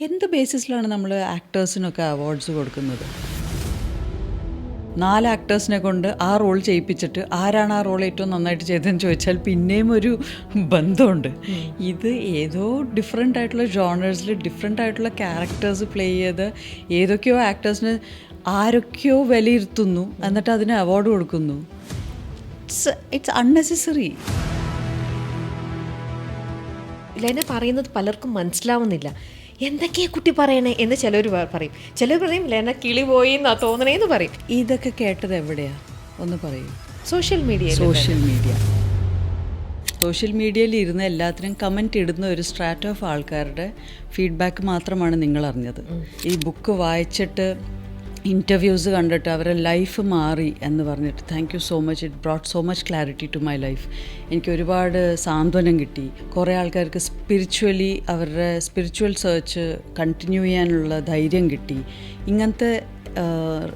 എന്ത് ബേസിസിലാണ് നമ്മൾ ആക്ടേഴ്സിനൊക്കെ അവാർഡ്സ് കൊടുക്കുന്നത്? 4 ആക്ടേഴ്സിനെ കൊണ്ട് ആ റോൾ ചെയ്യിപ്പിച്ചിട്ട് ആരാണ് ആ റോൾ ഏറ്റവും നന്നായിട്ട് ചെയ്തതെന്ന് ചോദിച്ചാൽ പിന്നെയും ഒരു ബന്ധമുണ്ട്. ഇത് ഏതോ ഡിഫറെൻ്റ് ആയിട്ടുള്ള ജോണേഴ്സിൽ ഡിഫറെൻ്റ് ആയിട്ടുള്ള ക്യാരക്ടേഴ്സ് പ്ലേ ചെയ്ത് ഏതൊക്കെയോ ആക്ടേഴ്സിന് ആരൊക്കെയോ വിലയിരുത്തുന്നു, എന്നിട്ട് അതിന് അവാർഡ് കൊടുക്കുന്നു. It's unnecessary. ലെന പറയുന്നത് പലർക്കും മനസ്സിലാവുന്നില്ല. എന്തൊക്കെയാ കുട്ടി പറയണേ എന്ന് ചിലർ പറയും. ചിലർ പറയും ലെന കിളി പോയി എന്നാ തോന്നണേന്ന് പറയും. ഇതൊക്കെ കേട്ടത് എവിടെയാ ഒന്ന് പറയൂ? സോഷ്യൽ മീഡിയയിൽ ഇരുന്ന് എല്ലാത്തിനും കമൻറ്റ് ഇടുന്ന ഒരു സ്ട്രാറ്റ് ഓഫ് ആൾക്കാരുടെ ഫീഡ്ബാക്ക് മാത്രമാണ് നിങ്ങൾ അറിഞ്ഞത്. ഈ ബുക്ക് വായിച്ചിട്ട് ഇൻ്റർവ്യൂസ് കണ്ടിട്ട് അവരുടെ ലൈഫ് മാറി എന്ന് പറഞ്ഞിട്ട് thank you so much, it brought so much clarity to my life. എനിക്ക് ഒരുപാട് സാന്ത്വനം കിട്ടി. കുറേ ആൾക്കാർക്ക് സ്പിരിച്വലി അവരുടെ സ്പിരിച്വൽ സെർച്ച് കണ്ടിന്യൂ ചെയ്യാനുള്ള ധൈര്യം കിട്ടി. ഇങ്ങനത്തെ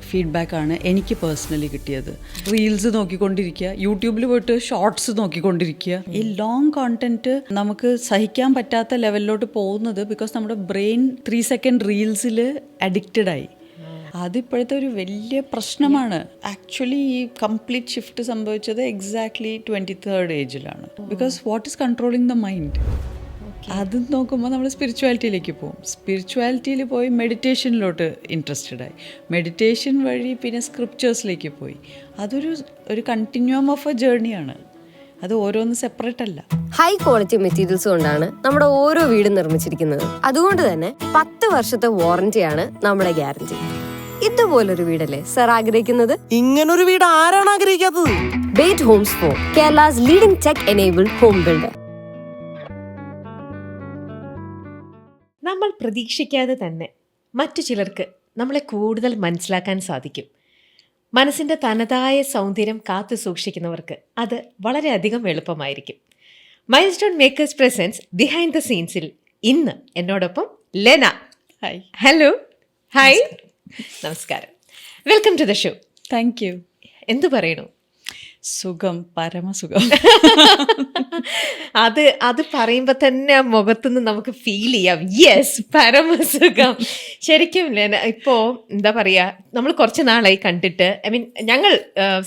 ഫീഡ്ബാക്കാണ് എനിക്ക് പേഴ്സണലി കിട്ടിയത്. റീൽസ് നോക്കിക്കൊണ്ടിരിക്കുക, യൂട്യൂബിൽ പോയിട്ട് ഷോർട്സ് നോക്കിക്കൊണ്ടിരിക്കുക. ഈ ലോങ് കോണ്ടന്റ് നമുക്ക് സഹിക്കാൻ പറ്റാത്ത ലെവലിലോട്ട് പോകുന്നത് ബിക്കോസ് നമ്മുടെ ബ്രെയിൻ 3 സെക്കൻഡ് റീൽസിൽ അഡിക്റ്റഡായി. അതിപ്പോഴത്തെ ഒരു വലിയ പ്രശ്നമാണ്. ആക്ച്വലി ഈ കംപ്ലീറ്റ് ഷിഫ്റ്റ് സംഭവിച്ചത് എക്സാക്ട്ലി 23rd ഏജിലാണ്. Because what is controlling the mind? അത് നോക്കുമ്പോൾ നമ്മൾ സ്പിരിച്വാലിറ്റിയിലേക്ക് പോകും. സ്പിരിച്വാലിറ്റിയിൽ പോയി മെഡിറ്റേഷനിലോട്ട് ഇൻട്രസ്റ്റഡ് ആയി. മെഡിറ്റേഷൻ വഴി പിന്നെ സ്ക്രിപ്റ്റേഴ്സിലേക്ക് പോയി. അതൊരു കണ്ടിന്യൂം ഓഫ് എ ജേർണിയാണ്. അത് ഓരോന്ന് സെപ്പറേറ്റ് അല്ല. ഹൈ ക്വാളിറ്റി മെറ്റീരിയൽസ് കൊണ്ടാണ് നമ്മുടെ ഓരോ വീടും നിർമ്മിച്ചിരിക്കുന്നത്. അതുകൊണ്ട് തന്നെ 10 വർഷത്തെ വാറന്റിയാണ് നമ്മുടെ ഗ്യാരണ്ടി. ഇതുപോലൊരു വീടല്ലേ സർ ആഗ്രഹിക്കുന്നത്? ഇങ്ങനൊരു വീട് ആരാണ് ആഗ്രഹിക്കാത്തത്? Bate homes for Kerala's leading tech enabled home builder. നമ്മൾ പ്രതീക്ഷിക്കാതെ തന്നെ മറ്റു ചിലർക്ക് നമ്മളെ കൂടുതൽ മനസ്സിലാക്കാൻ സാധിക്കും. മനസ്സിൻ്റെ തനതായ സൗന്ദര്യം കാത്തു സൂക്ഷിക്കുന്നവർക്ക് അത് വളരെയധികം എളുപ്പമായിരിക്കും. Milestone makers presents behind the സീൻസിൽ ഇന്ന് എന്നോടൊപ്പം ലെന. ഹായ്. ഹലോ. ഹായ്, നമസ്കാരം. Welcome to the show. Thank you. എന്തു പറയണു? സുഖം, പരമസുഖം. അത് പറയുമ്പോൾ തന്നെ ആ മുഖത്തുനിന്ന് നമുക്ക് ഫീൽ ചെയ്യാം, യെസ്, പരമസുഖം. ശരിക്കും ഇപ്പോൾ എന്താ പറയുക, നമ്മൾ കുറച്ച് നാളായി കണ്ടിട്ട്. ഐ മീൻ, ഞങ്ങൾ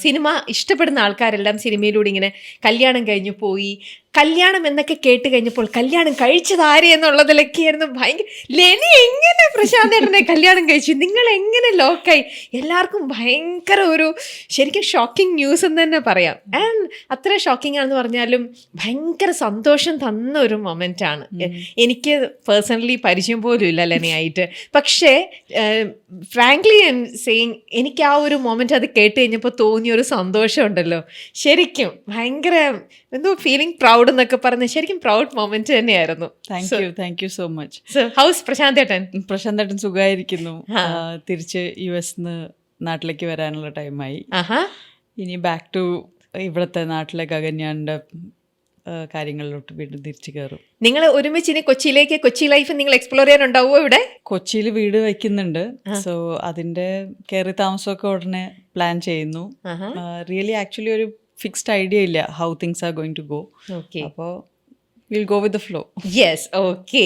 സിനിമ ഇഷ്ടപ്പെടുന്ന ആൾക്കാരെല്ലാം സിനിമയിലൂടെ ഇങ്ങനെ കല്യാണം കഴിഞ്ഞു പോയി, കല്യാണം എന്നൊക്കെ കേട്ട് കഴിഞ്ഞപ്പോൾ കല്യാണം കഴിച്ചതാരെ എന്നുള്ളതിലൊക്കെയായിരുന്നു ഭയങ്കര. ലെനി എങ്ങനെ പ്രശാന്തേട്ടനെ കല്യാണം കഴിച്ചു, നിങ്ങൾ എങ്ങനെ ലോക്കായി? എല്ലാവർക്കും ഭയങ്കര ഒരു ശരിക്കും ഷോക്കിംഗ് ന്യൂസ് എന്ന് തന്നെ പറയാം. ആൻഡ് അത്ര ഷോക്കിംഗ് ആണെന്ന് പറഞ്ഞാലും ഭയങ്കര സന്തോഷം തന്ന ഒരു മൊമെൻ്റ് ആണ്. എനിക്ക് പേഴ്സണലി പരിചയം പോലും ഇല്ല ലെനയായിട്ട്. പക്ഷേ ഫ്രാങ്ക്ലി ഐ എം സെയിങ്, എനിക്ക് ആ ഒരു മൊമെൻ്റ് അത് കേട്ട് കഴിഞ്ഞപ്പോൾ തോന്നിയ ഒരു സന്തോഷം ഉണ്ടല്ലോ, ശരിക്കും ഭയങ്കര എന്തോ ഫീലിംഗ് പ്രൗഡ് എന്നൊക്കെ പറഞ്ഞ ശരിക്കും പ്രൗഡ് മൊമെന്റ് തന്നെയായിരുന്നു. Thank you so much. How's പ്രശാന്തേട്ടൻ? പ്രശാന്തേട്ടൻ സുഖമായിരിക്കുന്നു. തിരിച്ച് US-ന്ന് നാട്ടിലേക്ക് വരാനുള്ള ടൈമായി. ഇനി ബാക്ക് ടു ഇവിടുത്തെ നാട്ടിലെ ഗഗന്യാന്റെ കാര്യങ്ങളിലോട്ട് വീണ്ടും തിരിച്ചു കയറും. നിങ്ങൾ ഒരുമിച്ച് ഇനി കൊച്ചി ലൈഫ് നിങ്ങൾ എക്സ്പ്ലോർ ചെയ്യാനുണ്ടാവുമോ? ഇവിടെ കൊച്ചിയിൽ വീട് വയ്ക്കുന്നുണ്ട്. സോ അതിന്റെ കയറി താമസമൊക്കെ ഉടനെ പ്ലാൻ ചെയ്യുന്നു. റിയലി ആക്ച്വലി ഒരു ഫിക്സ്ഡ് ഐഡിയ ഇല്ല how things are going to go. അപ്പോൾ will go with the flow. Yes, okay.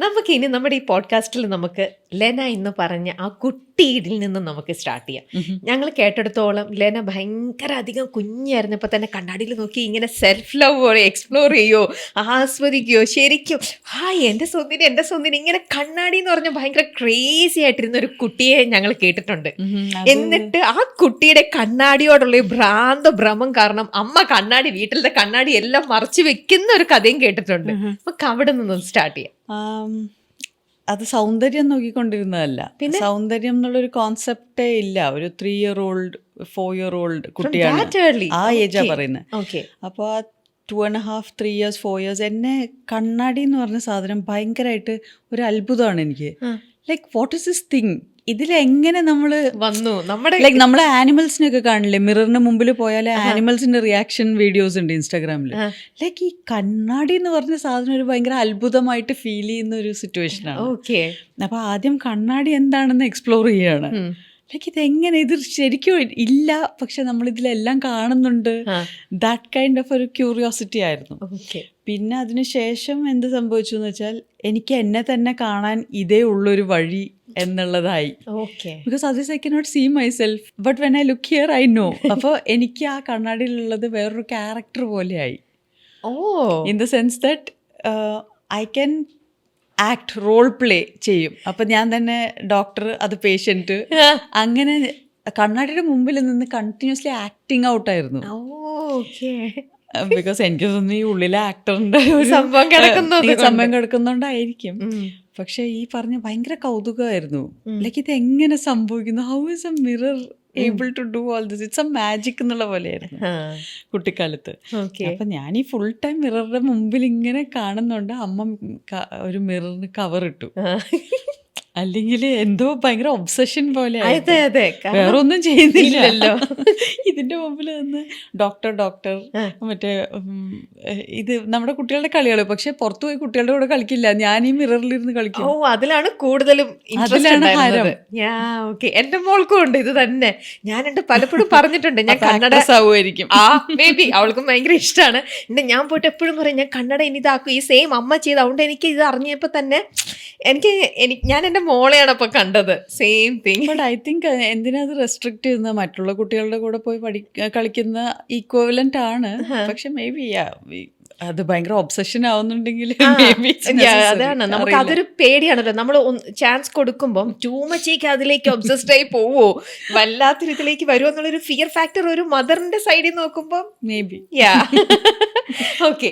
നമുക്ക് ഇനി നമ്മുടെ ഈ പോഡ്കാസ്റ്റിൽ നമുക്ക് ലെന എന്ന് പറഞ്ഞ ആ കുട്ടിയിൽ നിന്നും നമുക്ക് സ്റ്റാർട്ട് ചെയ്യാം. ഞങ്ങൾ കേട്ടെടുത്തോളം ലെന ഭയങ്കര അധികം കുഞ്ഞായിരുന്നപ്പോൾ തന്നെ കണ്ണാടിയിൽ നോക്കി ഇങ്ങനെ സെൽഫ് ലവ് എക്സ്പ്ലോർ ചെയ്യോ, ആസ്വദിക്കുകയോ, ശരിക്കും എൻ്റെ സ്വന്തം ഇങ്ങനെ കണ്ണാടി എന്ന് പറഞ്ഞാൽ ഭയങ്കര ക്രേസി ആയിട്ടിരുന്ന ഒരു കുട്ടിയെ ഞങ്ങൾ കേട്ടിട്ടുണ്ട്. എന്നിട്ട് ആ കുട്ടിയുടെ കണ്ണാടിയോടുള്ള ഭ്രമം കാരണം അമ്മ വീട്ടിലത്തെ കണ്ണാടി എല്ലാം മറച്ചു വെക്കുന്ന ഒരു കഥയും കേട്ടിട്ടുണ്ട്. നമുക്ക് അവിടെ നിന്നും സ്റ്റാർട്ട് ചെയ്യാം. അത് സൗന്ദര്യം നോക്കിക്കൊണ്ടിരുന്നതല്ല. പിന്നെ സൗന്ദര്യം എന്നുള്ളൊരു കോൺസെപ്റ്റേ ഇല്ല. ഒരു 3 year old 4 year old കുട്ടിയാണ് ആ ഏജാ പറയുന്നത്. അപ്പോൾ ആ 2.5 3 years 4 years എന്നെ കണ്ണാടി എന്ന് പറഞ്ഞ സാധനം ഭയങ്കരമായിട്ട് ഒരു അത്ഭുതമാണ് എനിക്ക്. Like what is this thing? ഇതിലെങ്ങനെ നമ്മൾ വന്നു? നമ്മളെ ആനിമൽസിനൊക്കെ കാണില്ലേ, മിററിന് മുമ്പിൽ പോയാൽ ആനിമൽസിന്റെ റിയാക്ഷൻ വീഡിയോസ് ഉണ്ട് ഇൻസ്റ്റാഗ്രാമിൽ. ലൈക്ക് ഈ കണ്ണാടി എന്ന് പറഞ്ഞ സാധനം ഒരു ഭയങ്കര അത്ഭുതമായിട്ട് ഫീൽ ചെയ്യുന്ന ഒരു സിറ്റുവേഷനാണ്. ഓക്കെ. അപ്പൊ ആദ്യം കണ്ണാടി എന്താണെന്ന് എക്സ്പ്ലോർ ചെയ്യാണ്. ലൈക്ക് ഇതെങ്ങനെ ഇത് ശരിക്കും ഇല്ല, പക്ഷെ നമ്മളിതിലെല്ലാം കാണുന്നുണ്ട്. ദാറ്റ് കൈൻഡ് ഓഫ് ഒരു ക്യൂരിയോസിറ്റി ആയിരുന്നു. ഓക്കെ. പിന്നെ അതിനുശേഷം എന്ത് സംഭവിച്ചു എന്ന് വെച്ചാൽ എനിക്ക് എന്നെ തന്നെ കാണാൻ ഇതേ ഉള്ളൊരു വഴി എന്നുള്ളതായി. Okay. Because others I cannot see myself, but when I look here I know. അപ്പോൾ എനിക്ക് ആ കണ്ണാടിയിലുള്ളത് വേറൊരു ക്യാരക്ടർ പോലെയായി. Oh. In the sense that I can act, role play ചെയ്യും. അപ്പം ഞാൻ തന്നെ ഡോക്ടർ, അത് പേഷ്യൻറ്റ്, അങ്ങനെ കണ്ണാടിയുടെ മുമ്പിൽ നിന്ന് കണ്ടിന്യൂസ്ലി ആക്ടിങ് ഔട്ടായിരുന്നു. ഓക്കെ. ബിക്കോസ് എനിക്ക് തോന്നുന്നു ഈ ഉള്ളിലെ ആക്ടറിന്റെ ഒരു സംഭവം കിടക്കുന്നുണ്ടായിരിക്കും. പക്ഷെ ഈ പറഞ്ഞ ഭയങ്കര കൗതുകമായിരുന്നു. ലൈക്ക് ഇത് എങ്ങനെ സംഭവിക്കുന്നു, how is a mirror able to do all this, it's a magic എന്നുള്ള പോലെയായിരുന്നു കുട്ടിക്കാലത്ത്. അപ്പൊ ഞാൻ ഈ ഫുൾ ടൈം മിററിന്റെ മുമ്പിൽ ഇങ്ങനെ കാണുന്നുണ്ട്. അമ്മ ഒരു മിററിന് കവർ ഇട്ടു, അല്ലെങ്കിൽ എന്തോ ഭയങ്കര ഒബ്സഷൻ പോലെ, വേറെ ഒന്നും ചെയ്യുന്നില്ലല്ലോ. ഇതിന്റെ മുമ്പിൽ നിന്ന് ഡോക്ടർ ഡോക്ടർ മറ്റേ ഇത് നമ്മുടെ കുട്ടികളുടെ കളികൾ, പക്ഷെ പുറത്തു പോയി കുട്ടികളുടെ കൂടെ കളിക്കില്ല, ഞാൻ ഈ മിററിലിരുന്ന് കളിക്കും. ഓ, അതിലാണ് കൂടുതലും എന്റെ മോൾക്കും ഉണ്ട് ഇത് തന്നെ. ഞാൻ എന്റെ പലപ്പോഴും പറഞ്ഞിട്ടുണ്ട് ഞാൻ കന്നഡ ആവുമായിരിക്കും, മേ ബി അവൾക്കും ഭയങ്കര ഇഷ്ടമാണ്. ഞാൻ പോയിട്ട് എപ്പോഴും പറയും ഞാൻ കന്നഡ ഇനി ഇതാക്കും, ഈ സെയിം അമ്മ ചെയ്ത്. അതുകൊണ്ട് എനിക്ക് ഇത് അറിഞ്ഞപ്പോ തന്നെ ഞാൻ എന്റെ മോളെയാണ് അപ്പൊ കണ്ടത്, same thing. But I think എന്തിനാ അത് റെസ്ട്രിക്ട് ചെയ്യുന്നത്? മറ്റുള്ള കുട്ടികളുടെ കൂടെ പോയി കളിക്കുന്ന ഈക്വലന്റ് ആണ്. പക്ഷെ മേ ബി അത് ഭയങ്കര ഒബ്സഷൻ ആവുന്നുണ്ടെങ്കിൽ അതാണ് നമുക്ക് അതൊരു പേടിയാണല്ലോ. നമ്മൾ ചാൻസ് കൊടുക്കുമ്പോൾ ടൂ മച്ചേക്ക് അതിലേക്ക് ഒബ്സസ്ഡ് ആയി പോവോ, വല്ലാത്തൊരു ഇതിലേക്ക് വരുമോ എന്നുള്ളൊരു ഫിയർ ഫാക്ടർ ഒരു മദറിന്റെ സൈഡിൽ നോക്കുമ്പോൾ മേ ബി. ഓക്കെ.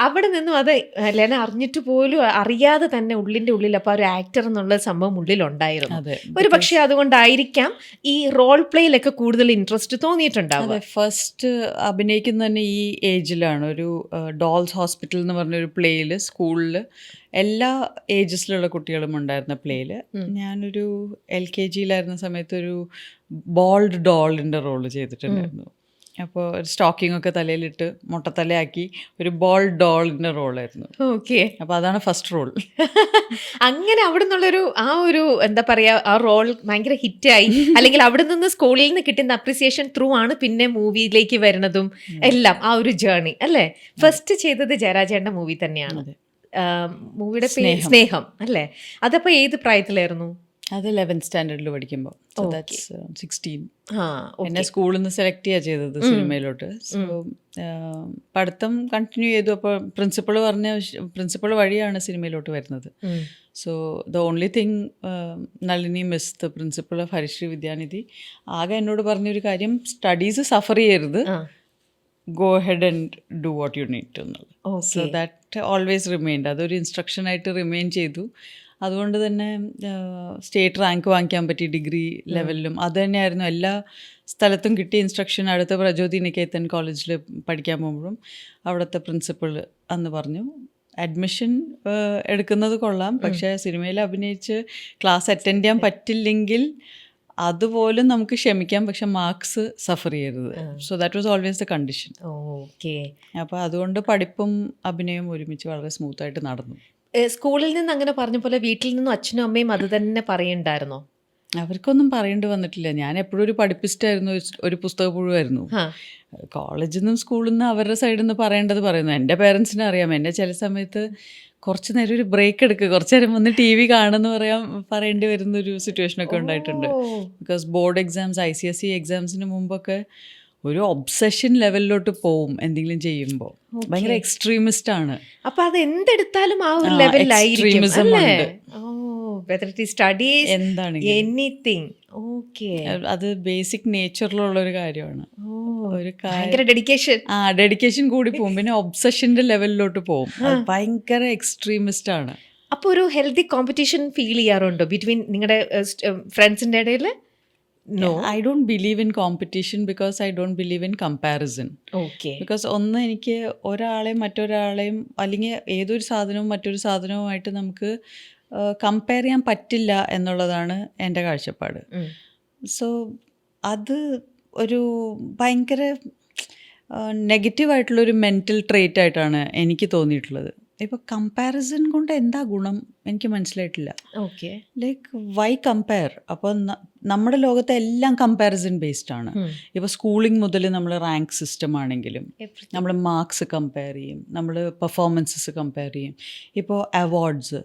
അവിടെ നിന്നും അത് ലെന അറിഞ്ഞിട്ട് പോലും അറിയാതെ തന്നെ ഉള്ളിന്റെ ഉള്ളിൽ അപ്പൊ ഒരു ആക്ടർ എന്നുള്ള സംഭവം ഉള്ളിലുണ്ടായിരുന്നു. ഒരു പക്ഷെ അതുകൊണ്ടായിരിക്കാം ഈ റോൾ പ്ലേയിലൊക്കെ കൂടുതൽ ഇൻട്രസ്റ്റ് തോന്നിയിട്ടുണ്ടാവും. ഫസ്റ്റ് അഭിനയിക്കുന്ന തന്നെ ഈ ഏജിലാണ്. ഒരു ഡോൾസ് ഹോസ്പിറ്റൽ എന്ന് പറഞ്ഞൊരു പ്ലേയിൽ സ്കൂളിൽ എല്ലാ ഏജസിലുള്ള കുട്ടികളും ഉണ്ടായിരുന്ന പ്ലേയിൽ ഞാനൊരു LKG സമയത്ത് ഒരു ബോൾഡ് ഡോളിൻ്റെ റോള് ചെയ്തിട്ടുണ്ടായിരുന്നു. അപ്പോൾ ഒരു സ്റ്റോക്കിംഗ് ഒക്കെ തലയിലിട്ട് മുട്ടത്തലയാക്കി ഒരു ബോൾഡ് ഡോളിൻ്റെ റോളായിരുന്നു. ഓക്കെ. അപ്പോൾ അതാണ് ഫസ്റ്റ് റോൾ. അങ്ങനെ അവിടെ നിന്നുള്ളൊരു ആ ഒരു എന്താ പറയാ, ആ റോൾ ഭയങ്കര ഹിറ്റായി. അല്ലെങ്കിൽ അവിടെ നിന്ന് സ്കൂളിൽ നിന്ന് കിട്ടുന്ന അപ്രിസിയേഷൻ ത്രൂ ആണ് പിന്നെ മൂവിയിലേക്ക് വരുന്നതും എല്ലാം. ആ ഒരു ജേർണി അല്ലേ? ഫസ്റ്റ് ചെയ്തത് ജയരാജേട്ടൻ്റെ മൂവി തന്നെയാണ്. മൂവിയുടെ പേര് സ്നേഹം അല്ലേ? അതപ്പോൾ ഏത് പ്രായത്തിലായിരുന്നു? അത് 11th സ്റ്റാൻഡേർഡിൽ പഠിക്കുമ്പോൾ. 16 എന്നെ സ്കൂളിൽ നിന്ന് സെലക്ട് ചെയ്യുക ചെയ്തത് സിനിമയിലോട്ട്. സോ പഠിത്തം കണ്ടിന്യൂ ചെയ്തു. അപ്പോൾ പ്രിൻസിപ്പൾ വഴിയാണ് സിനിമയിലോട്ട് വരുന്നത്. So the only thing Nalini miss, the principal of Harishree Vidyanidhi, ആകെ എന്നോട് പറഞ്ഞൊരു കാര്യം, സ്റ്റഡീസ് സഫർ ചെയ്യരുത്, go ahead and do what you need എന്നുള്ളത്. So that always remained. അതൊരു ഇൻസ്ട്രക്ഷനായിട്ട് റിമെയിൻ ചെയ്തു. അതുകൊണ്ട് തന്നെ സ്റ്റേറ്റ് റാങ്ക് വാങ്ങിക്കാൻ പറ്റി ഡിഗ്രി ലെവലിലും. അത് തന്നെയായിരുന്നു എല്ലാ സ്ഥലത്തും കിട്ടിയ ഇൻസ്ട്രക്ഷൻ. അടുത്ത പ്രചോദി നികേതൻ കോളേജിൽ പഠിക്കാൻ പോകുമ്പോഴും അവിടുത്തെ പ്രിൻസിപ്പൾ അന്ന് പറഞ്ഞു, അഡ്മിഷൻ എടുക്കുന്നത് കൊള്ളാം, പക്ഷേ സിനിമയിൽ അഭിനയിച്ച് ക്ലാസ് അറ്റൻഡ് ചെയ്യാൻ പറ്റില്ലെങ്കിൽ അതുപോലും നമുക്ക് ക്ഷമിക്കാം, പക്ഷെ മാർക്സ് സഫർ ചെയ്യരുത്. So that was always the condition. Okay. അപ്പോൾ അതുകൊണ്ട് പഠിപ്പും അഭിനയവും ഒരുമിച്ച് വളരെ സ്മൂത്തായിട്ട് നടന്നു. സ്കൂളിൽ നിന്ന് അങ്ങനെ പറഞ്ഞ പോലെ വീട്ടിൽ നിന്നും അച്ഛനും അമ്മയും അത് തന്നെ പറയണ്ടായിരുന്നോ? അവർക്കൊന്നും പറയേണ്ടി വന്നിട്ടില്ല. ഞാൻ എപ്പോഴും ഒരു പഠിപ്പിസ്റ്റായിരുന്നു, ഒരു പുസ്തക പുഴുവായിരുന്നു. കോളേജിൽ നിന്നും സ്കൂളിൽ നിന്ന് അവരുടെ സൈഡിൽ നിന്ന് പറയേണ്ടത് പറയുന്നു. എൻ്റെ പേരൻസിനെ അറിയാം, എന്നെ ചില സമയത്ത് കുറച്ച് നേരം ഒരു ബ്രേക്ക് എടുക്കുക, കുറച്ച് നേരം വന്ന് TV കാണുമെന്ന് പറയേണ്ടി വരുന്നൊരു സിറ്റുവേഷനൊക്കെ ഉണ്ടായിട്ടുണ്ട്. ബിക്കോസ് ബോർഡ് എക്സാംസ്, ICSE എക്സാംസിന് മുമ്പൊക്കെ ഒരു ഒബ്സഷൻ ലെവലിലോട്ട് പോവും എന്തെങ്കിലും ചെയ്യുമ്പോൾ. ഭയങ്കര എക്സ്ട്രീമിസ്റ്റ് ആണ്. അപ്പൊ അത് എന്തെടുത്താലും ആ ഒരു ലെവലിലായിരിക്കും. അത് ബേസിക് നേച്ചറിലുള്ള ഒരു കാര്യമാണ്. ഒരു ഡെഡിക്കേഷൻ കൂടി പോകും. പിന്നെ ഒബ്സഷന്റെ ലെവലിലോട്ട് പോകും. ഭയങ്കര എക്സ്ട്രീമിസ്റ്റ് ആണ്. അപ്പൊ ഒരു ഹെൽത്തി കോമ്പറ്റീഷൻ ഫീൽ ചെയ്യാറുണ്ടോ ബിറ്റ്വീൻ നിങ്ങളുടെ ഫ്രണ്ട്സിന്റെ ഇടയിൽ? No, I don't believe in competition because I don't believe in comparison. Okay. Because ഒന്ന് എനിക്ക് ഒരാളെയും മറ്റൊരാളെയും അല്ലെങ്കിൽ ഏതൊരു സാധനവും മറ്റൊരു സാധനവുമായിട്ട് നമുക്ക് കമ്പയർ ചെയ്യാൻ പറ്റില്ല എന്നുള്ളതാണ് എൻ്റെ കാഴ്ചപ്പാട്. സോ അത് ഒരു ഭയങ്കര നെഗറ്റീവായിട്ടുള്ളൊരു മെൻറ്റൽ ട്രേറ്റ് ആയിട്ടാണ് എനിക്ക് തോന്നിയിട്ടുള്ളത്. ഇപ്പോൾ കമ്പാരിസൺ കൊണ്ട് എന്താ ഗുണം എനിക്ക് മനസ്സിലായിട്ടില്ല. ഓക്കെ. Like why compare? അപ്പോൾ നമ്മുടെ ലോകത്തെ എല്ലാം കമ്പാരിസൺ ബേസ്ഡ് ആണ്. ഇപ്പോൾ സ്കൂളിംഗ് മുതൽ നമ്മൾ റാങ്ക് സിസ്റ്റം ആണെങ്കിലും നമ്മൾ മാർക്സ് കമ്പയർ ചെയ്യും, നമ്മൾ പെർഫോമൻസസ് കമ്പയർ ചെയ്യും. ഇപ്പോൾ അവാർഡ്സ്,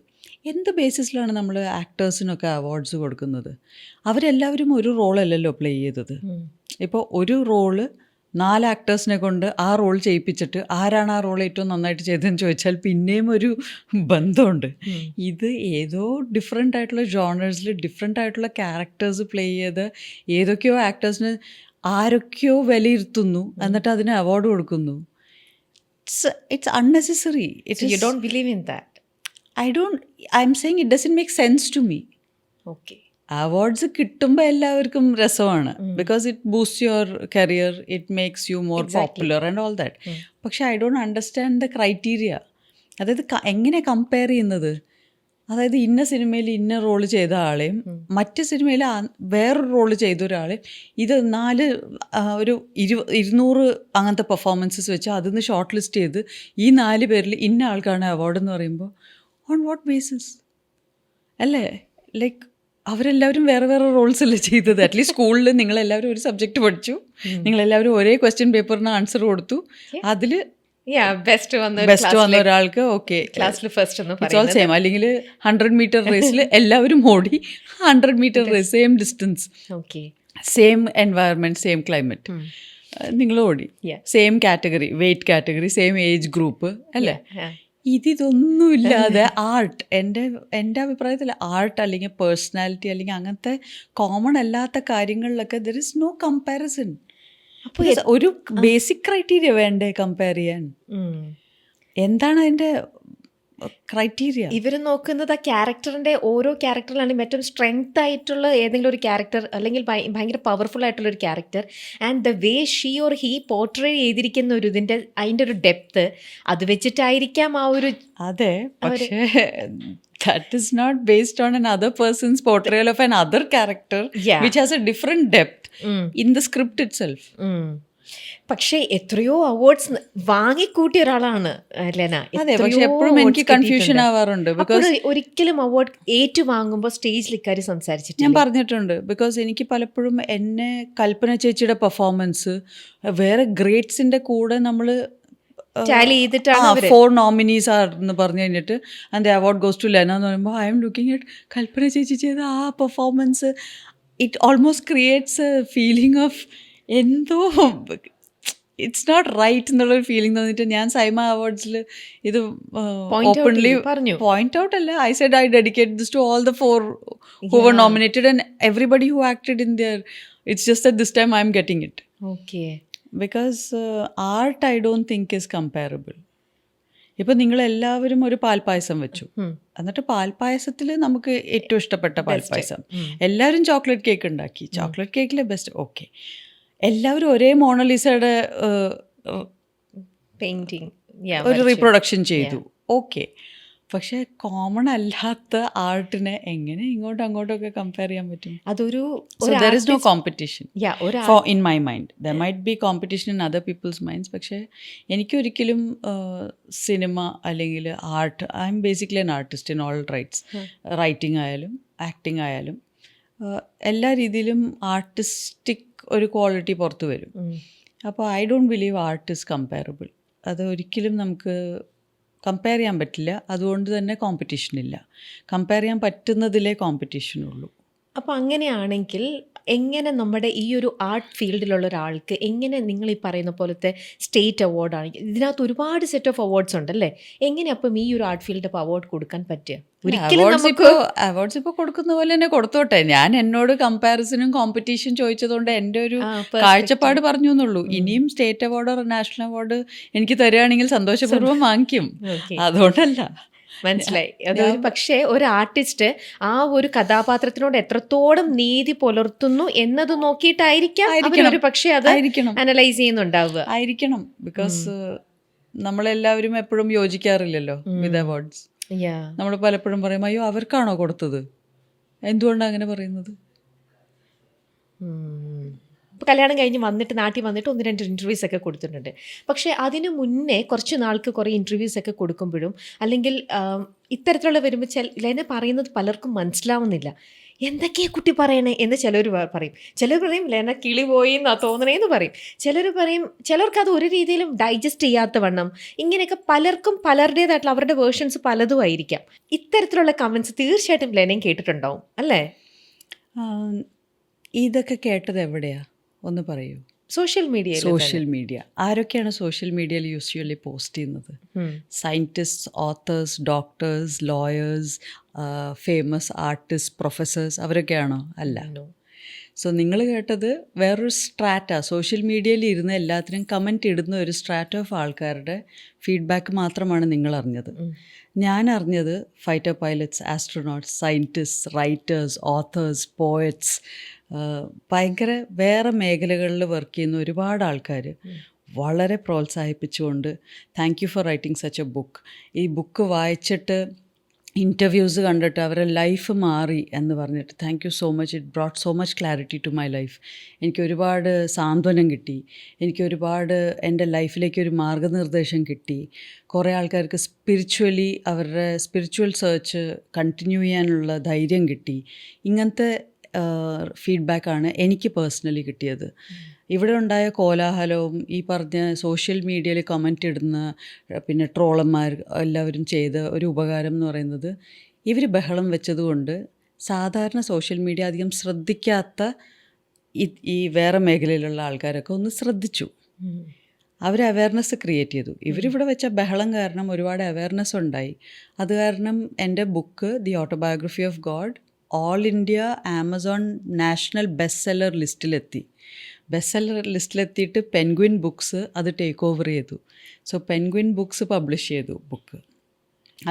എന്ത് ബേസിസിലാണ് നമ്മൾ ആക്ടേഴ്സിനൊക്കെ അവാർഡ്സ് കൊടുക്കുന്നത്? അവരെല്ലാവരും ഒരു റോളല്ലല്ലോ പ്ലേ ചെയ്തത്. ഇപ്പോൾ ഒരു റോള് 4 ആക്ടേഴ്സിനെ കൊണ്ട് ആ റോൾ ചെയ്യിപ്പിച്ചിട്ട് ആരാണ് ആ റോൾ ഏറ്റവും നന്നായിട്ട് ചെയ്തതെന്ന് ചോദിച്ചാൽ പിന്നെയും ഒരു ബന്ധമുണ്ട്. ഇത് ഏതോ ഡിഫറെൻ്റ് ആയിട്ടുള്ള ജോണേഴ്സിൽ ഡിഫറെൻ്റ് ആയിട്ടുള്ള ക്യാരക്ടേഴ്സ് പ്ലേ ചെയ്ത് ഏതൊക്കെയോ ആക്ടേഴ്സിന് ആരൊക്കെയോ വിലയിരുത്തുന്നു, എന്നിട്ട് അതിന് അവാർഡ് കൊടുക്കുന്നു. It's unnecessary. You don't believe in that? I am saying it doesn't make sense to me. Okay. Awards കിട്ടുമ്പോൾ എല്ലാവർക്കും രസമാണ്, because it boost your career, it makes you more popular and all that. പക്ഷേ I don't understand the criteria. അതായത് എങ്ങനെ compare ചെയ്യുന്നത്? അതായത് ഇന്ന സിനിമയിൽ ഇന്ന റോള് ചെയ്ത ആളെയും മറ്റ് സിനിമയിൽ വേറൊരു റോള് ചെയ്ത ഒരാളെയും ഇത് 200 അങ്ങനത്തെ പെർഫോമൻസസ് വെച്ച് അതിന്ന് ഷോർട്ട് ലിസ്റ്റ് ചെയ്ത് ഈ 4 പേരിൽ ഇന്ന ആൾക്കാണ് അവാർഡ് എന്ന് പറയുമ്പോൾ ഓൺ വാട്ട് ബേസിസ് അല്ലേ? ലൈക്ക് അവരെല്ലാവരും വേറെ വേറെ റോൾസ് അല്ലേ ചെയ്തത്? അറ്റ്ലീസ്റ്റ് സ്കൂളിൽ നിങ്ങളെല്ലാവരും ഒരു സബ്ജക്റ്റ് പഠിച്ചു, നിങ്ങളെല്ലാവരും ഒരേ ക്വസ്റ്റ്യൻ പേപ്പറിന് ആൻസർ കൊടുത്തു, അതിൽ ബെസ്റ്റ് വന്ന ഒരാൾക്ക് ഓക്കെ ക്ലാസ്സിൽ ഫസ്റ്റ് ഇറ്റ്സ് ഓൾ സെയിം. അല്ലെങ്കിൽ 100 മീറ്റർ റേസിൽ എല്ലാവരും ഓടി 100 metre race, same distance, same environment, same climate, നിങ്ങൾ ഓടി, same category, weight category, same age group അല്ലേ? ഇതൊന്നുമില്ലാതെ ആർട്ട്, എൻ്റെ അഭിപ്രായത്തിൽ ആർട്ട് അല്ലെങ്കിൽ പേഴ്സണാലിറ്റി അല്ലെങ്കിൽ അങ്ങനത്തെ കോമൺ അല്ലാത്ത കാര്യങ്ങളിലൊക്കെ ദർ ഇസ് നോ കമ്പാരിസൺ. അപ്പോൾ ഒരു ബേസിക് ക്രൈറ്റീരിയ വേണ്ടേ കമ്പയർ ചെയ്യാൻ? എന്താണ് അതിൻ്റെ ക്രൈറ്റീരിയ? ഇവർ നോക്കുന്നത് ആ ക്യാരക്ടറിൻ്റെ ഓരോ ക്യാരക്ടറിലാണെങ്കിൽ ഏറ്റവും സ്ട്രെങ്ത് ആയിട്ടുള്ള ഏതെങ്കിലും ഒരു ക്യാരക്ടർ അല്ലെങ്കിൽ ഭയങ്കര പവർഫുൾ ആയിട്ടുള്ള ഒരു character and the way she or he portray ചെയ്തിരിക്കുന്ന ഒരു അതിൻ്റെ ഒരു ഡെപ്ത് അത് വെച്ചിട്ടായിരിക്കാം ആ ഒരു. അതെ, പക്ഷേ that is not based on another person's portrayal of another character which has a different depth in the script itself. പക്ഷേ എത്രയോ അവാർഡ്സ് വാങ്ങിക്കൂട്ടിയ ഒരാളാണ് ലെന. അതെ, പക്ഷെ എപ്പോഴും എനിക്ക് കൺഫ്യൂഷൻ ആവാറുണ്ട്. ബിക്കോസ് ഒരിക്കലും അവാർഡ് ഏറ്റുവാങ്ങുമ്പോൾ സ്റ്റേജിൽ ഇക്കാര്യം സംസാരിച്ചിട്ട് ഞാൻ പറഞ്ഞിട്ടുണ്ട്. ബിക്കോസ് എനിക്ക് പലപ്പോഴും എന്നെ കൽപ്പന ചേച്ചിയുടെ പെർഫോമൻസ് വേറെ ഗ്രേറ്റ്സിൻ്റെ കൂടെ നമ്മൾ 4 നോമിനീസ് ആണെന്ന് പറഞ്ഞു കഴിഞ്ഞിട്ട് and the award goes to Lena എന്ന് പറയുമ്പോൾ I am looking at Kalpana ചേച്ചി ചെയ്ത ആ performance. It almost creates a feeling of എന്തോ ഇറ്റ്സ് നോട്ട് റൈറ്റ് എന്നുള്ളൊരു ഫീലിംഗ് തോന്നിയിട്ട് ഞാൻ സൈമ അവാർഡ്സിൽ ഇത് ഓപ്പൺലി പോയിന്റ് ഔട്ട് അല്ല, I said I dedicate this to all the 4 who were nominated and everybody who acted in there. It's just that this time I am getting it. Okay. Because art I don't think is comparable. ഇപ്പം നിങ്ങളെല്ലാവരും ഒരു പാൽപ്പായസം വെച്ചു, എന്നിട്ട് പാൽപ്പായസത്തിൽ നമുക്ക് ഏറ്റവും ഇഷ്ടപ്പെട്ട പാൽപ്പായസം, എല്ലാവരും chocolate cake ഉണ്ടാക്കി, ചോക്ലേറ്റ് കേക്കിലെ ബെസ്റ്റ്, ഓക്കെ. എല്ലാവരും ഒരേ മോണലിസയുടെ പെയിന്റിങ് ഒരു റീപ്രൊഡക്ഷൻ ചെയ്തു, ഓക്കെ. പക്ഷെ കോമൺ അല്ലാത്ത ആർട്ടിനെ എങ്ങനെ ഇങ്ങോട്ടും അങ്ങോട്ടൊക്കെ കമ്പയർ ചെയ്യാൻ പറ്റും? അതൊരു there is no competition for in my mind. There might be competition in other people's minds. പക്ഷേ എനിക്കൊരിക്കലും സിനിമ അല്ലെങ്കിൽ art, I M basically an artist in all rights. Writing ആയാലും ആക്ടിങ് ആയാലും എല്ലാ രീതിയിലും ആർട്ടിസ്റ്റിക് ഒരു ക്വാളിറ്റി പുറത്തു വരും. അപ്പോൾ I don't believe art is comparable. അത് ഒരിക്കലും നമുക്ക് കമ്പയർ ചെയ്യാൻ പറ്റില്ല. അതുകൊണ്ട് തന്നെ കോമ്പറ്റീഷൻ ഇല്ല. കമ്പയർ ചെയ്യാൻ പറ്റുന്നതിലേ കോമ്പറ്റീഷനുള്ളൂ. അപ്പോൾ അങ്ങനെയാണെങ്കിൽ എങ്ങനെ നമ്മുടെ ഈ ഒരു ആർട്ട് ഫീൽഡിലുള്ള ഒരാൾക്ക് എങ്ങനെ നിങ്ങൾ ഈ പറയുന്ന പോലത്തെ സ്റ്റേറ്റ് അവാർഡാണ്, ഇതിനകത്ത് ഒരുപാട് സെറ്റ് ഓഫ് അവാർഡ്സ് ഉണ്ടല്ലേ, എങ്ങനെ അപ്പം ഈ ഒരു ആർട്ട് ഫീൽഡ് അവാർഡ് കൊടുക്കാൻ പറ്റുക? അവാർഡ്സ് ഇപ്പോൾ കൊടുക്കുന്ന പോലെ തന്നെ കൊടുത്തോട്ടെ. ഞാൻ എന്നോട് കമ്പാരിസണും കോമ്പറ്റീഷൻ ചോദിച്ചതുകൊണ്ട് എൻ്റെ ഒരു കാഴ്ചപ്പാട് പറഞ്ഞു എന്നുള്ളൂ. ഇനിയും സ്റ്റേറ്റ് അവാർഡോ നാഷണൽ അവാർഡ് എനിക്ക് തരികയാണെങ്കിൽ സന്തോഷപൂർവ്വം വാങ്ങിക്കും. അതുകൊണ്ടല്ല, മനസ്സിലായി. അതൊരു പക്ഷേ ഒരു ആർട്ടിസ്റ്റ് ആ ഒരു കഥാപാത്രത്തിനോട് എത്രത്തോളം നീതി പുലർത്തുന്നു എന്നത് നോക്കിയിട്ടായിരിക്കാം ഒരു പക്ഷേ അത് അനലൈസ് ചെയ്യുന്നുണ്ടാവുക. ആയിരിക്കണം. ബിക്കോസ് നമ്മളെല്ലാവരും എപ്പോഴും യോജിക്കാറില്ലല്ലോ വിത്ത് അവാർഡ്സ്. നമ്മൾ പലപ്പോഴും പറയും അയ്യോ അവർക്കാണോ കൊടുത്തത്, എന്തുകൊണ്ടാണ് അങ്ങനെ പറയുന്നത്? ഇപ്പോൾ കല്യാണം കഴിഞ്ഞ് വന്നിട്ട് നാട്ടിൽ വന്നിട്ട് 1-2 ഇൻ്റർവ്യൂസ് ഒക്കെ കൊടുത്തിട്ടുണ്ട്. പക്ഷേ അതിന് മുന്നേ കുറച്ച് നാൾക്ക് കുറേ ഇൻ്റർവ്യൂസ് ഒക്കെ കൊടുക്കുമ്പോഴും അല്ലെങ്കിൽ ഇത്തരത്തിലുള്ള വരുമ്പോൾ ലെന പറയുന്നത് പലർക്കും മനസ്സിലാവുന്നില്ല. എന്തൊക്കെയാ കുട്ടി പറയണേ എന്ന് ചിലർ പറയും. ചിലർ പറയും ലെന കിളി പോയി എന്നാ തോന്നണേന്ന് പറയും. ചിലർ പറയും ചിലർക്ക് അത് ഒരു രീതിയിലും ഡൈജസ്റ്റ് ചെയ്യാത്ത വണ്ണം. ഇങ്ങനെയൊക്കെ പലർക്കും പലരുടേതായിട്ടുള്ള അവരുടെ വേർഷൻസ് പലതും ആയിരിക്കാം. ഇത്തരത്തിലുള്ള കമൻസ് തീർച്ചയായിട്ടും ലെനയും കേട്ടിട്ടുണ്ടാവും അല്ലേ? ഇതൊക്കെ കേട്ടത് എവിടെയാ ഒന്ന് പറയൂ. സോഷ്യൽ മീഡിയ ആരൊക്കെയാണ് സോഷ്യൽ മീഡിയയിൽ യൂസ്വലി പോസ്റ്റ് ചെയ്യുന്നത്? Scientist, authors, doctors, lawyers, famous artist, professors, അവരൊക്കെയാണോ? അല്ല. സോ നിങ്ങൾ കേട്ടത് വേറൊരു സ്ട്രാറ്റ. സോഷ്യൽ മീഡിയയിൽ ഇരുന്ന് എല്ലാത്തിനും കമൻറ്റ് ഇടുന്ന ഒരു സ്ട്രാറ്റ ഓഫ് ആൾക്കാരുടെ ഫീഡ്ബാക്ക് മാത്രമാണ് നിങ്ങൾ അറിഞ്ഞത്. ഞാൻ അറിഞ്ഞത് fighter pilots, astronauts, scientist, writers, authors, poets, ഭയങ്കര വേറെ മേഖലകളിൽ വർക്ക് ചെയ്യുന്ന ഒരുപാട് ആൾക്കാർ വളരെ പ്രോത്സാഹിപ്പിച്ചുകൊണ്ട് thank you for writing such a book. ഈ ബുക്ക് വായിച്ചിട്ട് ഇൻ്റർവ്യൂസ് കണ്ടിട്ട് അവരുടെ ലൈഫ് മാറി എന്ന് പറഞ്ഞിട്ട് thank you so much. It brought so much clarity to my life. എനിക്ക് ഒരുപാട് സാന്ത്വനം കിട്ടി. എനിക്ക് ഒരുപാട് എൻ്റെ ലൈഫിലേക്ക് ഒരു മാർഗനിർദ്ദേശം കിട്ടി. കുറേ ആൾക്കാർക്ക് സ്പിരിച്വലി അവരുടെ സ്പിരിച്വൽ സെർച്ച് കണ്ടിന്യൂ ചെയ്യാനുള്ള ധൈര്യം കിട്ടി. ഇങ്ങനത്തെ ഫീഡ്ബാക്കാണ് എനിക്ക് പേഴ്സണലി കിട്ടിയത്. ഇവിടെ ഉണ്ടായ കോലാഹലവും ഈ പറഞ്ഞ സോഷ്യൽ മീഡിയയിൽ കമൻ്റ് ഇടുന്ന പിന്നെ ട്രോളന്മാർ എല്ലാവരും ചെയ്ത ഒരു ഉപകാരം എന്ന് പറയുന്നത് ഇവർ ബഹളം വെച്ചതുകൊണ്ട് സാധാരണ സോഷ്യൽ മീഡിയ അധികം ശ്രദ്ധിക്കാത്ത ഈ വേറെ മേഖലയിലുള്ള ആൾക്കാരൊക്കെ ഒന്ന് ശ്രദ്ധിച്ചു. അവർ അവയർനെസ് ക്രിയേറ്റ് ചെയ്തു. ഇവരിവിടെ വെച്ച ബഹളം കാരണം ഒരുപാട് അവയർനെസ് ഉണ്ടായി. അത് കാരണം എൻ്റെ book the autobiography of god all India Amazon national best seller ലിസ്റ്റിലെത്തി. ബെസ്റ്റ് സെല്ലർ ലിസ്റ്റിലെത്തിയിട്ട് പെൻഗ്വിൻ ബുക്സ് അത് ടേക്ക് ഓവർ ചെയ്തു. സോ പെൻഗ്വിൻ ബുക്സ് പബ്ലിഷ് ചെയ്തു ബുക്ക്.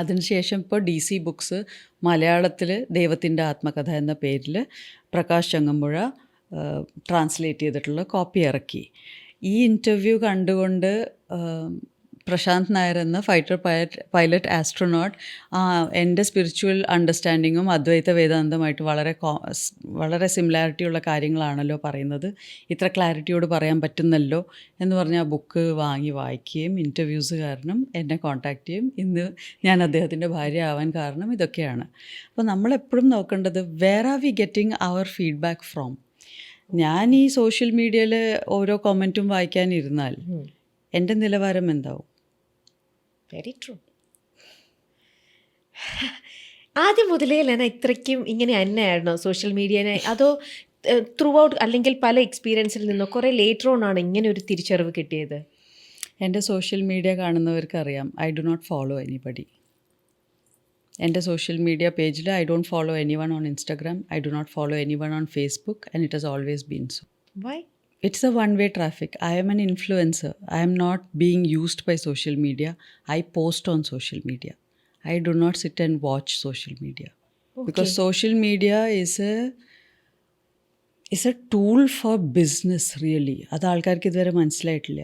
അതിനുശേഷം ഇപ്പോൾ DC ബുക്സ് മലയാളത്തിൽ ദൈവത്തിൻ്റെ ആത്മകഥ എന്ന പേരിൽ പ്രകാശ് ചങ്ങമ്പുഴ ട്രാൻസ്ലേറ്റ് ചെയ്തിട്ടുള്ള കോപ്പി ഇറക്കി. ഈ ഇൻ്റർവ്യൂ കണ്ടുകൊണ്ട് പ്രശാന്ത് നായർ എന്ന ഫൈറ്റർ പൈലറ്റ് ആസ്ട്രോനോട്ട് എൻ്റെ സ്പിരിച്വൽ അണ്ടർസ്റ്റാൻഡിങ്ങും അദ്വൈത വേദാന്തമായിട്ട് വളരെ സിമിലാരിറ്റി ഉള്ള കാര്യങ്ങളാണല്ലോ പറയുന്നത്, ഇത്ര ക്ലാരിറ്റിയോട് പറയാൻ പറ്റുന്നല്ലോ എന്ന് പറഞ്ഞ് ആ ബുക്ക് വാങ്ങി വായിക്കുകയും ഇൻ്റർവ്യൂസ് കാരണം എന്നെ കോൺടാക്റ്റ് ചെയ്യും. ഇന്ന് ഞാൻ അദ്ദേഹത്തിൻ്റെ ഭാര്യ ആവാൻ കാരണം ഇതൊക്കെയാണ്. അപ്പോൾ നമ്മളെപ്പോഴും നോക്കേണ്ടത് where are we getting our feedback from. ഞാൻ ഈ സോഷ്യൽ മീഡിയയിൽ ഓരോ കമൻറ്റും വായിക്കാനിരുന്നാൽ എൻ്റെ നിലവാരം എന്താവും? Very true. ആദ്യം മുതലേ ലെന ഇത്രയ്ക്കും ഇങ്ങനെ തന്നെയായിരുന്നോ സോഷ്യൽ മീഡിയനെ? അതോ ത്രൂ ഔട്ട് അല്ലെങ്കിൽ പല എക്സ്പീരിയൻസിൽ നിന്നോ കുറേ ലേറ്റർ ഓൺ ആണ് ഇങ്ങനെ ഒരു തിരിച്ചറിവ് കിട്ടിയത്? എൻ്റെ സോഷ്യൽ മീഡിയ കാണുന്നവർക്കറിയാം, I do not follow anybody. എൻ്റെ സോഷ്യൽ മീഡിയ പേജിൽ I don't follow any one on Instagram, I do not follow any one on Facebook, and it has always been so. Why? It's a one-way traffic. I am an influencer. I am not being used by social media. I post on social media. I do not sit and watch social media. Okay. Because social media is a tool for business really. അത് ആൾക്കാർക്ക് ഇതുവരെ മനസ്സിലായിട്ടില്ല.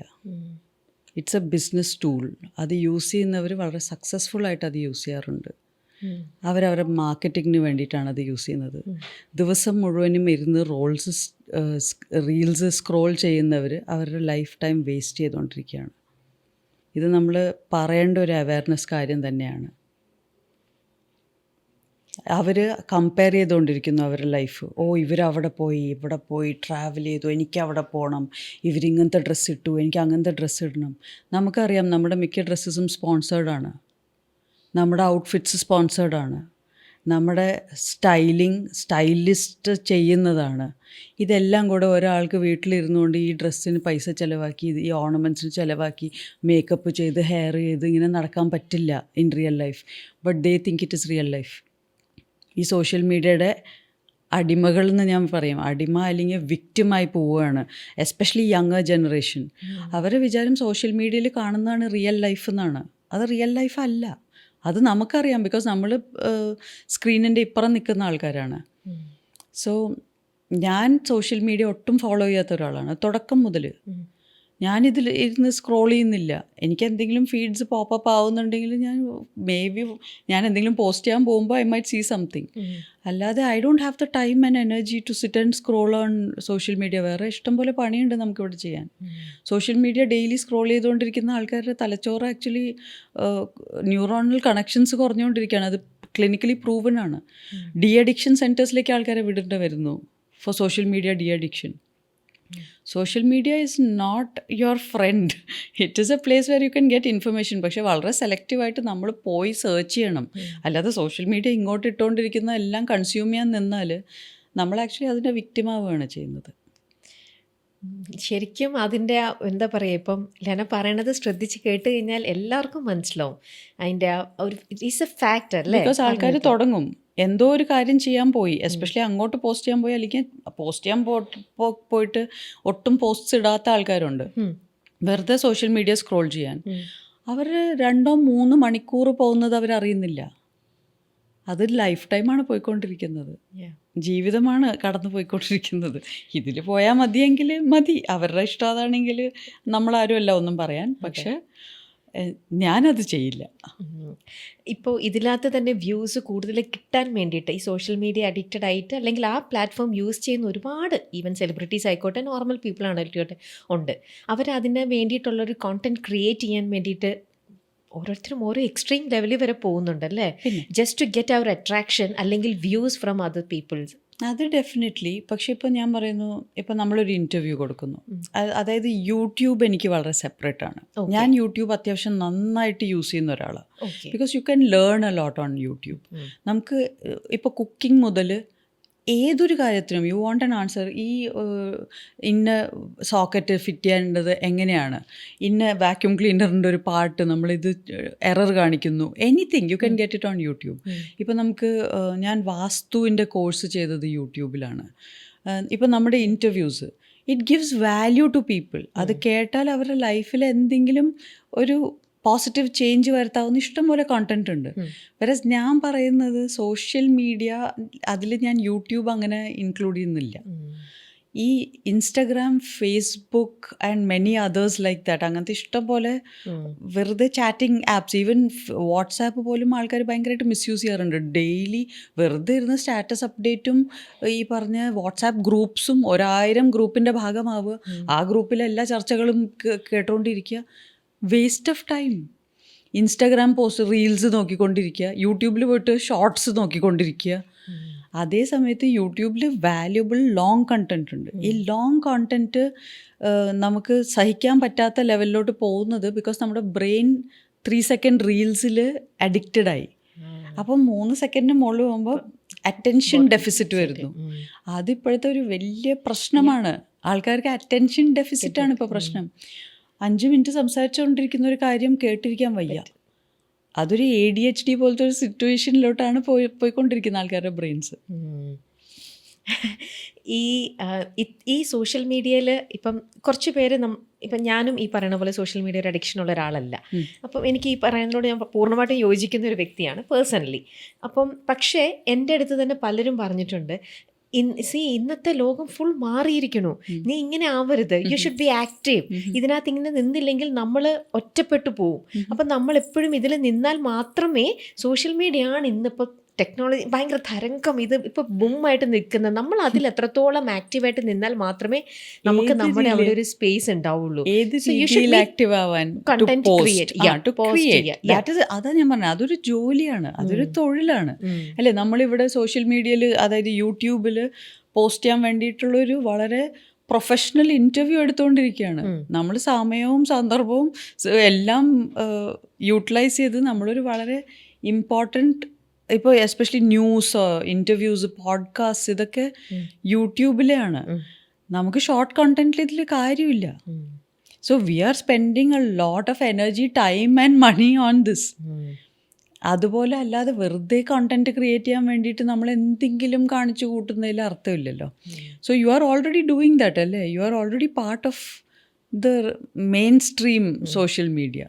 It's A business tool. അത് use ചെയ്യുന്നവർ വളരെ successful ആയിട്ട് അത് use ചെയ്യാറുണ്ട്. അവരവരുടെ മാർക്കറ്റിങ്ങിന് വേണ്ടിയിട്ടാണ് അത് യൂസ് ചെയ്യുന്നത്. ദിവസം മുഴുവനും ഇരുന്ന് റീൽസ് സ്ക്രോൾ ചെയ്യുന്നവർ അവരുടെ ലൈഫ് ടൈം വേസ്റ്റ് ചെയ്തുകൊണ്ടിരിക്കുകയാണ്. ഇത് നമ്മൾ പറയേണ്ട ഒരു അവയർനെസ് കാര്യം തന്നെയാണ്. അവർ കമ്പയർ ചെയ്തുകൊണ്ടിരിക്കുന്നു അവരുടെ ലൈഫ്. ഇവരവിടെ പോയി, ഇവിടെ പോയി, ട്രാവൽ ചെയ്തു, എനിക്ക് അവിടെ പോകണം, ഇവരിങ്ങനത്തെ ഡ്രസ്സ് ഇട്ടു, എനിക്ക് അങ്ങനത്തെ ഡ്രസ്സ് ഇടണം. നമുക്കറിയാം നമ്മുടെ മിക്ക ഡ്രസ്സസും സ്പോൺസേർഡാണ്, നമ്മുടെ ഔട്ട്ഫിറ്റ്സ് സ്പോൺസേർഡാണ്, നമ്മുടെ സ്റ്റൈലിസ്റ്റ് ചെയ്യുന്നതാണ്. ഇതെല്ലാം കൂടെ ഒരാൾക്ക് വീട്ടിലിരുന്നുകൊണ്ട് ഈ ഡ്രസ്സിന് പൈസ ചിലവാക്കി, ഈ ഓർണമെൻറ്റ്സിന് ചിലവാക്കി, മേക്കപ്പ് ചെയ്ത്, ഹെയർ ചെയ്ത് ഇങ്ങനെ നടക്കാൻ പറ്റില്ല in real life. But they think it is real life. ഈ സോഷ്യൽ മീഡിയയുടെ അടിമകൾ എന്ന് ഞാൻ പറയും, അടിമ അല്ലെങ്കിൽ വിക്റ്റിമായി പോവുകയാണ്, എസ്പെഷ്യലി യങ്ങർ ജനറേഷൻ. അവരെ വിചാരം സോഷ്യൽ മീഡിയയിൽ കാണുന്നതാണ് റിയൽ ലൈഫ് എന്നാണ്. അത് റിയൽ ലൈഫ് അല്ല. അത് നമുക്കറിയാം, ബിക്കോസ് നമ്മൾ സ്ക്രീനിൻ്റെ ഇപ്പുറം നിൽക്കുന്ന ആൾക്കാരാണ്. സോ ഞാൻ സോഷ്യൽ മീഡിയ ഒട്ടും ഫോളോ ചെയ്യാത്ത ഒരാളാണ് തുടക്കം മുതൽ. ഞാനിതിൽ ഇരുന്ന് സ്ക്രോൾ ചെയ്യുന്നില്ല. എനിക്ക് എന്തെങ്കിലും ഫീഡ്സ് പോപ്പപ്പ് ആവുന്നുണ്ടെങ്കിൽ ഞാൻ എന്തെങ്കിലും പോസ്റ്റ് ചെയ്യാൻ പോകുമ്പോൾ ഐ മൈറ്റ് സീ സംതിങ്. അല്ലാതെ I don't have the time and energy to sit and scroll on social media. വേറെ ഇഷ്ടംപോലെ പണിയുണ്ട് നമുക്കിവിടെ ചെയ്യാൻ. സോഷ്യൽ മീഡിയ ഡെയിലി സ്ക്രോൾ ചെയ്തുകൊണ്ടിരിക്കുന്ന ആൾക്കാരുടെ തലച്ചോറ് ആക്ച്വലി ന്യൂറോണൽ കണക്ഷൻസ് കുറഞ്ഞുകൊണ്ടിരിക്കുകയാണ്. അത് ക്ലിനിക്കലി പ്രൂവൻ ആണ്. ഡി അഡിക്ഷൻ സെൻറ്റേഴ്സിലേക്ക് ആൾക്കാരെ വിടേണ്ടി വരുന്നു for social media de addiction. Social media is not your friend. It is a place where you can get information. പക്ഷേ വളരെ സെലക്റ്റീവായിട്ട് നമ്മൾ പോയി സെർച്ച് ചെയ്യണം. അല്ലാതെ സോഷ്യൽ മീഡിയ ഇങ്ങോട്ട് ഇട്ടുകൊണ്ടിരിക്കുന്ന എല്ലാം കൺസ്യൂം ചെയ്യാൻ നിന്നാൽ നമ്മൾ ആക്ച്വലി അതിൻ്റെ വിക്റ്റിമാവുകയാണ് ചെയ്യുന്നത്. ശരിക്കും അതിൻ്റെ എന്താ പറയുക, ഇപ്പം ലെന പറയണത് ശ്രദ്ധിച്ച് കേട്ട് കഴിഞ്ഞാൽ എല്ലാവർക്കും മനസ്സിലാവും അതിൻ്റെ ഒരു ഇറ്റ്സ് എ ഫാക്ടർ അല്ലേ. ബിക്കോസ് ആൾക്കാർ തുടങ്ങും എന്തോ ഒരു കാര്യം ചെയ്യാൻ പോയി, എസ്പെഷ്യലി അങ്ങോട്ട് പോസ്റ്റ് ചെയ്യാൻ പോയി, അല്ലെങ്കിൽ പോസ്റ്റ് ചെയ്യാൻ പോയിട്ട് ഒട്ടും പോസ്റ്റ്സ് ഇടാത്ത ആൾക്കാരുണ്ട്. വെറുതെ സോഷ്യൽ മീഡിയ സ്ക്രോൾ ചെയ്യാൻ അവർ 2-3 മണിക്കൂർ പോകുന്നത് അവരറിയുന്നില്ല. അത് ലൈഫ് ടൈമാണ് പോയിക്കൊണ്ടിരിക്കുന്നത്, ജീവിതമാണ് കടന്നു പോയിക്കൊണ്ടിരിക്കുന്നത്. ഇതിൽ പോയാൽ മതിയെങ്കിൽ മതി, അവരുടെ ഇഷ്ടം അതാണെങ്കിൽ നമ്മളാരുമല്ല ഒന്നും പറയാൻ. പക്ഷെ ഞാനത് ചെയ്യില്ല. ഇപ്പോൾ ഇതിനകത്ത് തന്നെ വ്യൂസ് കൂടുതൽ കിട്ടാൻ വേണ്ടിയിട്ട് ഈ സോഷ്യൽ മീഡിയ അഡിക്റ്റഡ് ആയിട്ട് അല്ലെങ്കിൽ ആ പ്ലാറ്റ്ഫോം യൂസ് ചെയ്യുന്ന ഒരുപാട് ഈവൻ സെലിബ്രിറ്റീസ് ആയിക്കോട്ടെ നോർമൽ പീപ്പിൾ ആണെങ്കിലോട്ടെ ഉണ്ട്. അവരതിന് വേണ്ടിയിട്ടുള്ളൊരു കോണ്ടന്റ് ക്രിയേറ്റ് ചെയ്യാൻ വേണ്ടിയിട്ട് ഓരോരുത്തരും ഓരോ എക്സ്ട്രീം ലെവലിൽ വരെ പോകുന്നുണ്ടല്ലേ, ജസ്റ്റ് ടു ഗെറ്റ് അവർ അട്രാക്ഷൻ അല്ലെങ്കിൽ വ്യൂസ് ഫ്രം അതർ പീപ്പിൾസ്. അത് ഡെഫിനറ്റ്ലി. പക്ഷെ ഇപ്പോൾ ഞാൻ പറയുന്നു, ഇപ്പോൾ നമ്മളൊരു ഇൻ്റർവ്യൂ കൊടുക്കുന്നു, അതായത് യൂട്യൂബ് എനിക്ക് വളരെ സെപ്പറേറ്റ് ആണ്. ഞാൻ യൂട്യൂബ് അത്യാവശ്യം നന്നായിട്ട് യൂസ് ചെയ്യുന്ന ഒരാളാണ്. Because you can learn a lot on YouTube. നമുക്ക് ഇപ്പോൾ കുക്കിംഗ് മുതൽ ഏതൊരു കാര്യത്തിനും യു വാണ്ട് ആൻ ആൻസർ. ഈ ഇന്ന സോക്കറ്റ് ഫിറ്റ് ചെയ്യേണ്ടത് എങ്ങനെയാണ്, ഇന്ന വാക്യൂം ക്ലീനറിൻ്റെ ഒരു പാർട്ട് നമ്മളിത് എറർ കാണിക്കുന്നു, anything you can get it on YouTube. ഇപ്പം നമുക്ക് ഞാൻ വാസ്തുവിൻ്റെ കോഴ്സ് ചെയ്തത് യൂട്യൂബിലാണ്. ഇപ്പം നമ്മുടെ interviews it gives value to people. അത് കേട്ടാൽ അവരുടെ ലൈഫിൽ എന്തെങ്കിലും ഒരു പോസിറ്റീവ് ചേഞ്ച് വരുത്താവുന്ന ഇഷ്ടംപോലെ കോണ്ടന്റ് ഉണ്ട്. വെറസ് ഞാൻ പറയുന്നത് സോഷ്യൽ മീഡിയ, അതിൽ ഞാൻ യൂട്യൂബ് അങ്ങനെ ഇൻക്ലൂഡ് ചെയ്യുന്നില്ല. ഈ Instagram, Facebook and many others like that, അങ്ങനത്തെ ഇഷ്ടംപോലെ വെറുതെ ചാറ്റിംഗ് ആപ്സ്, ഈവൻ വാട്സാപ്പ് പോലും ആൾക്കാർ ഭയങ്കരമായിട്ട് മിസ്യൂസ് ചെയ്യാറുണ്ട്. ഡെയിലി വെറുതെ ഇരുന്ന് സ്റ്റാറ്റസ് അപ്ഡേറ്റും ഈ പറഞ്ഞ വാട്സാപ്പ് ഗ്രൂപ്പ്സും 1000 ഗ്രൂപ്പിൻ്റെ ഭാഗമാവുക, ആ ഗ്രൂപ്പിലെ എല്ലാ ചർച്ചകളും കേട്ടുകൊണ്ടിരിക്കുക. Waste of time. Instagram post reels നോക്കിക്കൊണ്ടിരിക്കുക, യൂട്യൂബിൽ പോയിട്ട് ഷോർട്സ് നോക്കിക്കൊണ്ടിരിക്കുക. അതേ സമയത്ത് യൂട്യൂബിൽ വാല്യുബിൾ ലോങ് കണ്ടൻറ് ഉണ്ട്. ഈ ലോങ് കോണ്ടൻറ്റ് നമുക്ക് സഹിക്കാൻ പറ്റാത്ത ലെവലിലോട്ട് പോകുന്നത് ബിക്കോസ് നമ്മുടെ ബ്രെയിൻ 3 സെക്കൻഡ് റീൽസിൽ അഡിക്റ്റഡായി. അപ്പം 3 സെക്കൻഡിന് മുകളിൽ പോകുമ്പോൾ അറ്റൻഷൻ ഡെഫിസിറ്റ് വരുന്നു. അതിപ്പോഴത്തെ ഒരു വലിയ പ്രശ്നമാണ്. ആൾക്കാർക്ക് അറ്റൻഷൻ ഡെഫിസിറ്റാണ് ഇപ്പോൾ പ്രശ്നം. 5 മിനിറ്റ് സംസാരിച്ചുകൊണ്ടിരിക്കുന്ന ഒരു കാര്യം കേട്ടിരിക്കാൻ വയ്യ. അതൊരു ADHD പോലത്തെ ഒരു സിറ്റുവേഷനിലോട്ടാണ് പോയിക്കൊണ്ടിരിക്കുന്ന ആൾക്കാരുടെ ബ്രെയിൻസ്. ഈ സോഷ്യൽ മീഡിയയിൽ ഇപ്പം കുറച്ച് പേര് ഇപ്പം ഞാനും ഈ പറയുന്ന പോലെ സോഷ്യൽ മീഡിയ ഒരു അഡിക്ഷൻ ഉള്ള ഒരാളല്ല. അപ്പം എനിക്ക് ഈ പറയുന്നതിനോട് ഞാൻ പൂർണ്ണമായിട്ടും യോജിക്കുന്ന ഒരു വ്യക്തിയാണ് പേഴ്സണലി. അപ്പം പക്ഷേ എൻ്റെ അടുത്ത് തന്നെ പലരും പറഞ്ഞിട്ടുണ്ട്, ഇന്നത്തെ ലോകം ഫുൾ മാറിയിരിക്കണു, നീ ഇങ്ങനെ ആവരുത്, യു ഷുഡ് ബി ആക്റ്റീവ്. ഇതിനകത്ത് ഇങ്ങനെ നിന്നില്ലെങ്കിൽ നമ്മൾ ഒറ്റപ്പെട്ടു പോവും. അപ്പം നമ്മൾ എപ്പോഴും ഇതിൽ നിന്നാൽ മാത്രമേ, സോഷ്യൽ മീഡിയ ആണ് ഇന്നിപ്പോൾ ടെക്നോളജി ഭയങ്കര തരംഗം, ഇത് ഇപ്പോൾ ബൂമായിട്ട് നിൽക്കുന്നത്, നമ്മൾ അതിൽ എത്രത്തോളം ആക്റ്റീവായിട്ട് നിന്നാൽ മാത്രമേ നമുക്ക് നമ്മുടെ അവിടെ ഒരു സ്പേസ് ഉണ്ടാവുള്ളൂ. അതാ ഞാൻ പറഞ്ഞത്, അതൊരു ജോലിയാണ്, അതൊരു തൊഴിലാണ് അല്ലേ. നമ്മളിവിടെ സോഷ്യൽ മീഡിയയിൽ, അതായത് യൂട്യൂബിൽ പോസ്റ്റ് ചെയ്യാൻ വേണ്ടിയിട്ടുള്ളൊരു വളരെ പ്രൊഫഷണൽ ഇൻ്റർവ്യൂ എടുത്തുകൊണ്ടിരിക്കുകയാണ്. നമ്മൾ സമയവും സന്ദർഭവും എല്ലാം യൂട്ടിലൈസ് ചെയ്ത് നമ്മളൊരു വളരെ ഇമ്പോർട്ടൻറ്റ്, ഇപ്പോൾ എസ്പെഷ്യലി ന്യൂസ്, ഇൻ്റർവ്യൂസ്, പോഡ്കാസ്റ്റ്, ഇതൊക്കെ യൂട്യൂബിലാണ്. നമുക്ക് ഷോർട്ട് കണ്ടന്റിൽ ഇതിൽ കാര്യമില്ല. So we are spending a lot of energy, time and money on this. അതുപോലെ അല്ലാതെ വെറുതെ കണ്ടന്റ് ക്രിയേറ്റ് ചെയ്യാൻ വേണ്ടിയിട്ട് നമ്മൾ എന്തെങ്കിലും കാണിച്ചു കൂട്ടുന്നതിൽ അർത്ഥമില്ലല്ലോ. So you are already doing that അല്ലേ, you are already part of the mainstream social media.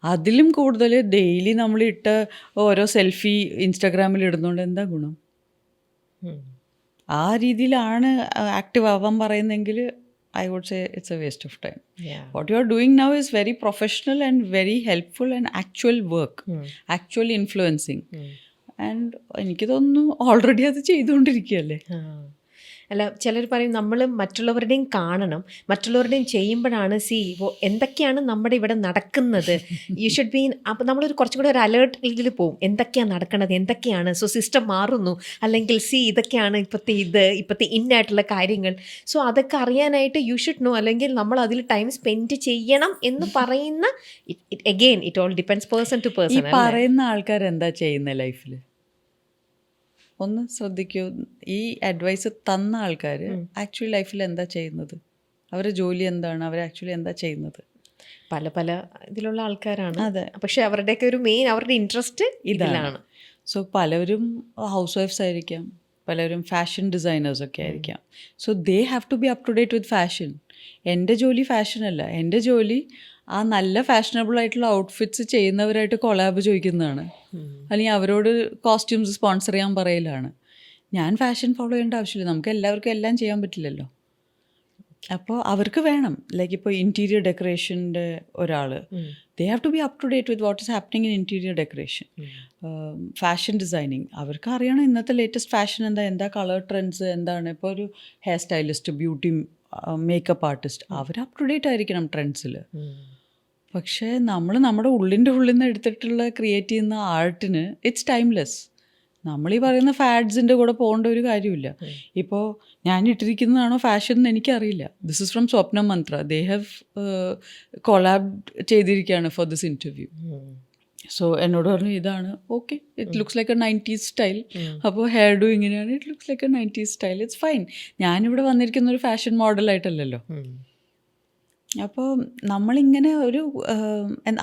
അതിലും കൂടുതൽ ഡെയിലി നമ്മളിട്ട് ഓരോ സെൽഫി ഇൻസ്റ്റാഗ്രാമിൽ ഇടുന്നതുകൊണ്ട് എന്താ ഗുണം? ആ രീതിയിലാണ് ആക്റ്റീവ് ആവാൻ പറയുന്നതെങ്കിൽ I would say it's a waste of time. What you are doing now is very professional and very helpful and actual work, actual influencing. And എനിക്ക് തോന്നുന്നു ഓൾറെഡി അത് ചെയ്തുകൊണ്ടിരിക്കുകയല്ലേ. അല്ല, ചിലർ പറയും നമ്മൾ മറ്റുള്ളവരുടെയും കാണണം, മറ്റുള്ളവരുടെയും ചെയ്യുമ്പോഴാണ് എന്തൊക്കെയാണ് നമ്മുടെ ഇവിടെ നടക്കുന്നത്. You should be. അപ്പം നമ്മളൊരു കുറച്ചും കൂടെ ഒരു അലേർട്ട് ഇതിൽ പോവും, എന്തൊക്കെയാണ് നടക്കുന്നത്, എന്തൊക്കെയാണ്. സോ സിസ്റ്റം മാറുന്നു, അല്ലെങ്കിൽ ഇതൊക്കെയാണ് ഇപ്പോഴത്തെ ഇന്നായിട്ടുള്ള കാര്യങ്ങൾ. സോ അതൊക്കെ അറിയാനായിട്ട് യു ഷുഡ് നോ, അല്ലെങ്കിൽ നമ്മൾ അതിൽ ടൈം സ്പെൻഡ് ചെയ്യണം എന്ന് പറയുന്ന, again it all depends person to ഈ പേഴ്സൺ. പറയുന്ന ആൾക്കാർ എന്താ ചെയ്യുന്ന ലൈഫിൽ ഒന്ന് ശ്രദ്ധിക്കൂ. ഈ അഡ്വൈസ് തന്ന ആൾക്കാർ ആക്ച്വലി ലൈഫിൽ എന്താ ചെയ്യുന്നത്, അവരുടെ ജോലി എന്താണ്, അവർ ആക്ച്വലി എന്താ ചെയ്യുന്നത്? പല ഇതിലുള്ള ആൾക്കാരാണ്. അതെ. പക്ഷെ അവരുടെയൊക്കെ ഒരു മെയിൻ അവരുടെ ഇൻട്രസ്റ്റ് ഇതിലാണ്. സോ പലവരും ഹൗസ് വൈഫ്സ് ആയിരിക്കാം, പലരും ഫാഷൻ ഡിസൈനേഴ്സൊക്കെ ആയിരിക്കാം. So they have to be up to date with fashion. എൻ്റെ ജോലി ഫാഷനല്ല, എൻ്റെ ജോലി ആ നല്ല ഫാഷനബിൾ ആയിട്ടുള്ള ഔട്ട്ഫിറ്റ്സ് ചെയ്യുന്നവരായിട്ട് കൊളാബ് ചോദിക്കുന്നതാണ്, അല്ലെങ്കിൽ അവരോട് കോസ്റ്റ്യൂംസ് സ്പോൺസർ ചെയ്യാൻ പറയലാണ്. ഞാൻ ഫാഷൻ ഫോളോ ചെയ്യേണ്ട ആവശ്യമില്ല, നമുക്ക് എല്ലാവർക്കും എല്ലാം ചെയ്യാൻ പറ്റില്ലല്ലോ. അപ്പോൾ അവർക്ക് വേണം, ലൈക്ക് ഇപ്പോൾ ഇൻറ്റീരിയർ ഡെക്കറേഷൻ്റെ ഒരാൾ, they have to be up to date with what is happening in interior decoration. Fashion designing, അവർക്ക് അറിയണം ഇന്നത്തെ ലേറ്റസ്റ്റ് ഫാഷൻ എന്താ കളർ ട്രെൻഡ്സ് എന്താണ്. ഇപ്പോൾ ഒരു hair stylist, beauty makeup artist, അവർ അപ് ടു ഡേറ്റ് ആയിരിക്കണം ട്രെൻഡ്സിൽ. പക്ഷേ നമ്മൾ നമ്മുടെ ഉള്ളിൽ നിന്ന് എടുത്തിട്ടുള്ള ക്രിയേറ്റ് ചെയ്യുന്ന ആർട്ടിന് ഇറ്റ്സ് ടൈംലെസ്. നമ്മൾ ഈ പറയുന്ന ഫാഡ്സിൻ്റെ കൂടെ പോകേണ്ട ഒരു കാര്യമില്ല. ഇപ്പോൾ ഞാൻ ഇട്ടിരിക്കുന്നതാണോ ഫാഷൻ എന്ന് എനിക്കറിയില്ല. This is from Swapna Mantra. They have collab ചെയ്തിരിക്കുകയാണ് ഫോർ ദിസ് ഇൻ്റർവ്യൂ. സോ എന്നോട് പറഞ്ഞു ഇതാണ് okay, it looks like A 90s style. അപ്പോൾ ഹെയർ ഡു ഇങ്ങനെയാണ്, it looks like A 90s style, it's fine. ഞാനിവിടെ വന്നിരിക്കുന്ന ഒരു ഫാഷൻ മോഡലായിട്ടല്ലല്ലോ. അപ്പോൾ നമ്മളിങ്ങനെ ഒരു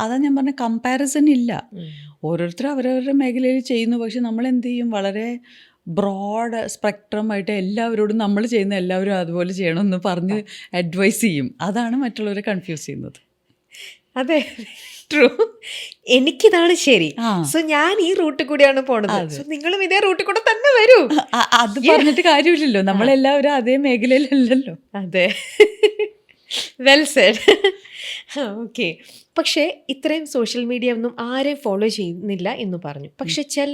അതാ ഞാൻ പറഞ്ഞ കമ്പാരിസൺ ഇല്ല. ഓരോരുത്തരും അവരവരുടെ മേഖലയിൽ ചെയ്യുന്നു. പക്ഷെ നമ്മൾ എന്ത് ചെയ്യും, വളരെ ബ്രോഡ് സ്പെക്ട്രമായിട്ട് എല്ലാവരോടും നമ്മൾ ചെയ്യുന്ന എല്ലാവരും അതുപോലെ ചെയ്യണമെന്ന് പറഞ്ഞ് അഡ്വൈസ് ചെയ്യും. അതാണ് മറ്റുള്ളവരെ കൺഫ്യൂസ് ചെയ്യുന്നത്. അതെ, ട്രൂ. എനിക്കിതാണ് ശരി, സോ ഞാൻ ഈ റൂട്ടിൽ കൂടിയാണ് പോണത്, സോ നിങ്ങളും ഇതേ റൂട്ടിൽ കൂടെ തന്നെ വരൂ. അത് പറഞ്ഞിട്ട് കാര്യമില്ലല്ലോ, നമ്മളെല്ലാവരും അതേ മേഖലയിലല്ലല്ലോ. അതെ, വെൽ സെഡ്. ഓക്കെ. പക്ഷേ ഇത്രയും സോഷ്യൽ മീഡിയ ഒന്നും ആരെയും ഫോളോ ചെയ്യുന്നില്ല എന്ന് പറഞ്ഞു. പക്ഷെ ചില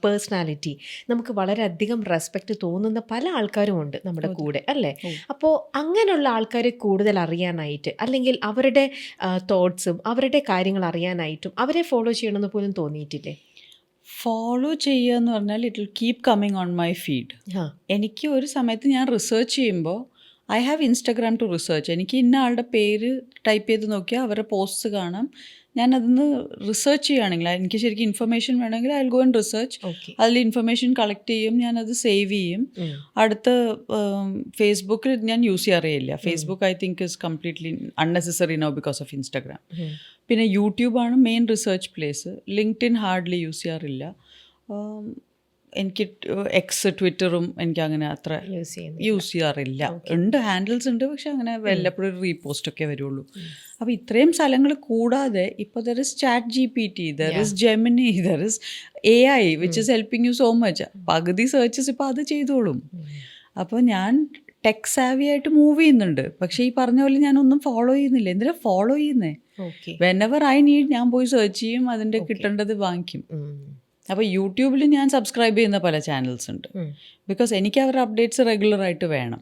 പേഴ്സണാലിറ്റി നമുക്ക് വളരെയധികം റെസ്പെക്റ്റ് തോന്നുന്ന പല ആൾക്കാരും ഉണ്ട് നമ്മുടെ കൂടെ, അല്ലേ? അപ്പോൾ അങ്ങനെയുള്ള ആൾക്കാരെ കൂടുതൽ അറിയാനായിട്ട്, അല്ലെങ്കിൽ അവരുടെ തോട്ട്സും അവരുടെ കാര്യങ്ങൾ അറിയാനായിട്ടും അവരെ ഫോളോ ചെയ്യണമെന്ന് പോലും തോന്നിയിട്ടില്ലേ? ഫോളോ ചെയ്യുക എന്ന് പറഞ്ഞാൽ it will keep coming on my feed. എനിക്ക് ഒരു സമയത്ത് ഞാൻ റിസർച്ച് ചെയ്യുമ്പോൾ I have Instagram to research. എനിക്ക് ഇന്ന ആളുടെ പേര് ടൈപ്പ് ചെയ്ത് നോക്കിയാൽ അവരുടെ പോസ്റ്റ്സ് കാണാം. ഞാൻ അതിന് റിസർച്ച് ചെയ്യുകയാണെങ്കിൽ, എനിക്ക് ശരിക്കും ഇൻഫർമേഷൻ വേണമെങ്കിൽ I will go and research. അതിൽ ഇൻഫർമേഷൻ കളക്ട് ചെയ്യും, ഞാനത് സേവ് ചെയ്യും. അടുത്ത ഫേസ്ബുക്കിൽ ഞാൻ യൂസ് ചെയ്യാറില്ല. Facebook I think is completely unnecessary now because of Instagram. പിന്നെ യൂട്യൂബാണ് main research place. LinkedIn hardly use ചെയ്യാറില്ല. എനിക്ക് എക്സ്, ട്വിറ്ററും എനിക്ക് അങ്ങനെ അത്ര യൂസ് ചെയ്യാറില്ല. ഉണ്ട്, ഹാൻഡിൽസ് ഉണ്ട്, പക്ഷെ അങ്ങനെ വല്ലപ്പോഴും റീപോസ്റ്റൊക്കെ വരുള്ളൂ. അപ്പോൾ ഇത്രയും സ്ഥലങ്ങൾ കൂടാതെ ഇപ്പോൾ there is chat GPT, there is Gemini, there is AI which is helping you so much. പകുതി സെർച്ചസ് ഇപ്പോൾ അത് ചെയ്തോളും. അപ്പോൾ ഞാൻ ടെക് സാവി ആയിട്ട് മൂവ് ചെയ്യുന്നുണ്ട്, പക്ഷേ ഈ പറഞ്ഞ പോലെ ഞാനൊന്നും ഫോളോ ചെയ്യുന്നില്ല. എന്തിനാ ഫോളോ ചെയ്യുന്നേ? വെനെവർ ഐ നീഡ് ഞാൻ പോയി സെർച്ച് ചെയ്യും, അതിൻ്റെ കിട്ടേണ്ടത് വാങ്ങിക്കും. അപ്പോൾ യൂട്യൂബിൽ ഞാൻ സബ്സ്ക്രൈബ് ചെയ്യുന്ന പല ചാനൽസ് ഉണ്ട്, ബിക്കോസ് എനിക്ക് അവരുടെ അപ്ഡേറ്റ്സ് റെഗുലറായിട്ട് വേണം.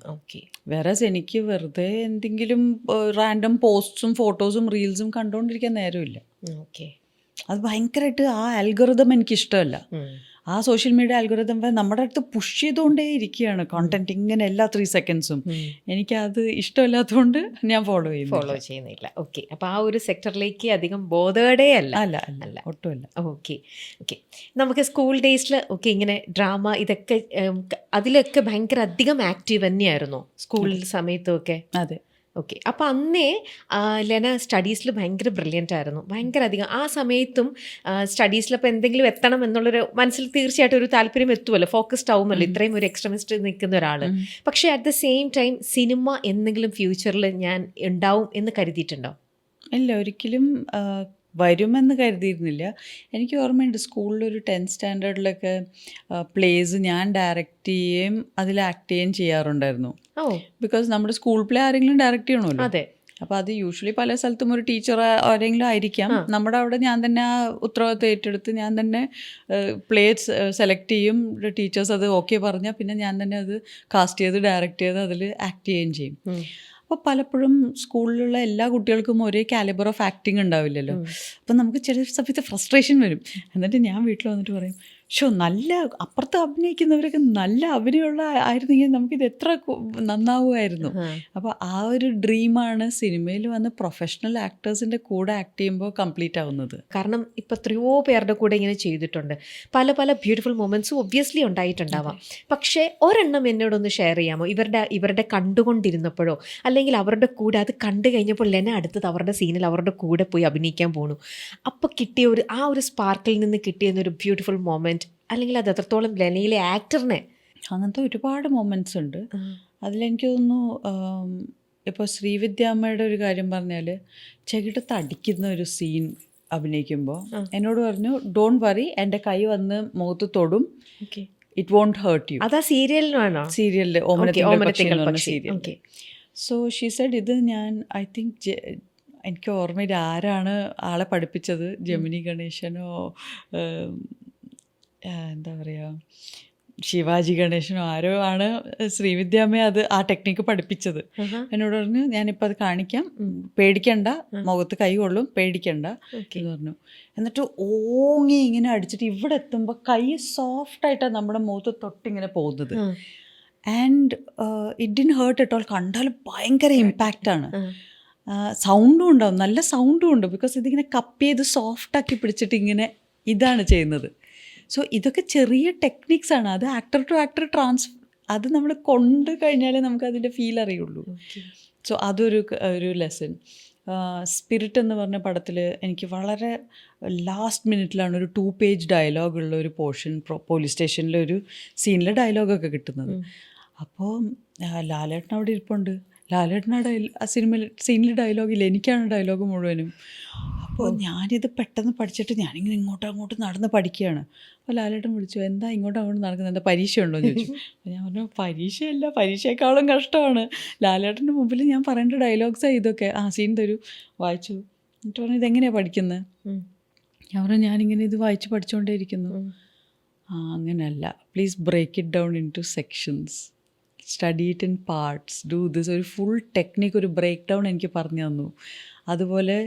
വേറെസ് എനിക്ക് വെറുതെ എന്തെങ്കിലും റാൻഡം പോസ്റ്റും ഫോട്ടോസും റീൽസും കണ്ടുകൊണ്ടിരിക്കാൻ നേരമില്ല. അത് ഭയങ്കരമായിട്ട് ആ അൽഗോരിതം എനിക്കിഷ്ടമല്ല. ആ സോഷ്യൽ മീഡിയ അൽഗോരിതം നമ്മുടെ അടുത്ത് പുഷ് ചെയ്തുകൊണ്ടേ ഇരിക്കുകയാണ് കോണ്ടന്റ് ഇങ്ങനെ എല്ലാ 3 സെക്കൻഡ്സും. എനിക്കത് ഇഷ്ടമല്ലാത്തതുകൊണ്ട് ഞാൻ ഫോളോ ചെയ്യുന്നില്ല. ഓക്കെ. അപ്പോൾ ആ ഒരു സെക്ടറിലേക്ക് അധികം ബോധേഡേ അല്ല, ഒട്ടുമല്ല. ഓക്കെ. നമുക്ക് സ്കൂൾ ഡേയ്സിൽ ഒക്കെ ഇങ്ങനെ ഡ്രാമ ഇതൊക്കെ അതിലൊക്കെ ഭയങ്കര അധികം ആക്റ്റീവ് തന്നെയായിരുന്നു സ്കൂൾ സമയത്തുമൊക്കെ. അതെ. ഓക്കെ. അപ്പോൾ അന്നേ ലെന സ്റ്റഡീസിൽ ഭയങ്കര ബ്രില്യൻ്റ് ആയിരുന്നു, ഭയങ്കര അധികം. ആ സമയത്തും സ്റ്റഡീസിലപ്പോൾ എന്തെങ്കിലും എത്തണം എന്നുള്ളൊരു മനസ്സിൽ തീർച്ചയായിട്ടും ഒരു താല്പര്യം എത്തുമല്ലോ, ഫോക്കസ്ഡ് ആവുമല്ലോ ഇത്രയും ഒരു എക്സ്ട്രീമിസ്റ്റ് നിൽക്കുന്ന ഒരാൾ. പക്ഷേ at the same time cinema എന്തെങ്കിലും ഫ്യൂച്ചറിൽ ഞാൻ ഉണ്ടാവും എന്ന് കരുതിയിട്ടുണ്ടോ? ഇല്ല, ഒരിക്കലും വരുമെന്ന് കരുതിയിരുന്നില്ല. എനിക്ക് ഓർമ്മയുണ്ട് സ്കൂളിലൊരു 10th സ്റ്റാൻഡേർഡിലൊക്കെ പ്ലേസ് ഞാൻ ഡയറക്റ്റ് ചെയ്യുകയും അതിൽ ആക്ട് ചെയ്യുകയും ചെയ്യാറുണ്ടായിരുന്നു. ഓ ബിക്കോസ് നമ്മുടെ സ്കൂൾ പ്ലേ ആരെങ്കിലും ഡയറക്റ്റ് ചെയ്യണമല്ലോ. അതെ. അപ്പോൾ അത് യൂഷ്വലി പല സ്ഥലത്തും ഒരു ടീച്ചർ ആരെങ്കിലും ആയിരിക്കാം. നമ്മുടെ അവിടെ ഞാൻ തന്നെ ആ ഉത്തരവാദിത്വം ഏറ്റെടുത്ത് ഞാൻ തന്നെ പ്ലേ സെലക്ട് ചെയ്യും. ടീച്ചേഴ്സ് അത് ഓക്കെ പറഞ്ഞാൽ പിന്നെ ഞാൻ തന്നെ അത് കാസ്റ്റ് ചെയ്ത് ഡയറക്റ്റ് ചെയ്ത് അതിൽ ആക്ട് ചെയ്യുകയും ചെയ്യും. അപ്പോൾ പലപ്പോഴും സ്കൂളിലുള്ള എല്ലാ കുട്ടികൾക്കും ഒരേ കാലിബർ ഓഫ് ആക്ടിങ് ഉണ്ടാവില്ലല്ലോ. അപ്പം നമുക്ക് ചില സമയത്ത് ഫ്രസ്ട്രേഷൻ വരും. എന്നിട്ട് ഞാൻ വീട്ടിൽ വന്നിട്ട് പറയും, നല്ല അപ്പുറത്ത് അഭിനയിക്കുന്നവരൊക്കെ നല്ല അഭിനയമുള്ള ആയിരുന്നെങ്കിൽ നമുക്കിത് എത്ര നന്നാവുമായിരുന്നു. അപ്പോൾ ആ ഒരു ഡ്രീമാണ് സിനിമയിൽ വന്ന് പ്രൊഫഷണൽ ആക്ടേഴ്സിൻ്റെ കൂടെ ആക്ട് ചെയ്യുമ്പോൾ കംപ്ലീറ്റ് ആവുന്നത്. കാരണം ഇപ്പം എത്രയോ പേരുടെ കൂടെ ഇങ്ങനെ ചെയ്തിട്ടുണ്ട്. പല പല ബ്യൂട്ടിഫുൾ മൊമെൻറ്റ്സും ഒബ്വിയസ്ലി ഉണ്ടായിട്ടുണ്ടാവാം. പക്ഷേ ഒരെണ്ണം എന്നോടൊന്ന് ഷെയർ ചെയ്യാമോ? ഇവരുടെ കണ്ടുകൊണ്ടിരുന്നപ്പോഴോ അല്ലെങ്കിൽ അവരുടെ കൂടെ അത് കണ്ടു കഴിഞ്ഞപ്പോൾ ലെന അടുത്തത് അവരുടെ സീനിൽ അവരുടെ കൂടെ പോയി അഭിനയിക്കാൻ പോണു. അപ്പോൾ കിട്ടിയ ആ ഒരു സ്പാർക്കിൽ നിന്ന് കിട്ടിയെന്നൊരു ബ്യൂട്ടിഫുൾ മൊമെൻറ്റ്, അല്ലെങ്കിൽ അത് എത്രത്തോളം ലെനയിലെ ആക്ടറിനെ അങ്ങനത്തെ ഒരുപാട് മൊമെൻറ്റ്സ് ഉണ്ട്. അതിലെനിക്ക് തോന്നുന്നു ഇപ്പോൾ ശ്രീവിദ്യാമ്മയുടെ ഒരു കാര്യം പറഞ്ഞാൽ ചെകിടത്ത് അടിക്കുന്ന ഒരു സീൻ അഭിനയിക്കുമ്പോൾ എന്നോട് പറഞ്ഞു, ഡോണ്ട് വറി, എൻ്റെ കൈ വന്ന് മുഖത്ത് തൊടും, ഇറ്റ് വോണ്ട് ഹേർട്ട് യു. അതാ സീരിയലിനാണോ? സീരിയലിൽ ഓമനത്തിങ്കൾ സീരിയൽ. സോ ഷീ സെഡ്, ഇത് ഞാൻ ഐ തിങ്ക് എനിക്ക് ഓർമ്മയിൽ ആരാണ് ആളെ പഠിപ്പിച്ചത്, ജമിനി ഗണേശനോ എന്താ പറയുക ശിവാജി ഗണേശനോ ആരോ ആണ് ശ്രീവിദ്യാമ്മയെ ആ ടെക്നിക്ക് പഠിപ്പിച്ചത്. എന്നോട് പറഞ്ഞു, ഞാനിപ്പോൾ അത് കാണിക്കാം, പേടിക്കണ്ട, മുഖത്ത് കൈ കൊള്ളും, പേടിക്കണ്ട എന്ന് പറഞ്ഞു. എന്നിട്ട് ഓങ്ങി ഇങ്ങനെ അടിച്ചിട്ട് ഇവിടെ എത്തുമ്പോൾ കൈ സോഫ്റ്റായിട്ടാണ് നമ്മുടെ മുഖത്ത് തൊട്ടിങ്ങനെ പോകുന്നത്. And it didn't hurt at all. കണ്ടാൽ ഭയങ്കര ഇമ്പാക്റ്റാണ്. സൗണ്ടും ഉണ്ടാവും, നല്ല സൗണ്ടും ഉണ്ട്. ബിക്കോസ് ഇതിങ്ങനെ കപ്പ് ചെയ്ത് സോഫ്റ്റാക്കി പിടിച്ചിട്ട് ഇങ്ങനെ ഇതാണ് ചെയ്യുന്നത്. സോ ഇതൊക്കെ ചെറിയ ടെക്നിക്സാണ്. അത് ആക്ടർ ടു ആക്ടർ അത് നമ്മൾ കൊണ്ട് കഴിഞ്ഞാലേ നമുക്ക് അതിൻ്റെ ഫീൽ അറിയുള്ളൂ. സോ അതൊരു ലെസൺ. സ്പിരിറ്റ് എന്ന് പറഞ്ഞ പടത്തിൽ എനിക്ക് വളരെ ലാസ്റ്റ് മിനിറ്റിലാണ് ഒരു 2 പേജ് ഡയലോഗുള്ള ഒരു പോർഷൻ, പോലീസ് സ്റ്റേഷനിലെ ഒരു സീനിലെ ഡയലോഗൊക്കെ കിട്ടുന്നത്. അപ്പോൾ ലാലേട്ടൻ അവിടെ ഇരിപ്പുണ്ട്. ലാലേട്ടൻ ആ സീനിൽ ഡയലോഗില്ല, എനിക്കാണ് ഡയലോഗ് മുഴുവനും. അപ്പോൾ ഞാനിത് പെട്ടെന്ന് പഠിച്ചിട്ട് ഞാനിങ്ങനെ അങ്ങോട്ട് നടന്ന് പഠിക്കുകയാണ്. അപ്പോൾ ലാലേട്ടൻ വിളിച്ചു, എന്താ അങ്ങോട്ട് നടക്കുന്നത്, എന്താ പരീക്ഷ ഉണ്ടോ എന്ന് ചോദിച്ചു. അപ്പോൾ ഞാൻ പറഞ്ഞു, പരീക്ഷയല്ല, പരീക്ഷയെക്കാളും കഷ്ടമാണ്. ലാലേട്ടൻ്റെ മുമ്പിൽ ഞാൻ പറയേണ്ട ഡയലോഗ്സാണ് ഇതൊക്കെ. സീൻ തരൂ, വായിച്ചു. എന്നിട്ട് പറഞ്ഞു, ഇതെങ്ങനെയാണ് പഠിക്കുന്നത്? ഞാൻ പറഞ്ഞു, ഞാനിങ്ങനെ ഇത് വായിച്ച് പഠിച്ചുകൊണ്ടേ ഇരിക്കുന്നു. അങ്ങനെയല്ല, please break it down in two sections, study it in parts, do this. ഒരു ഫുൾ ടെക്നിക്ക്, ഒരു ബ്രേക്ക് ഡൗൺ എനിക്ക് പറഞ്ഞു തന്നു. അതുപോലെ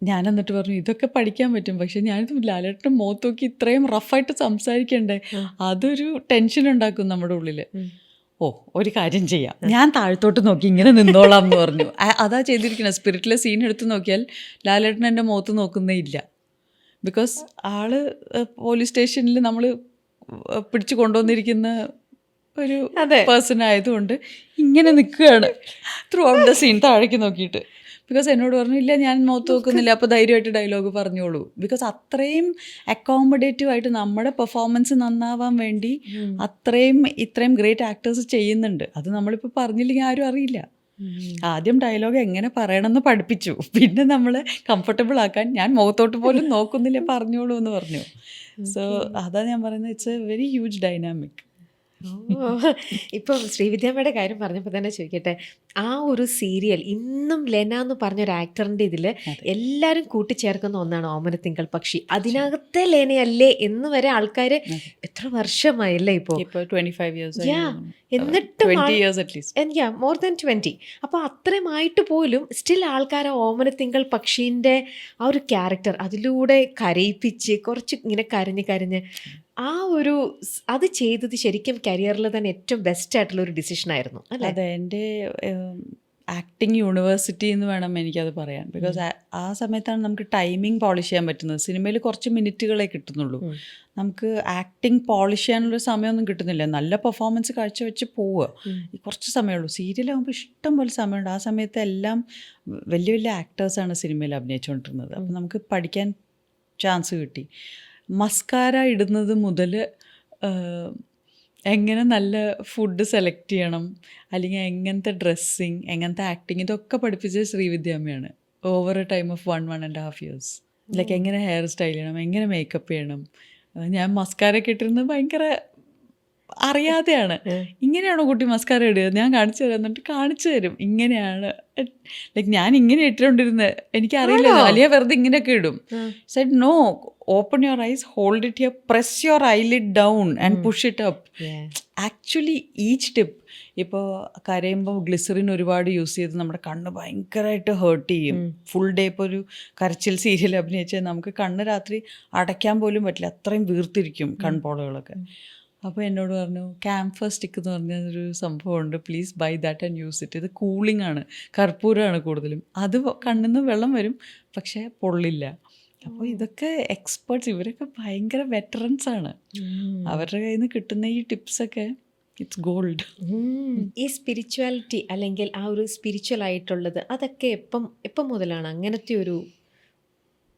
ഞാൻ എന്നിട്ട് പറഞ്ഞു, ഇതൊക്കെ പഠിക്കാൻ പറ്റും, പക്ഷെ ഞാനിത് ലാലേട്ടൻ്റെ മുഖത്ത് നോക്കി ഇത്രയും റഫായിട്ട് സംസാരിക്കണ്ടേ, അതൊരു ടെൻഷൻ ഉണ്ടാക്കും നമ്മുടെ ഉള്ളിൽ. ഒരു കാര്യം ചെയ്യാം, ഞാൻ താഴത്തോട്ട് നോക്കി ഇങ്ങനെ നിന്നോളാം എന്ന് പറഞ്ഞു. അതാ ചെയ്തിരിക്കുന്നത്. സ്പിരിറ്റിലെ സീൻ എടുത്ത് നോക്കിയാൽ ലാലേട്ടൻ എൻ്റെ മുഖത്ത് നോക്കുന്നേ ഇല്ല. ബിക്കോസ് ആള് പോലീസ് സ്റ്റേഷനിൽ നമ്മൾ പിടിച്ചു കൊണ്ടുവന്നിരിക്കുന്ന ഒരു പേഴ്സൺ ആയതുകൊണ്ട് ഇങ്ങനെ നിൽക്കുകയാണ് ത്രൂ ഔട്ട് ദ സീൻ, താഴേക്ക് നോക്കിയിട്ട്. ബിക്കോസ് എന്നോട് പറഞ്ഞു, ഇല്ല ഞാൻ മുഖത്ത് നോക്കുന്നില്ല, അപ്പോൾ ധൈര്യമായിട്ട് ഡയലോഗ് പറഞ്ഞോളൂ. ബിക്കോസ് അത്രയും അക്കോമഡേറ്റീവ് ആയിട്ട് നമ്മുടെ പെർഫോമൻസ് നന്നാവാൻ വേണ്ടി ഇത്രയും ഗ്രേറ്റ് ആക്ടേഴ്സ് ചെയ്യുന്നുണ്ട്. അത് നമ്മളിപ്പോൾ പറഞ്ഞില്ലെങ്കിൽ ആരും അറിയില്ല. ആദ്യം ഡയലോഗ് എങ്ങനെ പറയണമെന്ന് പഠിപ്പിച്ചു, പിന്നെ നമ്മൾ കംഫർട്ടബിൾ ആക്കാൻ ഞാൻ മുഖത്തോട്ട് പോലും നോക്കുന്നില്ല, പറഞ്ഞോളൂ എന്ന് പറഞ്ഞു. സോ അതാ ഞാൻ പറയുന്നത്, it's A very huge dynamic. ഇപ്പം ശ്രീവിദ്യാമ്മയുടെ കാര്യം പറഞ്ഞപ്പോൾ തന്നെ ചോദിക്കട്ടെ, ആ ഒരു സീരിയൽ ഇന്നും ലെന എന്ന് പറഞ്ഞൊരു ആക്ടറിൻ്റെ ഇതിൽ എല്ലാവരും കൂട്ടിച്ചേർക്കുന്ന ഒന്നാണ് ഓമനത്തിങ്കൾ പക്ഷി. അതിനകത്തെ ലെനയല്ലേ എന്ന് വരെ ആൾക്കാർ എത്ര വർഷമായല്ലേ ഇപ്പോൾ 25 years, എന്നിട്ടും 20 years at least. More than 20. അപ്പോൾ അത്രയുമായിട്ട് പോലും സ്റ്റിൽ ആൾക്കാർ ആ ഓമനത്തിങ്കൾ പക്ഷീൻ്റെ ആ ഒരു ക്യാരക്ടർ അതിലൂടെ കരയിപ്പിച്ച് കുറച്ച് ഇങ്ങനെ കരഞ്ഞ് ആ ഒരു അത് ചെയ്തത് ശരിക്കും കരിയറിൽ തന്നെ ഏറ്റവും ബെസ്റ്റ് ആയിട്ടുള്ള ഒരു ഡിസിഷൻ ആയിരുന്നു അല്ലേ? അതെ, എൻ്റെ ആക്ടിങ് യൂണിവേഴ്സിറ്റി എന്ന് വേണം എനിക്കത് പറയാൻ. ബിക്കോസ് ആ സമയത്താണ് നമുക്ക് ടൈമിംഗ് പോളിഷ് ചെയ്യാൻ പറ്റുന്നത്. സിനിമയിൽ കുറച്ച് മിനിറ്റുകളെ കിട്ടുന്നുള്ളൂ, നമുക്ക് ആക്ടിങ് പോളിഷ് ചെയ്യാനുള്ളൊരു സമയമൊന്നും കിട്ടുന്നില്ല. നല്ല പെർഫോമൻസ് കാഴ്ചവെച്ച് പോവുക, കുറച്ച് സമയമുള്ളൂ. സീരിയലാകുമ്പോൾ ഇഷ്ടം പോലെ സമയമുണ്ട്. ആ സമയത്ത് എല്ലാം വലിയ വലിയ ആക്ടേഴ്സാണ് സിനിമയിൽ അഭിനയിച്ചുകൊണ്ടിരുന്നത്. അപ്പം നമുക്ക് പഠിക്കാൻ ചാൻസ് കിട്ടി. മസ്കാര ഇടുന്നത് മുതൽ എങ്ങനെ നല്ല ഫുഡ് സെലക്ട് ചെയ്യണം, അല്ലെങ്കിൽ എങ്ങനത്തെ ഡ്രസ്സിങ്, എങ്ങനത്തെ ആക്ടിങ്, ഇതൊക്കെ പഠിപ്പിച്ചത് ശ്രീവിദ്യാമ്മയാണ്. Over a time of 1.5 years. Like എങ്ങനെ ഹെയർ സ്റ്റൈൽ ചെയ്യണം, എങ്ങനെ മേക്കപ്പ് ചെയ്യണം. ഞാൻ മസ്കാരൊക്കെ ഇട്ടിരുന്നത് ഭയങ്കര അറിയാതെയാണ്. ഇങ്ങനെയാണോ കുട്ടി മസ്കാര ഇടുക, ഞാൻ കാണിച്ചു തരാം, എന്നിട്ട് കാണിച്ചു തരും ഇങ്ങനെയാണ്. ലൈക്ക് ഞാൻ ഇങ്ങനെ ഇട്ടുകൊണ്ടിരുന്നത്, എനിക്കറിയില്ല. വലിയ വെറുതെ ഇങ്ങനെയൊക്കെ ഇടും. Said no, open your eyes, hold it here, press your eyelid down and push it up. Actually each tip, ഇപ്പോൾ കരയുമ്പോൾ ഗ്ലിസറിൻ ഒരുപാട് യൂസ് ചെയ്ത് നമ്മുടെ കണ്ണ് ഭയങ്കരമായിട്ട് ഹേർട്ട് ചെയ്യും. ഫുൾ ഡേ ഇപ്പോൾ ഒരു കരച്ചിൽ സീരിയൽ അഭിനയിച്ചാൽ നമുക്ക് കണ്ണ് രാത്രി അടയ്ക്കാൻ പോലും പറ്റില്ല, അത്രയും വീർത്തിരിക്കും കൺപോളകളൊക്കെ. അപ്പോൾ എന്നോട് പറഞ്ഞു, ക്യാംഫർ സ്റ്റിക്ക് എന്ന് പറഞ്ഞൊരു സംഭവമുണ്ട്, please buy that and use it. ഇത് കൂളിംഗ് ആണ്, കർപ്പൂരമാണ് കൂടുതലും. അത് കണ്ണിൽ നിന്ന് വെള്ളം വരും, പക്ഷേ പൊള്ളില്ല. അപ്പോൾ ഇതൊക്കെ എക്സ്പേർട്സ്, ഇവരൊക്കെ ഭയങ്കര വെറ്ററൻസ് ആണ്. അവരുടെ കയ്യിൽ നിന്ന് കിട്ടുന്ന ഈ ടിപ്സൊക്കെ ഇറ്റ്സ് ഗോൾഡ്. ഈ സ്പിരിച്വാലിറ്റി അല്ലെങ്കിൽ ആ ഒരു സ്പിരിച്വൽ ആയിട്ടുള്ളത് അതൊക്കെ എപ്പം മുതലാണ് അങ്ങനത്തെ ഒരു?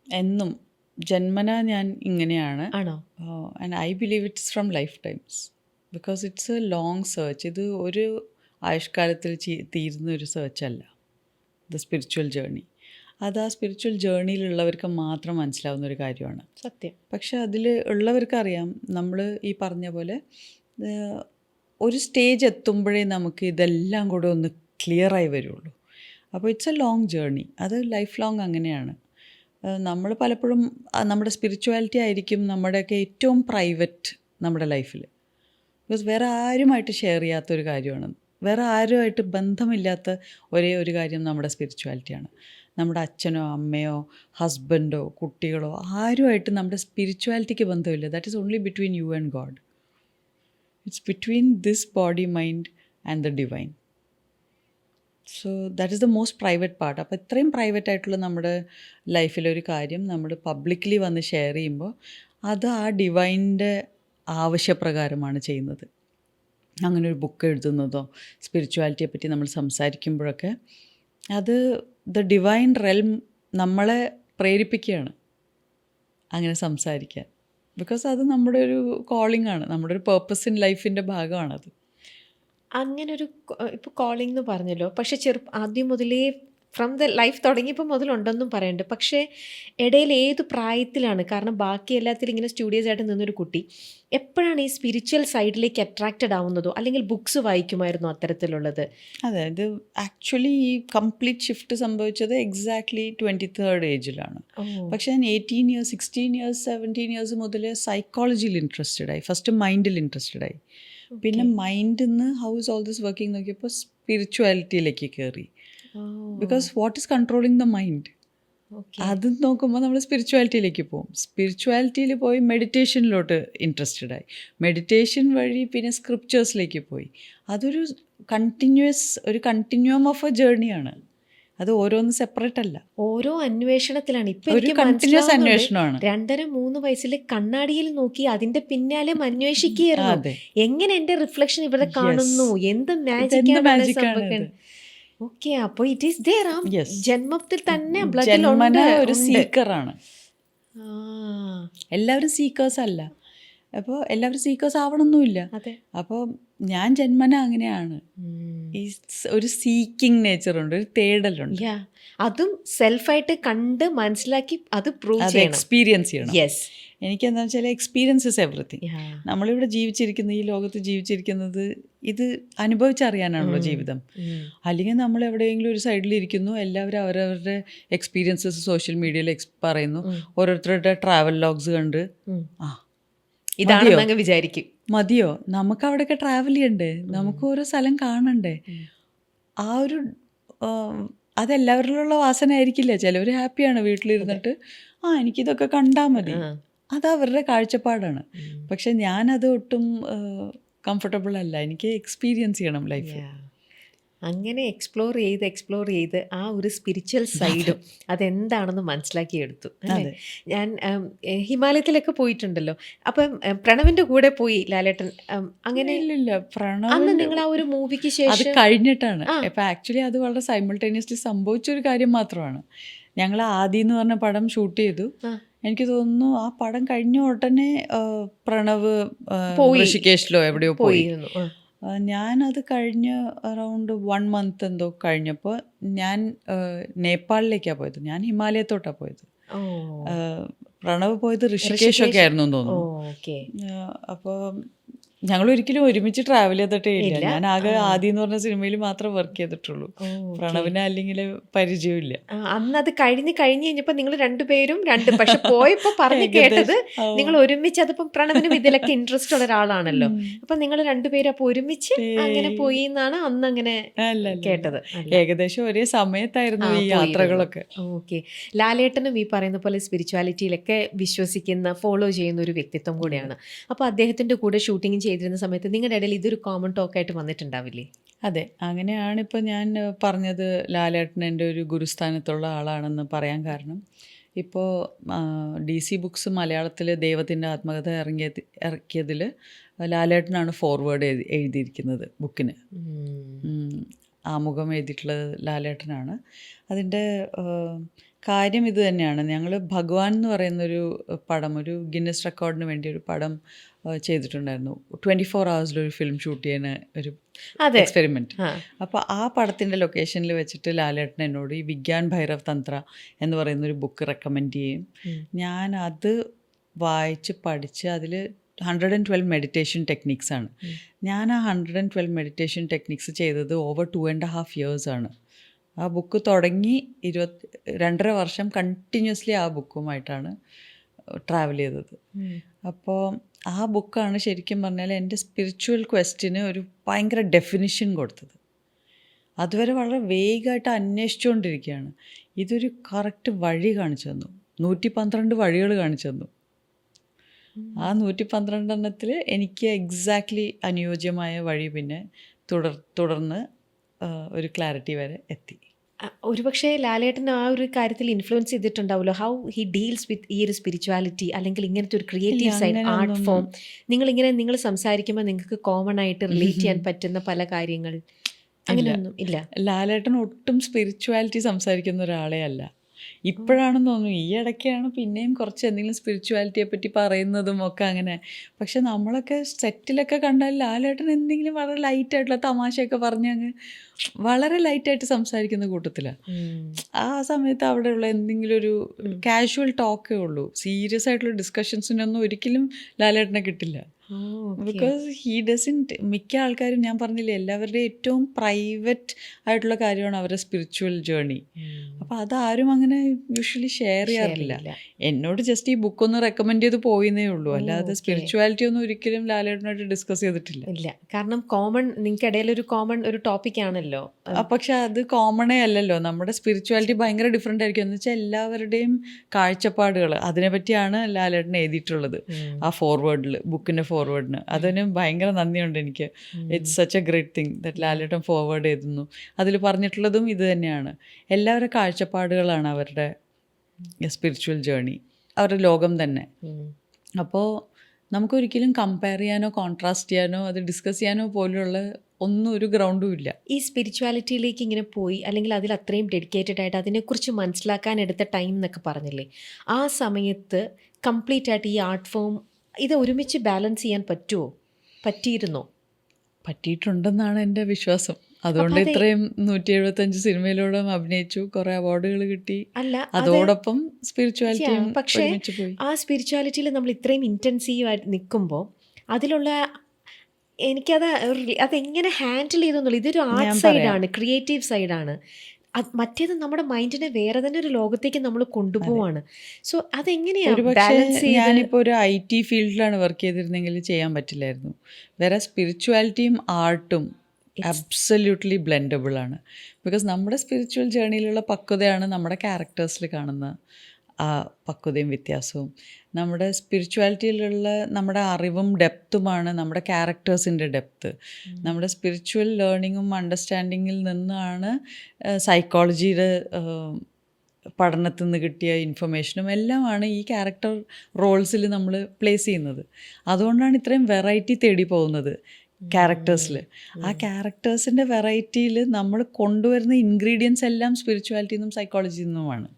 എന്നും ജന്മന ഞാൻ ഇങ്ങനെയാണ്. ആണോ? And I believe it's from life times, because it's A long search. ഇത് ഒരു ആയുഷ്കാലത്തിൽ തീരുന്ന ഒരു സെർച്ച് അല്ല, ദ സ്പിരിച്വൽ ജേർണി. അത് ആ സ്പിരിച്വൽ ജേർണിയിലുള്ളവർക്ക് മാത്രം മനസ്സിലാവുന്ന ഒരു കാര്യമാണ്. സത്യം. പക്ഷെ അതിൽ ഉള്ളവർക്കറിയാം, നമ്മൾ ഈ പറഞ്ഞ പോലെ ഒരു സ്റ്റേജ് എത്തുമ്പോഴേ നമുക്ക് ഇതെല്ലാം കൂടെ ഒന്ന് ക്ലിയറായി വരുള്ളൂ. അപ്പോൾ ഇറ്റ്സ് എ ലോങ് ജേർണി, അത് ലൈഫ് ലോങ് അങ്ങനെയാണ്. നമ്മൾ പലപ്പോഴും നമ്മുടെ സ്പിരിച്വാലിറ്റി ആയിരിക്കും നമ്മുടെയൊക്കെ ഏറ്റവും പ്രൈവറ്റ് നമ്മുടെ ലൈഫിൽ. ബിക്കോസ് വേറെ ആരുമായിട്ട് ഷെയർ ചെയ്യാത്തൊരു കാര്യമാണ്, വേറെ ആരുമായിട്ട് ബന്ധമില്ലാത്ത ഒരേ ഒരു കാര്യം നമ്മുടെ സ്പിരിച്വാലിറ്റിയാണ്. നമ്മുടെ അച്ഛനോ അമ്മയോ ഹസ്ബൻഡോ കുട്ടികളോ ആരുമായിട്ട് നമ്മുടെ സ്പിരിച്വാലിറ്റിക്ക് ബന്ധമില്ല. That is only between you and God. It's between this body mind and the divine. So that is the most private part. അപ്പോൾ ഇത്രയും പ്രൈവറ്റ് ആയിട്ടുള്ള നമ്മുടെ ലൈഫിലൊരു കാര്യം നമ്മൾ പബ്ലിക്കലി വന്ന് ഷെയർ ചെയ്യുമ്പോൾ അത് ആ ഡിവൈൻ്റെ ആവശ്യപ്രകാരമാണ് ചെയ്യുന്നത്. അങ്ങനെ ഒരു ബുക്ക് എഴുതുന്നതോ സ്പിരിച്വാലിറ്റിയെ പറ്റി നമ്മൾ സംസാരിക്കുമ്പോഴൊക്കെ അത് ദ ഡിവൈൻ റെൽം നമ്മളെ പ്രേരിപ്പിക്കുകയാണ് അങ്ങനെ സംസാരിക്കാൻ. ബിക്കോസ് അത് നമ്മുടെ ഒരു കോളിംഗ് ആണ്, നമ്മുടെ ഒരു പേർപ്പസ് ഇൻ ലൈഫിൻ്റെ ഭാഗമാണത്. അങ്ങനൊരു ഇപ്പോൾ കോളിംഗ് എന്ന് പറഞ്ഞല്ലോ, പക്ഷെ ആദ്യം മുതലേ ഫ്രം ദ ലൈഫ് തുടങ്ങിയപ്പോൾ മുതലുണ്ടെന്നും പറയുന്നുണ്ട്. പക്ഷേ ഇടയിൽ ഏത് പ്രായത്തിലാണ്, കാരണം ബാക്കി എല്ലാത്തിലും ഇങ്ങനെ സ്റ്റുഡിയോസ് ആയിട്ട് നിന്നൊരു കുട്ടി എപ്പോഴാണ് ഈ സ്പിരിച്വൽ സൈഡിലേക്ക് അട്രാക്റ്റഡ് ആവുന്നതോ, അല്ലെങ്കിൽ ബുക്സ് വായിക്കുമായിരുന്നോ അത്തരത്തിലുള്ളത്? അതെ, ഇത് ആക്ച്വലി ഈ കംപ്ലീറ്റ് ഷിഫ്റ്റ് സംഭവിച്ചത് എക്സാക്ട്ലി 23rd ഏജിലാണ്. പക്ഷേ ഞാൻ 18 years 16 years 17 years മുതൽ സൈക്കോളജിയിൽ ഇൻട്രസ്റ്റഡ് ആയി. ഫസ്റ്റ് മൈൻഡിൽ ഇൻട്രസ്റ്റഡ് ആയി, പിന്നെ മൈൻഡിൽ നിന്ന് how is all this working നോക്കിയപ്പോൾ സ്പിരിച്വാലിറ്റിയിലേക്ക് കയറി. Because what is controlling the mind, അത് നോക്കുമ്പോൾ നമ്മൾ സ്പിരിച്വാലിറ്റിയിലേക്ക് പോകും. സ്പിരിച്വാലിറ്റിയിൽ പോയി മെഡിറ്റേഷനിലോട്ട് ഇൻട്രസ്റ്റഡ് ആയി, മെഡിറ്റേഷൻ വഴി പിന്നെ സ്ക്രിപ്ചേഴ്സിലേക്ക് പോയി. അതൊരു കണ്ടിന്യൂം ഓഫ് എ ജേർണിയാണ്. അത് ഓരോന്ന് സെപ്പറേറ്റ് അല്ല, ഓരോ അന്വേഷണത്തിലാണ്. ഇപ്പൊ ഒരു കണ്ടിന്യൂസ് അന്വേഷണമാണ്. 2.5-3 വയസ്സിൽ കണ്ണാടിയിൽ നോക്കി അതിന്റെ പിന്നാലെ അന്വേഷിക്കുകയായിരുന്നു, എങ്ങനെ എന്റെ റിഫ്ലക്ഷൻ ഇവിടെ കാണുന്നു, എന്ത് മാജിക്കാണ്. ഓക്കെ, അപ്പോൾ ഇറ്റ് ഈസ് ദേർ. ജന്മത്തിൽ തന്നെ ഒരു സീക്കറാണ്. എല്ലാവരും സീക്കേഴ്സ് അല്ല, അപ്പോൾ എല്ലാവരും സീക്കേഴ്സ് ആവണമെന്നില്ല. അപ്പോൾ ഞാൻ ജന്മന അങ്ങനെയാണ്. ഈ ഒരു സീക്കിംഗ് നേച്ചറുണ്ട്, ഒരു തേടലുണ്ട്. അതും സെൽഫായിട്ട് കണ്ട് മനസ്സിലാക്കി അത് പ്രൂവ് ചെയ്യണം, എക്സ്പീരിയൻസ് ചെയ്യണം. യെസ്, എനിക്കെന്താ വെച്ചാൽ എക്സ്പീരിയൻസ് ഇസ് എവറിത്തിങ്. നമ്മളിവിടെ ജീവിച്ചിരിക്കുന്നത്, ഈ ലോകത്ത് ജീവിച്ചിരിക്കുന്നത് ഇത് അനുഭവിച്ചറിയാനാണല്ലോ ജീവിതം. അല്ലെങ്കിൽ നമ്മൾ എവിടെയെങ്കിലും ഒരു സൈഡിലിരിക്കുന്നു, എല്ലാവരും അവരവരുടെ എക്സ്പീരിയൻസസ് സോഷ്യൽ മീഡിയയിൽ പറയുന്നു, ഓരോരുത്തരുടെ ട്രാവൽ ലോഗ്സ് കണ്ട് ഇതാണെന്നങ്ങ് വിചാരിക്കും. മതിയോ? നമുക്ക് അവിടെയൊക്കെ ട്രാവൽ ചെയ്യണ്ടേ, നമുക്ക് ഓരോ സ്ഥലം കാണണ്ടേ. ആ ഒരു അതെല്ലാവരിലുള്ള വാസന ആയിരിക്കില്ല. ചിലവർ ഹാപ്പിയാണ് വീട്ടിലിരുന്നിട്ട്, എനിക്കിതൊക്കെ കണ്ടാൽ മതി, അത് അവരുടെ കാഴ്ചപ്പാടാണ്. പക്ഷെ ഞാനത് ഒട്ടും കംഫർട്ടബിൾ അല്ല, എനിക്ക് എക്സ്പീരിയൻസ് ചെയ്യണം ലൈഫ്. അങ്ങനെ എക്സ്പ്ലോർ ചെയ്ത് ആ ഒരു സ്പിരിച്വൽ സൈഡും അതെന്താണെന്ന് മനസ്സിലാക്കിയെടുത്തു. ഞാൻ ഹിമാലയത്തിലൊക്കെ പോയിട്ടുണ്ടല്ലോ, അപ്പം പ്രണവിന്റെ കൂടെ പോയി ലാലേട്ടൻ. അങ്ങനെ ഇല്ല, അന്ന് നിങ്ങൾ ആ ഒരു മൂവിക്ക് ശേഷം അത് കഴിഞ്ഞിട്ടാണ്. ഇപ്പം ആക്ച്വലി അത് വളരെ സൈമിൾട്ടേനിയസ്ലി സംഭവിച്ചൊരു കാര്യം മാത്രമാണ്. ഞങ്ങൾ ആദി എന്ന് പറഞ്ഞ പടം ഷൂട്ട് ചെയ്തു. എനിക്ക് തോന്നുന്നു ആ പടം കഴിഞ്ഞ ഉടനെ പ്രണവ് ഋഷികേശിലോ എവിടെയോ പോയിരുന്നു. ഞാനത് കഴിഞ്ഞ് അറൗണ്ട് 1 മന്ത് എന്തോ കഴിഞ്ഞപ്പോൾ ഞാൻ നേപ്പാളിലേക്കാണ് പോയത്. ഞാൻ ഹിമാലയത്തോട്ടാണ് പോയത്. പ്രണവ് പോയത് ഋഷികേശൊക്കെ ആയിരുന്നു എന്ന് തോന്നുന്നു. ഓക്കെ. അപ്പോൾ ഞങ്ങൾ ഒരിക്കലും ഒരുമിച്ച് ട്രാവൽ ചെയ്തിട്ടേ ഇല്ല. ഞാൻ ആകെ ആദി എന്ന് പറഞ്ഞ സിനിമയിൽ മാത്രം വർക്ക് ചെയ്തിട്ടുള്ളൂ. പ്രണവിനെ അല്ലെങ്കിൽ പരിചയമില്ല. അന്ന് അത് കഴിഞ്ഞ് കഴിഞ്ഞപ്പോൾ നിങ്ങൾ രണ്ടുപേരും പക്ഷെ പോയപ്പോ പറഞ്ഞു കേട്ടത് നിങ്ങൾ ഒരുമിച്ച്, അതിപ്പം പ്രണവിനും ഇതിലൊക്കെ ഇൻട്രസ്റ്റ് ഉള്ള ഒരാളാണല്ലോ, അപ്പൊ നിങ്ങൾ രണ്ടുപേരും അപ്പൊ ഒരുമിച്ച് അങ്ങനെ പോയി എന്നാണ് അന്ന് അങ്ങനെ കേട്ടത്. ഏകദേശം ഒരേ സമയത്തായിരുന്നു ഈ യാത്രകളൊക്കെ. ഓക്കെ. ലാലേട്ടനും ഈ പറയുന്ന പോലെ സ്പിരിച്വാലിറ്റിയിലൊക്കെ വിശ്വസിക്കുന്ന, ഫോളോ ചെയ്യുന്ന ഒരു വ്യക്തിത്വം കൂടെയാണ്. അപ്പോൾ അദ്ദേഹത്തിന്റെ കൂടെ ഷൂട്ടിംഗ് ചെയ്തിരുന്ന സമയത്ത് നിങ്ങളുടെ ഇടയിൽ ഇതൊരു കോമൺ ടോക്കായിട്ട് വന്നിട്ടുണ്ടാവില്ലേ? അതെ, അങ്ങനെയാണ് ഇപ്പോൾ ഞാൻ പറഞ്ഞത് ലാലേട്ടൻ എൻ്റെ ഒരു ഗുരുസ്ഥാനത്തുള്ള ആളാണെന്ന് പറയാൻ കാരണം, ഇപ്പോൾ DC ബുക്സ് മലയാളത്തിൽ ദൈവത്തിൻ്റെ ആത്മകഥ ഇറക്കിയതിൽ ലാലേട്ടനാണ് ഫോർവേഡ് എഴുതിയിരിക്കുന്നത് ബുക്കിന്. ആമുഖം എഴുതിയിട്ടുള്ളത് ലാലേട്ടനാണ്. അതിൻ്റെ കാര്യം ഇത് തന്നെയാണ്. ഞങ്ങൾ ഭഗവാൻ എന്ന് പറയുന്നൊരു പടം, ഒരു ഗിന്നസ് റെക്കോർഡിന് വേണ്ടി ഒരു പടം ചെയ്തിട്ടുണ്ടായിരുന്നു. 24 hours ഫിലിം ഷൂട്ട് ചെയ്യുന്ന ഒരു എക്സ്പെരിമെൻറ്റ്. അപ്പോൾ ആ പടത്തിൻ്റെ ലൊക്കേഷനിൽ വെച്ചിട്ട് ലാലേട്ടൻ എന്നോട് ഈ വിഗ്യാൻ ഭൈരവ് തന്ത്ര എന്ന് പറയുന്നൊരു ബുക്ക് റെക്കമെൻഡ് ചെയ്യും. ഞാൻ അത് വായിച്ച് പഠിച്ച് അതിൽ 112 മെഡിറ്റേഷൻ ടെക്നിക്സ് ആണ്. ഞാൻ ആ 112 മെഡിറ്റേഷൻ ടെക്നിക്സ് ചെയ്തത് ഓവർ 2.5 years ആണ്. ആ ബുക്ക് തുടങ്ങി 2.5 വർഷം കണ്ടിന്യൂസ്ലി ആ ബുക്കുമായിട്ടാണ് ട്രാവൽ ചെയ്തത്. അപ്പോൾ ആ ബുക്കാണ് ശരിക്കും പറഞ്ഞാൽ എൻ്റെ സ്പിരിച്വൽ ക്വസ്റ്റിന് ഒരു ഭയങ്കര ഡെഫിനിഷൻ കൊടുത്തത്. അതുവരെ വളരെ വേഗമായിട്ട് അന്വേഷിച്ചുകൊണ്ടിരിക്കുകയാണ്. ഇതൊരു കറക്റ്റ് വഴി കാണിച്ചു തന്നു. 112 വഴികൾ കാണിച്ചു തന്നു. ആ 112 എനിക്ക് എക്സാക്ട്ലി അനുയോജ്യമായ വഴി പിന്നെ തുടർന്ന് ഒരു ക്ലാരിറ്റി വരെ എത്തി. ഒരുപക്ഷെ ലാലേട്ടൻ ആ ഒരു കാര്യത്തിൽ ഇൻഫ്ലുവൻസ് ചെയ്തിട്ടുണ്ടാവുമല്ലോ, ഹൗ ഹി ഡീൽസ് വിത്ത് ഈ ഒരു സ്പിരിച്വാലിറ്റി അല്ലെങ്കിൽ ഇങ്ങനത്തെ ഒരു ക്രിയേറ്റീവ് സൈഡ്, ആർട്ട് ഫോം. നിങ്ങൾ സംസാരിക്കുമ്പോൾ നിങ്ങൾക്ക് കോമൺ ആയിട്ട് റിലേറ്റ് ചെയ്യാൻ പറ്റുന്ന പല കാര്യങ്ങൾ അങ്ങനെയൊന്നും ഇല്ല? ലാലേട്ടൻ ഒട്ടും സ്പിരിച്വാലിറ്റി സംസാരിക്കുന്ന ഒരാളെ അല്ല. ഇപ്പോഴാണെന്ന് തോന്നുന്നു, ഈ ഇടയ്ക്കാണ് പിന്നെയും കുറച്ച് എന്തെങ്കിലും സ്പിരിച്വാലിറ്റിയെ പറ്റി പറയുന്നതും ഒക്കെ അങ്ങനെ. പക്ഷെ നമ്മളൊക്കെ സെറ്റിലൊക്കെ കണ്ടാൽ ലാലേട്ടൻ എന്തെങ്കിലും വളരെ ലൈറ്റായിട്ടുള്ള തമാശയൊക്കെ പറഞ്ഞ് അങ്ങ് വളരെ ലൈറ്റായിട്ട് സംസാരിക്കുന്ന കൂട്ടത്തിലാണ്. ആ സമയത്ത് അവിടെയുള്ള എന്തെങ്കിലും ഒരു കാഷ്വൽ ടോക്കേ ഉള്ളൂ. സീരിയസ് ആയിട്ടുള്ള ഡിസ്കഷൻസിനൊന്നും ഒരിക്കലും ലാലേട്ടനെ കിട്ടില്ല. ബിക്കോസ് ഹീ ഡസൻറ്റ്, മിക്ക ആൾക്കാരും ഞാൻ പറഞ്ഞില്ലേ, എല്ലാവരുടെയും ഏറ്റവും പ്രൈവറ്റ് ആയിട്ടുള്ള കാര്യമാണ് അവരുടെ സ്പിരിച്വൽ ജേർണി. അപ്പോൾ അതാരും അങ്ങനെ യൂഷ്വലി ഷെയർ ചെയ്യാറില്ല. എന്നോട് ജസ്റ്റ് ഈ ബുക്കൊന്ന് റെക്കമെൻഡ് ചെയ്ത് പോയിന്നേ ഉള്ളൂ, അല്ലാതെ സ്പിരിച്വാലിറ്റി ഒന്നും ഒരിക്കലും ലാലേട്ടനായിട്ട് ഡിസ്കസ് ചെയ്തിട്ടില്ല. ഇല്ല, കാരണം കോമൺ, നിങ്ങൾക്കിടയിൽ ഒരു കോമൺ ഒരു ടോപ്പിക് ആണല്ലോ. പക്ഷെ അത് കോമണേ അല്ലല്ലോ. നമ്മുടെ സ്പിരിച്വാലിറ്റി ഭയങ്കര ഡിഫറെൻ്റ് ആയിരിക്കും. എന്ന് വെച്ചാൽ എല്ലാവരുടെയും കാഴ്ചപ്പാടുകൾ അതിനെപ്പറ്റിയാണ് ലാലേട്ടൻ എഴുതിയിട്ടുള്ളത് ആ ഫോർവേഡിൽ, ബുക്കിൻ്റെ ഫോർവേഡിന്. അതിന് ഭയങ്കര നന്ദിയുണ്ട് എനിക്ക്. It's such A great thing that Lalettan forward എഴുതുന്നു. അതിൽ പറഞ്ഞിട്ടുള്ളതും ഇത് തന്നെയാണ്. എല്ലാവരുടെ കാഴ്ചപ്പാടുകളാണ് അവരുടെ സ്പിരിച്വൽ ജേർണി, അവരുടെ ലോകം തന്നെ. അപ്പോൾ നമുക്കൊരിക്കലും കമ്പയർ ചെയ്യാനോ കോൺട്രാസ്റ്റ് ചെയ്യാനോ അത് ഡിസ്കസ് ചെയ്യാനോ പോലുള്ള ഒന്നും ഒരു ഗ്രൗണ്ടും ഇല്ല. ഈ സ്പിരിച്വാലിറ്റിയിലേക്ക് ഇങ്ങനെ പോയി, അല്ലെങ്കിൽ അതിൽ അത്രയും ഡെഡിക്കേറ്റഡ് ആയിട്ട് അതിനെക്കുറിച്ച് മനസ്സിലാക്കാൻ എടുത്ത ടൈം എന്നൊക്കെ പറഞ്ഞില്ലേ, ആ സമയത്ത് കംപ്ലീറ്റ് ആയിട്ട് ഈ ആർട്ട് ഫോം ഇത് ഒരുമിച്ച് ബാലൻസ് ചെയ്യാൻ പറ്റിയിരുന്നോ? പറ്റിയിട്ടുണ്ടെന്നാണ് എൻ്റെ വിശ്വാസം. അതുകൊണ്ട് ഇത്രയും 175 സിനിമയിലൂടെ അഭിനയിച്ചു, കുറേ അവാർഡുകൾ കിട്ടി. അതോടൊപ്പം സ്പിരിച്വാലിറ്റിയും പക്ഷേ ആ സ്പിരിച്വാലിറ്റിയിൽ നമ്മൾ ഇത്രയും ഇൻറ്റൻസീവ് ആയിട്ട് നിൽക്കുമ്പോൾ അതിലുള്ള അതെങ്ങനെ ഹാൻഡിൽ ചെയ്തെന്നുള്ളൂ. ഇതൊരു ആർട്ട് സൈഡാണ്, ക്രിയേറ്റീവ് സൈഡാണ്. മറ്റേത് നമ്മുടെ മൈൻഡിനെ വേറെ തന്നെ ഒരു ലോകത്തേക്ക് നമ്മൾ കൊണ്ടുപോവാണ്. സോ അതെങ്ങനെയാണ് ബാലൻസ് ചെയ്ത്? ഞാനിപ്പോൾ ഒരു IT ഫീൽഡിലാണ് വർക്ക് ചെയ്തിരുന്നെങ്കിൽ ചെയ്യാൻ പറ്റില്ലായിരുന്നു. വേറെ സ്പിരിച്വാലിറ്റിയും ആർട്ടും അബ്സല്യൂട്ട്ലി ബ്ലെൻഡബിൾ ആണ്. ബിക്കോസ് നമ്മുടെ സ്പിരിച്വൽ ജേർണിയിലുള്ള പക്വതയാണ് നമ്മുടെ ക്യാരക്ടേഴ്സിൽ കാണുന്ന ആ പക്വതയും വ്യത്യാസവും. നമ്മുടെ സ്പിരിച്വാലിറ്റിയിലുള്ള നമ്മുടെ അറിവും ഡെപ്തുമാണ് നമ്മുടെ ക്യാരക്ടേഴ്സിൻ്റെ ഡെപ്ത്ത്. നമ്മുടെ സ്പിരിച്വൽ ലേണിങ്ങും അണ്ടർസ്റ്റാൻഡിങ്ങിൽ നിന്നാണ് സൈക്കോളജിയുടെ പഠനത്തിൽ നിന്ന് കിട്ടിയ ഇൻഫർമേഷനും എല്ലാമാണ് ഈ ക്യാരക്ടർ റോൾസിൽ നമ്മൾ പ്ലേസ് ചെയ്യുന്നത്. അതുകൊണ്ടാണ് ഇത്രയും വെറൈറ്റി തേടി പോകുന്നത് ക്യാരക്ടേഴ്സിൽ. ആ ക്യാരക്ടേഴ്സിൻ്റെ വെറൈറ്റിയിൽ നമ്മൾ കൊണ്ടുവരുന്ന ഇൻഗ്രീഡിയൻസ് എല്ലാം സ്പിരിച്വാലിറ്റിയിൽ നിന്നും സൈക്കോളജിയിൽ നിന്നുമാണ്.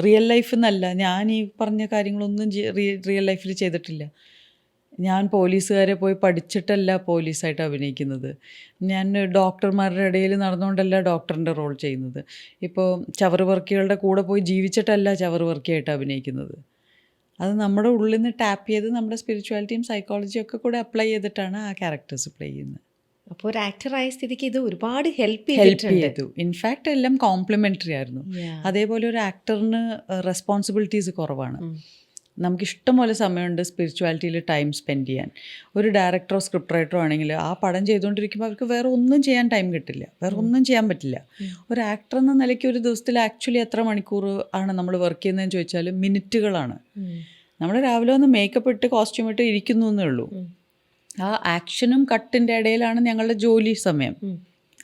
റിയൽ ലൈഫ് എന്നല്ല. ഞാൻ ഈ പറഞ്ഞ കാര്യങ്ങളൊന്നും റിയൽ ലൈഫിൽ ചെയ്തിട്ടില്ല. ഞാൻ പോലീസുകാരെ പോയി പഠിച്ചിട്ടല്ല പോലീസായിട്ട് അഭിനയിക്കുന്നത്. ഞാൻ ഡോക്ടർമാരുടെ ഇടയിൽ നടന്നുകൊണ്ടല്ല ഡോക്ടറിൻ്റെ റോൾ ചെയ്യുന്നത്. ഇപ്പോൾ ചവറുവർക്കികളുടെ കൂടെ പോയി ജീവിച്ചിട്ടല്ല ചവറുവർക്കിയായിട്ട് അഭിനയിക്കുന്നത്. അത് നമ്മുടെ ഉള്ളിൽ നിന്ന് ടാപ്പ് ചെയ്ത് നമ്മുടെ സ്പിരിച്വാലിറ്റിയും സൈക്കോളജിയും ഒക്കെ കൂടെ അപ്ലൈ ചെയ്തിട്ടാണ് ആ ക്യാരക്ടേഴ്സ് പ്ലേ ചെയ്യുന്നത്. അപ്പോൾ ഒരു ആക്ടറായ സ്ഥിതിക്ക് ഇത് ഒരുപാട് ഹെൽപ്പ് ചെയ്തു. ഇൻഫാക്റ്റ് എല്ലാം കോംപ്ലിമെൻ്ററി ആയിരുന്നു. അതേപോലെ ഒരു ആക്ടറിന് റെസ്പോൺസിബിലിറ്റീസ് കുറവാണ്. നമുക്ക് ഇഷ്ടംപോലെ സമയമുണ്ട് സ്പിരിച്വാലിറ്റിയിൽ ടൈം സ്പെൻഡ് ചെയ്യാൻ. ഒരു ഡയറക്ടറോ സ്ക്രിപ്റ്റ് റൈറ്ററോ ആണെങ്കിൽ ആ പടം ചെയ്തുകൊണ്ടിരിക്കുമ്പോൾ അവർക്ക് വേറെ ഒന്നും ചെയ്യാൻ ടൈം കിട്ടില്ല, വേറെ ഒന്നും ചെയ്യാൻ പറ്റില്ല. ഒരു ആക്ടർ എന്ന നിലയ്ക്ക് ഒരു ദിവസത്തിൽ ആക്ച്വലി എത്ര മണിക്കൂർ ആണ് നമ്മൾ വർക്ക് ചെയ്യുന്നതെന്ന് ചോദിച്ചാൽ മിനിറ്റുകളാണ്. നമ്മൾ രാവിലെ വന്ന് മേക്കപ്പ് ഇട്ട് കോസ്റ്റ്യൂം ഇട്ട് ഇരിക്കുന്നു എന്നേ ഉള്ളൂ. ആ ആക്ഷനും കട്ടിൻ്റെ ഇടയിലാണ് ഞങ്ങളുടെ ജോലി സമയം.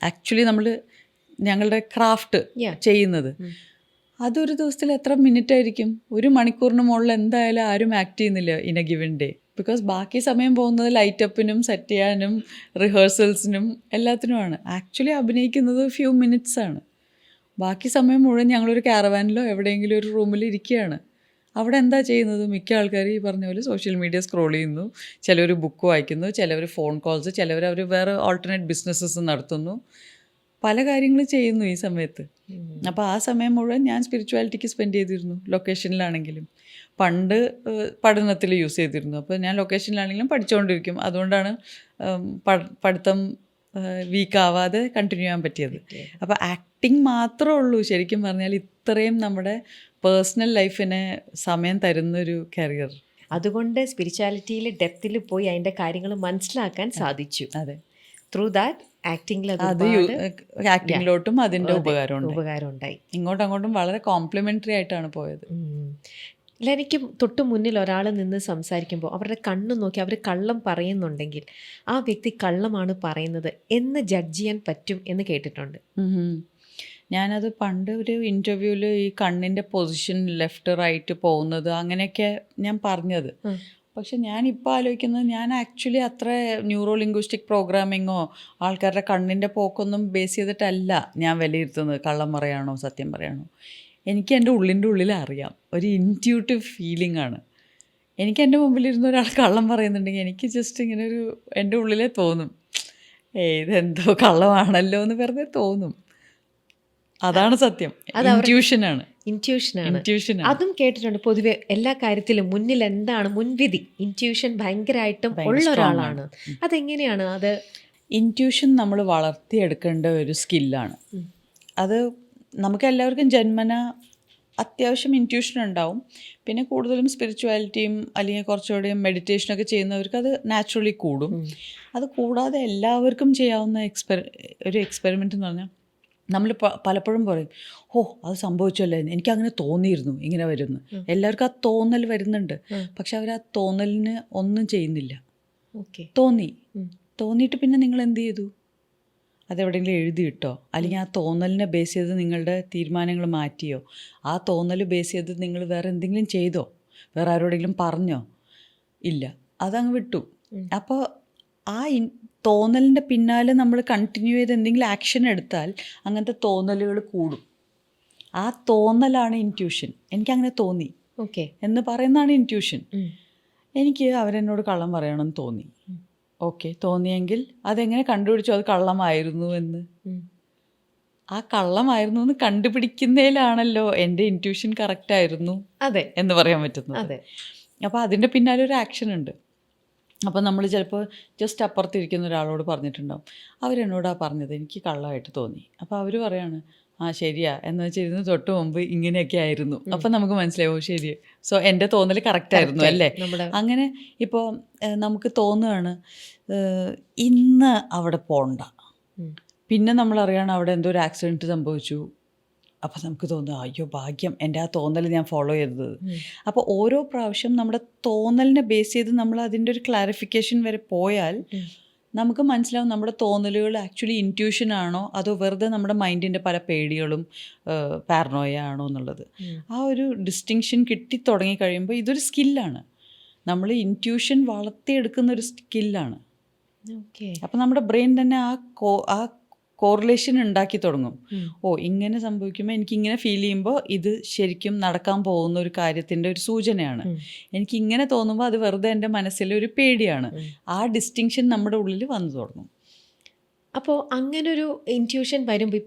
ആക്ച്വലി നമ്മൾ ഞങ്ങളുടെ ക്രാഫ്റ്റ് ചെയ്യുന്നത്. അതൊരു ദിവസത്തിൽ എത്ര മിനിറ്റ് ആയിരിക്കും? 1 മണിക്കൂറിന് മുകളിൽ എന്തായാലും ആരും ആക്ട് ചെയ്യുന്നില്ല in A given day. Because ബാക്കി സമയം പോകുന്നത് ലൈറ്റപ്പിനും സെറ്റ് ചെയ്യാനും റിഹേഴ്സൽസിനും എല്ലാത്തിനുമാണ്. ആക്ച്വലി അഭിനയിക്കുന്നത് ഫ്യൂ മിനിറ്റ്സ് ആണ്. ബാക്കി സമയം മുഴുവൻ ഞങ്ങളൊരു കാരവാനിലോ എവിടെയെങ്കിലും ഒരു റൂമിൽ ഇരിക്കുകയാണ്. അവിടെ എന്താ ചെയ്യുന്നത്? മിക്ക ആൾക്കാർ ഈ പറഞ്ഞ പോലെ സോഷ്യൽ മീഡിയ സ്ക്രോൾ ചെയ്യുന്നു, ചിലവർ ബുക്ക് വായിക്കുന്നു, ചിലവർ ഫോൺ കോൾസ്, ചിലവർ അവർ വേറെ ഓൾട്ടർനേറ്റ് ബിസിനസ്സസ് നടത്തുന്നു, പല കാര്യങ്ങളും ചെയ്യുന്നു ഈ സമയത്ത്. അപ്പോൾ ആ സമയം മുഴുവൻ ഞാൻ സ്പിരിച്വാലിറ്റിക്ക് സ്പെൻഡ് ചെയ്തിരുന്നു. ലൊക്കേഷനിലാണെങ്കിലും പണ്ട് പഠനത്തിൽ യൂസ് ചെയ്തിരുന്നു. അപ്പോൾ ഞാൻ ലൊക്കേഷനിലാണെങ്കിലും പഠിച്ചുകൊണ്ടിരിക്കും. അതുകൊണ്ടാണ് പഠിത്തം വീക്കാവാതെ കണ്ടിന്യൂ ചെയ്യാൻ പറ്റിയത്. അപ്പോൾ ആക്ടിങ് മാത്രമേ ഉള്ളൂ ശരിക്കും പറഞ്ഞാൽ ഇത്രയും നമ്മുടെ പേഴ്സണൽ ലൈഫിന് സമയം തരുന്നൊരു കരിയർ. അതുകൊണ്ട് സ്പിരിച്വാലിറ്റിയിൽ ഡെപ്തിൽ പോയി അതിൻ്റെ കാര്യങ്ങൾ മനസ്സിലാക്കാൻ സാധിച്ചു. അതെ, ത്രൂ ദാറ്റ് ആക്ടിങ്ങിലോട്ടും അതിൻ്റെ ഉപകാരം ഉണ്ടായി. ഇങ്ങോട്ടും അങ്ങോട്ടും വളരെ കോംപ്ലിമെൻ്ററി ആയിട്ടാണ് പോയത്. എനിക്ക് തൊട്ട് മുന്നിൽ ഒരാൾ നിന്ന് സംസാരിക്കുമ്പോൾ അവരുടെ കണ്ണ് നോക്കി അവർ കള്ളം പറയുന്നുണ്ടെങ്കിൽ ആ വ്യക്തി കള്ളമാണ് പറയുന്നത് എന്ന് ജഡ്ജ് ചെയ്യാൻ പറ്റും എന്ന് കേട്ടിട്ടുണ്ട്. ഞാനത് പണ്ട് ഒരു ഇൻ്റർവ്യൂവിൽ ഈ കണ്ണിൻ്റെ പൊസിഷൻ ലെഫ്റ്റ് റൈറ്റ് പോകുന്നത് അങ്ങനെയൊക്കെ ഞാൻ പറഞ്ഞത്. പക്ഷെ ഞാനിപ്പോൾ ആലോചിക്കുന്നത് ഞാൻ ആക്ച്വലി അത്ര ന്യൂറോ ലിംഗ്വിസ്റ്റിക് പ്രോഗ്രാമിങ്ങോ ആൾക്കാരുടെ കണ്ണിൻ്റെ പോക്കൊന്നും ബേസ് ചെയ്തിട്ടല്ല ഞാൻ വിലയിരുത്തുന്നത് കള്ളം പറയാണോ സത്യം പറയാണോ. എനിക്ക് എൻ്റെ ഉള്ളിൻ്റെ ഉള്ളിൽ അറിയാം, ഒരു ഇൻറ്റ്യൂട്ടീവ് ഫീലിംഗ് ആണ്. എനിക്ക് എൻ്റെ മുമ്പിലിരുന്ന ഒരാൾ കള്ളം പറയുന്നുണ്ടെങ്കിൽ എനിക്ക് ജസ്റ്റ് ഇങ്ങനെ ഒരു എൻ്റെ ഉള്ളിലേ തോന്നും, ഇതെന്തോ കള്ളമാണല്ലോ എന്ന് വെറുതെ തോന്നും. അതാണ് സത്യം. ഇൻറ്റ്യൂഷനാണ്. അതും കേട്ടിട്ടുണ്ട്. പൊതുവെ എല്ലാ കാര്യത്തിലും മുന്നിൽ എന്താണ് മുൻവിധി, ഇൻറ്റ്യൂഷൻ ഭയങ്കരമായിട്ടും ഉള്ള ഒരാളാണ്. അതെങ്ങനെയാണ്? അത് ഇൻറ്റ്യൂഷൻ നമ്മൾ വളർത്തിയെടുക്കേണ്ട ഒരു സ്കില്ലാണ്. അത് നമുക്ക് എല്ലാവർക്കും ജന്മന അത്യാവശ്യം ഇൻറ്റ്യൂഷൻ ഉണ്ടാവും. പിന്നെ കൂടുതലും സ്പിരിച്വാലിറ്റിയും അല്ലെങ്കിൽ കുറച്ചുകൂടി മെഡിറ്റേഷനൊക്കെ ചെയ്യുന്നവർക്ക് അത് നാച്ചുറലി കൂടും. അത് കൂടാതെ എല്ലാവർക്കും ചെയ്യാവുന്ന ഒരു എക്സ്പെരിമെൻ്റ് എന്ന് പറഞ്ഞാൽ നമ്മൾ പലപ്പോഴും പറയും, അത് സംഭവിച്ചല്ലേ, എനിക്കങ്ങനെ തോന്നിയിരുന്നു ഇങ്ങനെ വരുന്നു. എല്ലാവർക്കും ആ തോന്നൽ വരുന്നുണ്ട്, പക്ഷെ അവർ ആ തോന്നലിന് ഒന്നും ചെയ്യുന്നില്ല. തോന്നിയിട്ട് പിന്നെ നിങ്ങൾ എന്ത് ചെയ്തു? അതെവിടെയെങ്കിലും എഴുതിയിട്ടോ, അല്ലെങ്കിൽ ആ തോന്നലിനെ ബേസ് ചെയ്ത് നിങ്ങളുടെ തീരുമാനങ്ങൾ മാറ്റിയോ, ആ തോന്നൽ ബേസ് ചെയ്ത് നിങ്ങൾ വേറെ എന്തെങ്കിലും ചെയ്തോ, വേറെ ആരോടെങ്കിലും പറഞ്ഞോ? ഇല്ല, അതങ്ങ് വിട്ടു. അപ്പോൾ ആ തോന്നലിൻ്റെ പിന്നാലെ നമ്മൾ കണ്ടിന്യൂ ചെയ്ത് എന്തെങ്കിലും ആക്ഷൻ എടുത്താൽ അങ്ങനത്തെ തോന്നലുകൾ കൂടും. ആ തോന്നലാണ് ഇൻറ്റ്യൂഷൻ. എനിക്കങ്ങനെ തോന്നി എന്ന് പറയുന്നതാണ് ഇൻറ്റ്യൂഷൻ. എനിക്ക് അവരെന്നോട് കള്ളം പറയണമെന്ന് തോന്നി. തോന്നിയെങ്കിൽ അതെങ്ങനെ കണ്ടുപിടിച്ചു അത് കള്ളമായിരുന്നു എന്ന്? ആ കള്ളമായിരുന്നു എന്ന് കണ്ടുപിടിക്കുന്നതിലാണല്ലോ എൻ്റെ ഇൻറ്റ്യൂഷൻ കറക്റ്റായിരുന്നു എന്ന് പറയാൻ പറ്റുന്നത്. അപ്പോൾ അതിൻ്റെ പിന്നാലെ ഒരു ആക്ഷൻ ഉണ്ട്. അപ്പോൾ നമ്മൾ ചിലപ്പോൾ ജസ്റ്റ് അപ്പുറത്തിരിക്കുന്ന ഒരാളോട് പറഞ്ഞിട്ടുണ്ടാവും, അവരെന്നോടാ പറഞ്ഞത്, എനിക്ക് കള്ളമായിട്ട് തോന്നി. അപ്പോൾ അവർ പറയാണ്, ശരിയാ എന്ന് വെച്ചാൽ ഇതിന് തൊട്ട് മുമ്പ് ഇങ്ങനെയൊക്കെ ആയിരുന്നു. അപ്പം നമുക്ക് മനസ്സിലാവും, ശരി, സോ എൻ്റെ തോന്നൽ കറക്റ്റായിരുന്നു അല്ലേ. അങ്ങനെ ഇപ്പോൾ നമുക്ക് തോന്നുകയാണ് ഇന്ന് അവിടെ പോകണ്ട, പിന്നെ നമ്മളറിയണം അവിടെ എന്തോ ഒരു ആക്സിഡൻറ്റ് സംഭവിച്ചു. അപ്പോൾ നമുക്ക് തോന്നുക, അയ്യോ ഭാഗ്യം എൻ്റെ ആ തോന്നൽ ഞാൻ ഫോളോ ചെയ്തത്. അപ്പോൾ ഓരോ പ്രാവശ്യം നമ്മുടെ തോന്നലിനെ ബേസ് ചെയ്ത് നമ്മൾ അതിൻ്റെ ഒരു ക്ലാരിഫിക്കേഷൻ വരെ പോയാൽ നമുക്ക് മനസ്സിലാവും നമ്മുടെ തോന്നലുകൾ ആക്ച്വലി ഇൻറ്റ്യൂഷൻ ആണോ അതോ വെറുതെ നമ്മുടെ മൈൻഡിൻ്റെ പല പേടികളും പാരനോയ ആണോ എന്നുള്ളത്. ആ ഒരു ഡിസ്റ്റിങ്ഷൻ കിട്ടി തുടങ്ങി കഴിയുമ്പോൾ ഇതൊരു സ്കില്ലാണ്. നമ്മൾ ഇൻറ്റ്യൂഷൻ വളർത്തിയെടുക്കുന്ന ഒരു സ്കില്ലാണ്. അപ്പോൾ നമ്മുടെ ബ്രെയിൻ തന്നെ ആ കോറിലേഷൻ ഉണ്ടാക്കി തുടങ്ങും. ഇങ്ങനെ സംഭവിക്കുമ്പോൾ എനിക്കിങ്ങനെ ഫീൽ ചെയ്യുമ്പോൾ ഇത് ശരിക്കും നടക്കാൻ പോകുന്ന ഒരു കാര്യത്തിൻ്റെ ഒരു സൂചനയാണ്. എനിക്കിങ്ങനെ തോന്നുമ്പോൾ അത് വെറുതെ എൻ്റെ മനസ്സിലെ ഒരു പേടിയാണ്. ആ ഡിസ്റ്റിങ്ഷൻ നമ്മുടെ ഉള്ളിൽ വന്നു തുടങ്ങും. അപ്പോൾ അങ്ങനൊരു ഇൻറ്റ്യൂഷൻ വരുമ്പോൾ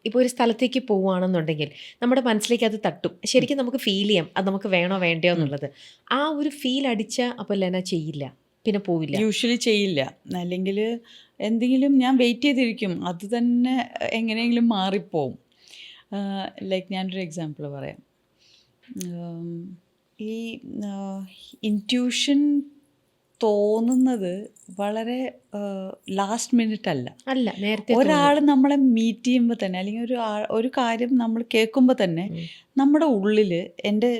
ഇപ്പോൾ ഒരു സ്ഥലത്തേക്ക് പോവുകയാണെന്നുണ്ടെങ്കിൽ നമ്മുടെ മനസ്സിലേക്ക് അത് തട്ടും. ശരിക്കും നമുക്ക് ഫീൽ ചെയ്യാം അത് നമുക്ക് വേണോ വേണ്ടയോ എന്നുള്ളത്. ആ ഒരു ഫീൽ അടിച്ച അപ്പോൾ ലെന ചെയ്യില്ല, പിന്നെ പോവില്ല, യൂഷ്വലി ചെയ്യില്ല. അല്ലെങ്കിൽ എന്തെങ്കിലും ഞാൻ വെയിറ്റ് ചെയ്തിരിക്കും, അത് തന്നെ എങ്ങനെയെങ്കിലും മാറിപ്പോവും. ലൈക്ക് ഞാനൊരു എക്സാമ്പിൾ പറയാം. ഈ ഇൻറ്റ്യൂഷൻ തോന്നുന്നത് വളരെ ലാസ്റ്റ് മിനിറ്റ് അല്ല. നേരത്തെ ഒരാൾ നമ്മളെ മീറ്റ് ചെയ്യുമ്പോൾ തന്നെ, അല്ലെങ്കിൽ ഒരു കാര്യം നമ്മൾ കേൾക്കുമ്പോൾ തന്നെ നമ്മുടെ ഉള്ളിൽ, എൻ്റെ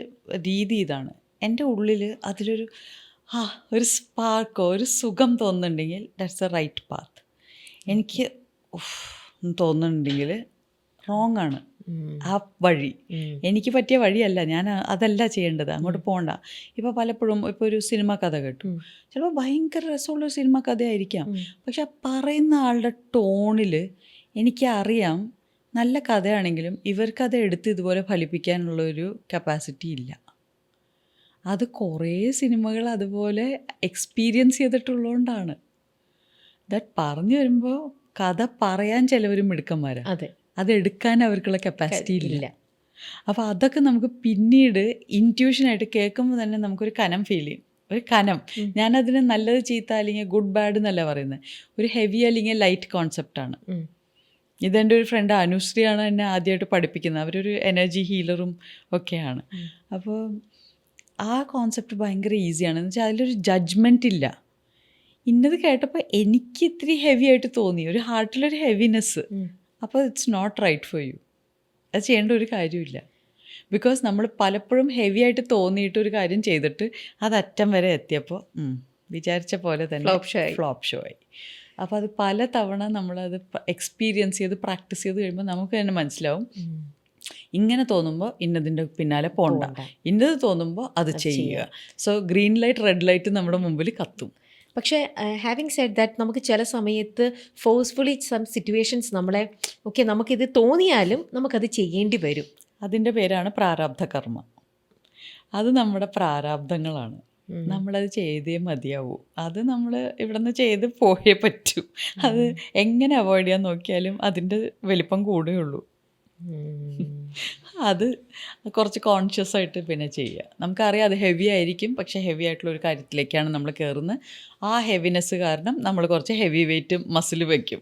രീതി ഇതാണ്, എൻ്റെ ഉള്ളിൽ അതിലൊരു ഒരു സ്പാർക്കോ ഒരു സുഖം തോന്നുന്നുണ്ടെങ്കിൽ ദാറ്റ്സ് എ റൈറ്റ് പാത്ത്. എനിക്ക് തോന്നുന്നുണ്ടെങ്കിൽ റോങ് ആണ് ആ വഴി, എനിക്ക് പറ്റിയ വഴിയല്ല, ഞാൻ അതല്ല ചെയ്യേണ്ടത്, അങ്ങോട്ട് പോകണ്ട. ഇപ്പോൾ പലപ്പോഴും ഇപ്പോൾ ഒരു സിനിമ കഥ കേട്ടു, ചിലപ്പോൾ ഭയങ്കര രസമുള്ളൊരു സിനിമ കഥയായിരിക്കാം, പക്ഷെ ആ പറയുന്ന ആളുടെ ടോണിൽ എനിക്കറിയാം നല്ല കഥയാണെങ്കിലും ഇവർക്കത് എടുത്ത് ഇതുപോലെ ഫലിപ്പിക്കാനുള്ളൊരു കപ്പാസിറ്റി ഇല്ല. അത് കുറേ സിനിമകൾ അതുപോലെ എക്സ്പീരിയൻസ് ചെയ്തിട്ടുള്ളതുകൊണ്ടാണ്. ദാറ്റ് പറഞ്ഞു വരുമ്പോൾ കഥ പറയാൻ ചിലവരും മിടുക്കന്മാരാണ്, അതെ, അതെടുക്കാൻ അവർക്കുള്ള കപ്പാസിറ്റി ഇല്ല. അപ്പോൾ അതൊക്കെ നമുക്ക് പിന്നീട് ഇൻറ്റ്യൂഷനായിട്ട് കേൾക്കുമ്പോൾ തന്നെ നമുക്കൊരു കനം ഫീൽ ചെയ്യും. ഒരു കനം, ഞാനതിന് നല്ലത് ചീത്ത അല്ലെങ്കിൽ ഗുഡ് ബാഡ് എന്നല്ല പറയുന്നത്, ഒരു ഹെവി അല്ലെങ്കിൽ ലൈറ്റ് കോൺസെപ്റ്റാണ്. ഇതെൻ്റെ ഒരു ഫ്രണ്ട് അനുശ്രീയാണ് എന്നെ ആദ്യമായിട്ട് പഠിപ്പിക്കുന്നത്. അവരൊരു എനർജി ഹീലറും ഒക്കെയാണ്. അപ്പോൾ ആ കോൺസെപ്റ്റ് ഭയങ്കര ഈസിയാണ്. എന്ന് വെച്ചാൽ അതിലൊരു ജഡ്ജ്മെൻ്റ് ഇല്ല. ഇന്നത് കേട്ടപ്പോൾ എനിക്ക് ഇത്തിരി ഹെവി ആയിട്ട് തോന്നി, ഒരു ഹാർട്ടിലൊരു ഹെവിനെസ്. അപ്പോൾ it's not right for you, അത് ചെയ്യേണ്ട ഒരു കാര്യമില്ല. ബിക്കോസ് നമ്മൾ പലപ്പോഴും ഹെവി ആയിട്ട് തോന്നിയിട്ട് ഒരു കാര്യം ചെയ്തിട്ട് അത് അറ്റം വരെ എത്തിയപ്പോൾ വിചാരിച്ച പോലെ തന്നെ ഫ്ലോപ്പ് ഷോ ആയി. അപ്പോൾ അത് പല തവണ നമ്മളത് എക്സ്പീരിയൻസ് ചെയ്ത് പ്രാക്ടീസ് ചെയ്ത് കഴിയുമ്പോൾ നമുക്ക് തന്നെ മനസ്സിലാവും, ഇങ്ങനെ തോന്നുമ്പോൾ ഇന്നതിൻ്റെ പിന്നാലെ പോണ്ട, ഇന്നത് തോന്നുമ്പോൾ അത് ചെയ്യുക. So green light red light നമ്മുടെ മുമ്പിൽ കത്തും. പക്ഷേ ഹാവിങ് സെഡ് ദാറ്റ് നമുക്ക് ചില സമയത്ത് ഫോഴ്സ്ഫുള്ളി സം സിറ്റുവേഷൻസ് നമ്മളെ നമുക്കിത് തോന്നിയാലും നമുക്കത് ചെയ്യേണ്ടി വരും. അതിൻ്റെ പേരാണ് പ്രാരാബ്ധ കർമ്മ. അത് നമ്മുടെ പ്രാരാബ്ധങ്ങളാണ്, നമ്മളത് ചെയ്തേ മതിയാവൂ. അത് നമ്മൾ ഇവിടെ നിന്ന് ചെയ്ത് പോയേ പറ്റൂ. അത് എങ്ങനെ അവോയ്ഡ് ചെയ്യാൻ നോക്കിയാലും അതിൻ്റെ വലിപ്പം കൂടുകയുള്ളൂ. അത് കുറച്ച് കോൺഷ്യസ് ആയിട്ട് പിന്നെ ചെയ്യുക. നമുക്കറിയാം അത് ഹെവി ആയിരിക്കും, പക്ഷേ ഹെവി ആയിട്ടുള്ള ഒരു കാര്യത്തിലേക്കാണ് നമ്മൾ കയറുന്നത്. ആ ഹെവിനെസ് കാരണം നമ്മൾ കുറച്ച് ഹെവി വെയിറ്റ് മസിൽ വയ്ക്കും.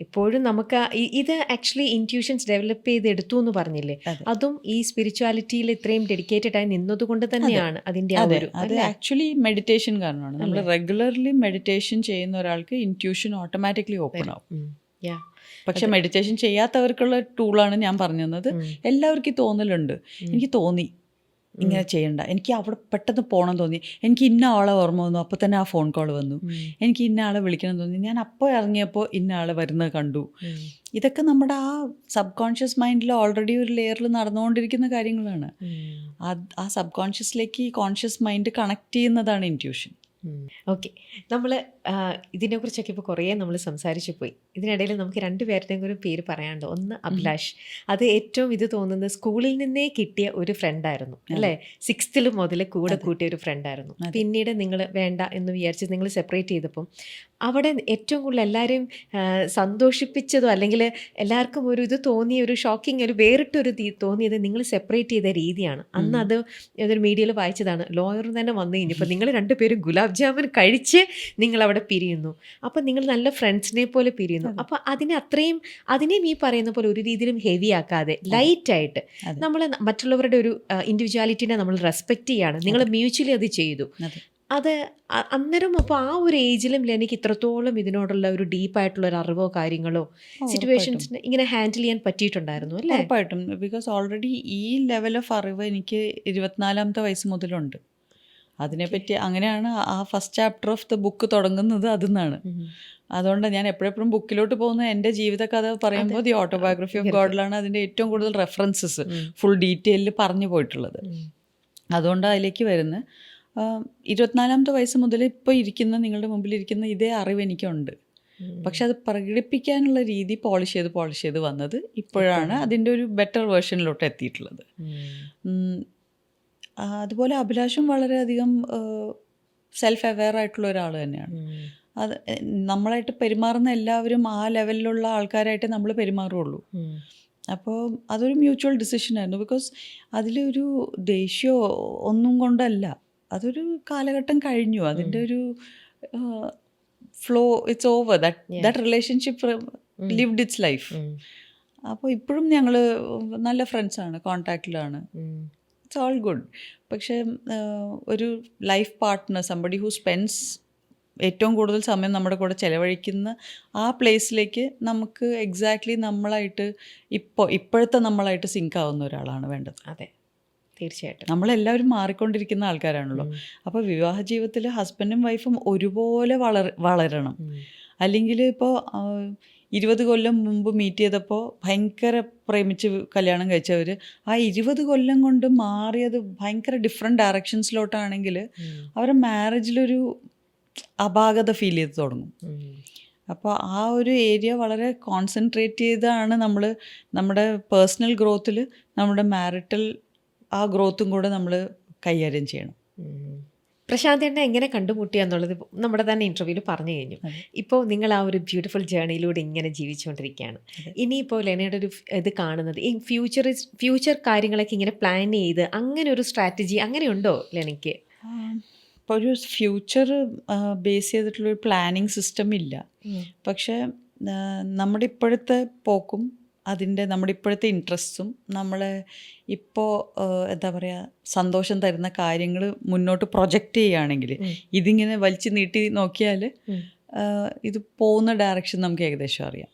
ഇപ്പോഴും നമുക്ക് ഇത് ആക്ച്വലി ഇൻറ്റ്യൂഷൻസ് ഡെവലപ്പ് ചെയ്തെടുത്തു എന്ന് പറഞ്ഞില്ലേ, അതും ഈ സ്പിരിച്വാലിറ്റിയിൽ ഇത്രയും ഡെഡിക്കേറ്റഡ് ആയി നിന്നതുകൊണ്ട് തന്നെയാണ് അതിൻ്റെ അത് ആക്ച്വലി മെഡിറ്റേഷൻ കാരണമാണ്. നമ്മൾ റെഗുലർലി മെഡിറ്റേഷൻ ചെയ്യുന്ന ഒരാൾക്ക് ഇൻറ്റ്യൂഷൻ ഓട്ടോമാറ്റിക്കലി ഓപ്പൺ ആവും. പക്ഷെ മെഡിറ്റേഷൻ ചെയ്യാത്തവർക്കുള്ള ടൂളാണ് ഞാൻ പറഞ്ഞു തന്നത്. എല്ലാവർക്കും തോന്നലുണ്ട്, എനിക്ക് തോന്നി ഇങ്ങനെ ചെയ്യണ്ട, എനിക്ക് അവിടെ പെട്ടെന്ന് പോകണം തോന്നി, എനിക്ക് ഇന്ന ആളെ ഓർമ്മ വന്നു, അപ്പോൾ തന്നെ ആ ഫോൺ കോൾ വന്നു, എനിക്ക് ഇന്ന ആളെ വിളിക്കണം തോന്നി, ഞാൻ അപ്പോൾ ഇറങ്ങിയപ്പോൾ ഇന്ന ആളെ വരുന്നത് കണ്ടു. ഇതൊക്കെ നമ്മുടെ ആ സബ് കോൺഷ്യസ് മൈൻഡിൽ ഓൾറെഡി ഒരു ലെയറിൽ നടന്നുകൊണ്ടിരിക്കുന്ന കാര്യങ്ങളാണ്. ആ സബ് കോൺഷ്യസിലേക്ക് ഈ കോൺഷ്യസ് മൈൻഡ് കണക്ട് ചെയ്യുന്നതാണ് ഇൻറ്റ്യൂഷൻ. ഓക്കെ, നമ്മൾ ഇതിനെക്കുറിച്ചൊക്കെ ഇപ്പോൾ കുറേ നമ്മൾ സംസാരിച്ചു പോയി. ഇതിനിടയിൽ നമുക്ക് രണ്ടുപേരുടെയും കൂടി പേര് പറയാനുണ്ട്. ഒന്ന് അഭിലാഷ്, അത് ഏറ്റവും ഇത് തോന്നുന്നത് സ്കൂളിൽ നിന്നേ കിട്ടിയ ഒരു ഫ്രണ്ടായിരുന്നു അല്ലേ, 6th മുതൽ കൂടെ കൂട്ടിയ ഒരു ഫ്രണ്ടായിരുന്നു. പിന്നീട് നിങ്ങൾ വേണ്ട എന്ന് വിചാരിച്ച് നിങ്ങൾ സെപ്പറേറ്റ് ചെയ്തപ്പം അവിടെ ഏറ്റവും കൂടുതൽ എല്ലാവരെയും സന്തോഷിപ്പിച്ചതോ അല്ലെങ്കിൽ എല്ലാവർക്കും ഒരു ഇത് തോന്നിയ ഒരു ഷോക്കിംഗ്, ഒരു വേറിട്ടൊരു തോന്നിയത് നിങ്ങൾ സെപ്പറേറ്റ് ചെയ്ത രീതിയാണ്. അന്ന് അത് ഏതൊരു മീഡിയയിൽ വായിച്ചതാണ്. ലോയർ തന്നെ വന്നു കഴിഞ്ഞപ്പോൾ നിങ്ങൾ രണ്ടുപേരും ഗുലാബ് ജാമുൻ കഴിച്ച് നിങ്ങൾ അവിടെ പിരിയുന്നു. അപ്പം നിങ്ങൾ നല്ല ഫ്രണ്ട്സിനെ പോലെ പിരിയുന്നു. അപ്പം അതിനെയും ഈ പറയുന്ന പോലെ ഒരു രീതിയിലും ഹെവി ആക്കാതെ ലൈറ്റായിട്ട് നമ്മൾ മറ്റുള്ളവരുടെ ഒരു ഇൻഡിവിജ്വാലിറ്റിനെ നമ്മൾ റെസ്പെക്റ്റ് ചെയ്യാണ്. നിങ്ങൾ മ്യൂച്വലി അത് ചെയ്തു. അത് അന്നേരം അപ്പോൾ ആ ഒരു ഏജിലും എനിക്ക് ഇത്രത്തോളം ഇതിനോടുള്ള ഒരു ഡീപ്പായിട്ടുള്ള ഒരു അറിവോ കാര്യങ്ങളോ സിറ്റുവേഷൻസിന് ഇങ്ങനെ ഹാൻഡിൽ ചെയ്യാൻ പറ്റിയിട്ടുണ്ടായിരുന്നു അല്ലേ? ഉറപ്പായിട്ടും. ബിക്കോസ് ഓൾറെഡി ഈ ലെവൽ ഓഫ് അറിവ് എനിക്ക് 24ാമത്തെ വയസ്സ് മുതലുണ്ട്. അതിനെപ്പറ്റി അങ്ങനെയാണ് ആ first chapter of the book തുടങ്ങുന്നത് അതിന്നാണ്. അതുകൊണ്ട് ഞാൻ എപ്പോഴെപ്പോഴും ബുക്കിലോട്ട് പോകുന്ന എൻ്റെ ജീവിതകഥ പറയുമ്പോൾ ദി ഓട്ടോബയോഗ്രഫി ഓഫ് ഗോഡിലാണ് അതിൻ്റെ ഏറ്റവും കൂടുതൽ റെഫറൻസസ് ഫുൾ ഡീറ്റെയിലിൽ പറഞ്ഞു പോയിട്ടുള്ളത്. അതുകൊണ്ട് അതിലേക്ക് വരുന്നത് 24ാമത്തെ വയസ്സ് മുതൽ ഇപ്പോൾ ഇരിക്കുന്ന നിങ്ങളുടെ മുമ്പിലിരിക്കുന്ന ഇതേ അറിവ് എനിക്കുണ്ട്. പക്ഷെ അത് പ്രകടിപ്പിക്കാനുള്ള രീതി പോളിഷ് ചെയ്ത് വന്നത് ഇപ്പോഴാണ് അതിൻ്റെ ഒരു ബെറ്റർ വേർഷനിലോട്ട് എത്തിയിട്ടുള്ളത്. അതുപോലെ അഭിലാഷും വളരെയധികം സെൽഫ് അവെയർ ആയിട്ടുള്ള ഒരാൾ തന്നെയാണ്. അത് നമ്മളായിട്ട് പെരുമാറുന്ന എല്ലാവരും ആ ലെവലിലുള്ള ആൾക്കാരായിട്ട് നമ്മൾ പെരുമാറുള്ളൂ. അപ്പോൾ അതൊരു മ്യൂച്വൽ ഡിസിഷനായിരുന്നു. ബിക്കോസ് അതിലൊരു ദേഷ്യമോ ഒന്നും കൊണ്ടല്ല, അതൊരു കാലഘട്ടം കഴിഞ്ഞു, അതിൻ്റെ ഒരു flow it's over, that relationship lived it's life. അപ്പോൾ ഇപ്പോഴും ഞങ്ങൾ നല്ല ഫ്രണ്ട്സാണ്, കോണ്ടാക്റ്റിലാണ്, ഇറ്റ്സ് ഓൾ ഗുഡ്. പക്ഷേ ഒരു life partner, somebody who spends ഏറ്റവും കൂടുതൽ സമയം നമ്മുടെ കൂടെ ചിലവഴിക്കുന്ന ആ പ്ലേസിലേക്ക് നമുക്ക് എക്സാക്ട്ലി നമ്മളായിട്ട് ഇപ്പോഴത്തെ നമ്മളായിട്ട് സിങ്ക് ആവുന്ന ഒരാളാണ് വേണ്ടത്. അതെ, തീർച്ചയായിട്ടും. നമ്മളെല്ലാവരും മാറിക്കൊണ്ടിരിക്കുന്ന ആൾക്കാരാണല്ലോ. അപ്പോൾ വിവാഹ ജീവിതത്തിൽ ഹസ്ബൻഡും വൈഫും ഒരുപോലെ വളരണം. അല്ലെങ്കിൽ ഇപ്പോൾ 20 കൊല്ലം മുമ്പ് മീറ്റ് ചെയ്തപ്പോൾ ഭയങ്കര പ്രേമിച്ച് കല്യാണം കഴിച്ചവർ ആ 20 കൊല്ലം കൊണ്ട് മാറിയത് ഭയങ്കര ഡിഫറെൻറ്റ് ഡയറക്ഷൻസിലോട്ടാണെങ്കിൽ അവരുടെ മാരേജിലൊരു അപാകത ഫീൽ ചെയ്ത് തുടങ്ങും. അപ്പോൾ ആ ഒരു ഏരിയ വളരെ കോൺസെൻട്രേറ്റ് ചെയ്താണ് നമ്മൾ നമ്മുടെ പേഴ്സണൽ ഗ്രോത്തിൽ നമ്മുടെ മാരിറ്റൽ ആ ഗ്രോത്തും കൂടെ നമ്മൾ കൈകാര്യം ചെയ്യണം. പ്രശാന്ത് എന്നെ എങ്ങനെ കണ്ടുമുട്ടിയെന്നുള്ളത് നമ്മുടെ തന്നെ ഇൻ്റർവ്യൂവിൽ പറഞ്ഞു കഴിഞ്ഞു. ഇപ്പോൾ നിങ്ങൾ ആ ഒരു ബ്യൂട്ടിഫുൾ ജേർണിയിലൂടെ ഇങ്ങനെ ജീവിച്ചുകൊണ്ടിരിക്കുകയാണ്. ഇനിയിപ്പോൾ ലെനയുടെ ഒരു ഇത് കാണുന്നത് ഈ ഫ്യൂച്ചർ കാര്യങ്ങളൊക്കെ ഇങ്ങനെ പ്ലാൻ ചെയ്ത് അങ്ങനെ ഒരു സ്ട്രാറ്റജി അങ്ങനെയുണ്ടോ ലെനയ്ക്ക്? ഇപ്പോൾ ഒരു ഫ്യൂച്ചർ ബേസ് ചെയ്തിട്ടുള്ളൊരു പ്ലാനിങ് സിസ്റ്റം ഇല്ല. പക്ഷേ നമ്മുടെ ഇപ്പോഴത്തെ പോക്കും നമ്മുടെ ഇപ്പോഴത്തെ ഇൻട്രസ്റ്റും നമ്മളെ ഇപ്പോൾ എന്താ പറയുക സന്തോഷം തരുന്ന കാര്യങ്ങൾ മുന്നോട്ട് പ്രൊജക്റ്റ് ചെയ്യുകയാണെങ്കിൽ, ഇതിങ്ങനെ വലിച്ചു നീട്ടി നോക്കിയാൽ ഇത് പോകുന്ന ഡയറക്ഷൻ നമുക്ക് ഏകദേശം അറിയാം.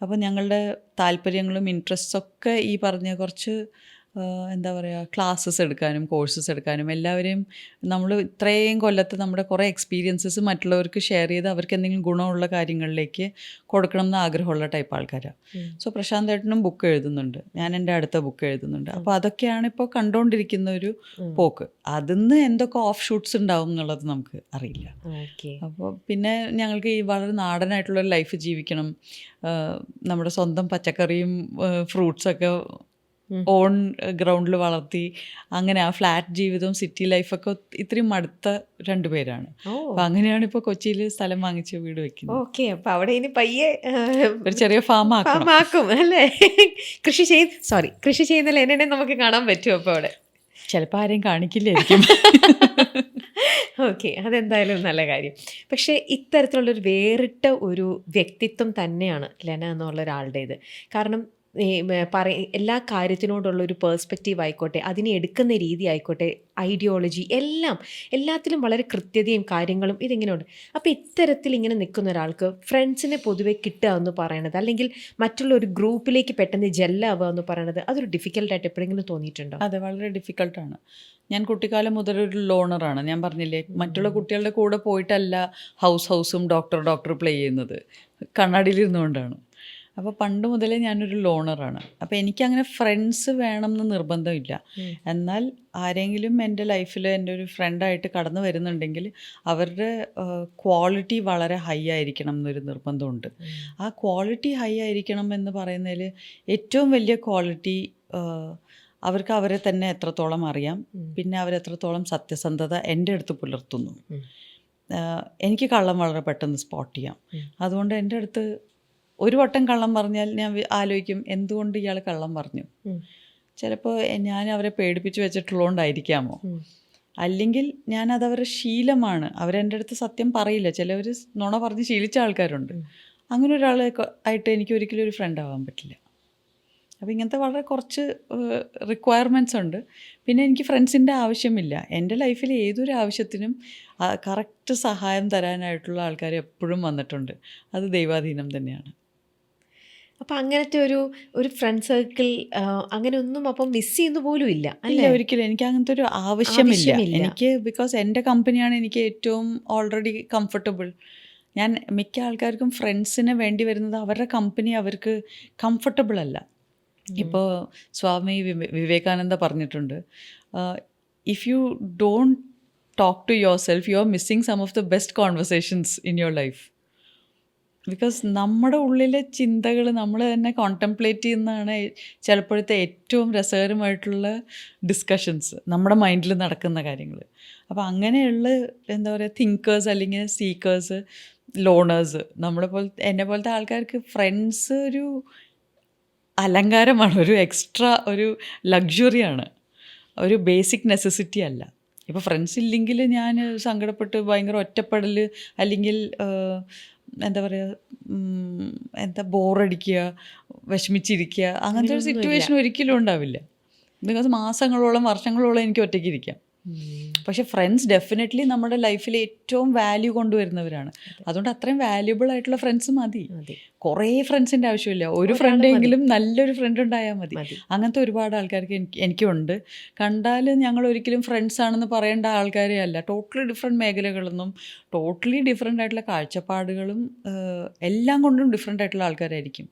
അപ്പോൾ ഞങ്ങളുടെ താല്പര്യങ്ങളും ഇൻട്രസ്റ്റൊക്കെ ഈ പറഞ്ഞ കുറച്ച് എന്താ പറയുക ക്ലാസ്സസ് എടുക്കാനും കോഴ്സസ് എടുക്കാനും എല്ലാവരെയും നമ്മൾ ഇത്രയും കൊല്ലത്ത് നമ്മുടെ കുറേ എക്സ്പീരിയൻസസ് മറ്റുള്ളവർക്ക് ഷെയർ ചെയ്ത് അവർക്ക് എന്തെങ്കിലും ഗുണമുള്ള കാര്യങ്ങളിലേക്ക് കൊടുക്കണം എന്ന് ആഗ്രഹമുള്ള ടൈപ്പ് ആൾക്കാരാണ്. സോ പ്രശാന്ത് ഏട്ടനും ബുക്ക് എഴുതുന്നുണ്ട്, ഞാൻ എൻ്റെ അടുത്ത ബുക്ക് എഴുതുന്നുണ്ട്. അപ്പോൾ അതൊക്കെയാണ് ഇപ്പോൾ കണ്ടുകൊണ്ടിരിക്കുന്ന ഒരു പോക്ക്. അതിന്ന് എന്തൊക്കെ ഓഫ് ഷൂട്ട്സ് ഉണ്ടാവും എന്നുള്ളത് നമുക്ക് അറിയില്ല. അപ്പോൾ പിന്നെ ഞങ്ങൾക്ക് ഈ വളരെ നാടനായിട്ടുള്ളൊരു ലൈഫ് ജീവിക്കണം, നമ്മുടെ സ്വന്തം പച്ചക്കറിയും ഫ്രൂട്ട്സൊക്കെ ഓൺ ഗ്രൗണ്ടിൽ വളർത്തി അങ്ങനെ ആ ഫ്ലാറ്റ് ജീവിതവും സിറ്റി ലൈഫൊക്കെ ഇത്രയും മടുത്ത രണ്ടുപേരാണ്. അപ്പം അങ്ങനെയാണ് ഇപ്പോൾ കൊച്ചിയിൽ സ്ഥലം വാങ്ങിച്ച് വീട് വെക്കുന്നത്. ഓക്കെ, അപ്പോൾ അവിടെ ഇനി പയ്യെ ഒരു ചെറിയ ഫാം ആക്കും അല്ലേ? കൃഷി ചെയ്യുന്ന എന്നെ നമുക്ക് കാണാൻ പറ്റുമോ അപ്പോൾ അവിടെ? ചിലപ്പോൾ ആരെയും കാണിക്കില്ലായിരിക്കും. ഓക്കെ, അതെന്തായാലും നല്ല കാര്യം. പക്ഷേ ഇത്തരത്തിലുള്ളൊരു വേറിട്ട ഒരു വ്യക്തിത്വം തന്നെയാണ് ലെന എന്നുള്ള ഒരാളുടേത്. കാരണം എല്ലാ കാര്യത്തിനോടുള്ളൊരു പേഴ്സ്പെക്റ്റീവ് ആയിക്കോട്ടെ, അതിനെ എടുക്കുന്ന രീതി ആയിക്കോട്ടെ, ഐഡിയോളജി എല്ലാത്തിലും വളരെ കൃത്യതയും കാര്യങ്ങളും ഇതിങ്ങനെയുണ്ട്. അപ്പോൾ ഇത്തരത്തിൽ ഇങ്ങനെ നിൽക്കുന്ന ഒരാൾക്ക് ഫ്രണ്ട്സിനെ പൊതുവെ കിട്ടുക എന്ന് പറയണത്, അല്ലെങ്കിൽ മറ്റുള്ള ഒരു ഗ്രൂപ്പിലേക്ക് പെട്ടെന്ന് ജെല്ലാവുക എന്ന് പറയണത്, അതൊരു ഡിഫിക്കൽട്ടായിട്ട് എപ്പോഴെങ്കിലും തോന്നിയിട്ടുണ്ടോ? അതെ, വളരെ ഡിഫിക്കൽട്ടാണ്. ഞാൻ കുട്ടിക്കാലം മുതലൊരു ലോണറാണ്. ഞാൻ പറഞ്ഞില്ലേ, മറ്റുള്ള കുട്ടികളുടെ കൂടെ പോയിട്ടല്ല ഹൗസും ഡോക്ടർ പ്ലേ ചെയ്യുന്നത്, കണ്ണാടിയിലിരുന്നുകൊണ്ടാണ്. അപ്പോൾ പണ്ട് മുതലേ ഞാനൊരു ലോണറാണ്. അപ്പോൾ എനിക്കങ്ങനെ ഫ്രണ്ട്സ് വേണം എന്ന് നിർബന്ധമില്ല. എന്നാൽ ആരെങ്കിലും എൻ്റെ ലൈഫിൽ എൻ്റെ ഒരു ഫ്രണ്ടായിട്ട് കടന്നു വരുന്നുണ്ടെങ്കിൽ അവരുടെ ക്വാളിറ്റി വളരെ ഹൈ ആയിരിക്കണം എന്നൊരു നിർബന്ധമുണ്ട്. ആ ക്വാളിറ്റി ഹൈ ആയിരിക്കണം എന്ന് പറയുന്നതിൽ ഏറ്റവും വലിയ ക്വാളിറ്റി അവർക്ക് അവരെ തന്നെ എത്രത്തോളം അറിയാം, പിന്നെ അവരെത്രത്തോളം സത്യസന്ധത എൻ്റെ അടുത്ത് പുലർത്തുന്നു. എനിക്ക് കള്ളം വളരെ പെട്ടെന്ന് സ്പോട്ട് ചെയ്യാം. അതുകൊണ്ട് എൻ്റെ അടുത്ത് ഒരു വട്ടം കള്ളം പറഞ്ഞാൽ ഞാൻ ആലോചിക്കും എന്തുകൊണ്ട് ഇയാൾ കള്ളം പറഞ്ഞു. ചിലപ്പോൾ ഞാൻ അവരെ പേടിപ്പിച്ച് വെച്ചിട്ടുള്ളതുകൊണ്ടായിരിക്കാമോ, അല്ലെങ്കിൽ ഞാനതവരുടെ ശീലമാണ്. അവരെൻ്റെ അടുത്ത് സത്യം പറയില്ല, ചിലവർ നുണ പറഞ്ഞ് ശീലിച്ച ആൾക്കാരുണ്ട്. അങ്ങനെ ഒരാളെ ആയിട്ട് എനിക്ക് ഒരിക്കലും ഒരു ഫ്രണ്ട് ആവാൻ പറ്റില്ല. അപ്പോൾ ഇങ്ങനത്തെ വളരെ കുറച്ച് റിക്വയർമെൻറ്റ്സ് ഉണ്ട്. പിന്നെ എനിക്ക് ഫ്രണ്ട്സിൻ്റെ ആവശ്യമില്ല. എൻ്റെ ലൈഫിൽ ഏതൊരു ആവശ്യത്തിനും കറക്റ്റ് സഹായം തരാനായിട്ടുള്ള ആൾക്കാർ എപ്പോഴും വന്നിട്ടുണ്ട്. അത് ദൈവാധീനം തന്നെയാണ്. അപ്പം അങ്ങനത്തെ ഒരു ഫ്രണ്ട് സർക്കിൾ അങ്ങനെ ഒന്നും അപ്പം മിസ് ചെയ്യുന്ന പോലും ഇല്ല അല്ല, ഒരിക്കലും എനിക്ക് അങ്ങനത്തെ ഒരു ആവശ്യമില്ല. എനിക്ക് ബിക്കോസ് എൻ്റെ കമ്പനിയാണ് എനിക്ക് ഏറ്റവും ഓൾറെഡി കംഫർട്ടബിൾ. ഞാൻ മിക്ക ആൾക്കാർക്കും ഫ്രണ്ട്സിന് വേണ്ടി വരുന്നത് അവരുടെ കമ്പനി അവർക്ക് കംഫർട്ടബിൾ അല്ല. ഇപ്പോൾ സ്വാമി വിവേകാനന്ദ പറഞ്ഞിട്ടുണ്ട്, if you don't talk to yourself you are missing some of the best conversations in your life. Because നമ്മുടെ ഉള്ളിലെ ചിന്തകൾ നമ്മൾ തന്നെ കോൺടെംപ്ലേറ്റ് ചെയ്യുന്നതാണ് ചിലപ്പോഴത്തെ ഏറ്റവും രസകരമായിട്ടുള്ള ഡിസ്കഷൻസ്, നമ്മുടെ മൈൻഡിൽ നടക്കുന്ന കാര്യങ്ങൾ. അപ്പോൾ അങ്ങനെയുള്ള എന്താ പറയുക തിങ്കേഴ്സ് അല്ലെങ്കിൽ സീക്കേഴ്സ്, ലോണേഴ്സ്, എന്നെ പോലത്തെ ആൾക്കാർക്ക് ഫ്രണ്ട്സ് ഒരു അലങ്കാരമാണ്, ഒരു എക്സ്ട്രാ ഒരു ലക്ഷറിയാണ്, ഒരു ബേസിക് നെസസിറ്റി അല്ല. ഇപ്പോൾ ഫ്രണ്ട്സ് ഇല്ലെങ്കിൽ ഞാൻ സങ്കടപ്പെട്ട് ഭയങ്കര ഒറ്റപ്പെടൽ അല്ലെങ്കിൽ എന്താ പറയുക ബോറടിക്കുക, വിഷമിച്ചിരിക്കുക, അങ്ങനത്തെ ഒരു സിറ്റുവേഷൻ ഒരിക്കലും ഉണ്ടാവില്ല. ബിക്കോസ് മാസങ്ങളോളം വർഷങ്ങളോളം എനിക്ക് ഒറ്റയ്ക്ക് ഇരിക്കാം. പക്ഷെ ഫ്രണ്ട്സ് ഡെഫിനറ്റ്ലി നമ്മുടെ ലൈഫിൽ ഏറ്റവും വാല്യൂ കൊണ്ടുവരുന്നവരാണ്. അതുകൊണ്ട് അത്രയും വാല്യുബിൾ ആയിട്ടുള്ള ഫ്രണ്ട്സ് മതി. കുറേ ഫ്രണ്ട്സിൻ്റെ ആവശ്യമില്ല, ഒരു ഫ്രണ്ടെങ്കിലും നല്ലൊരു ഫ്രണ്ട് ഉണ്ടായാൽ മതി. അങ്ങനത്തെ ഒരുപാട് ആൾക്കാർക്ക് എനിക്കുണ്ട്. കണ്ടാൽ ഞങ്ങൾ ഒരിക്കലും ഫ്രണ്ട്സ് ആണെന്ന് പറയേണ്ട ആൾക്കാരെ അല്ല. ടോട്ടലി ഡിഫറെൻറ്റ് മേഖലകളൊന്നും ടോട്ടലി ഡിഫറെൻ്റ് ആയിട്ടുള്ള കാഴ്ചപ്പാടുകളും എല്ലാം കൊണ്ടും ഡിഫറെൻ്റ് ആയിട്ടുള്ള ആൾക്കാരായിരിക്കും.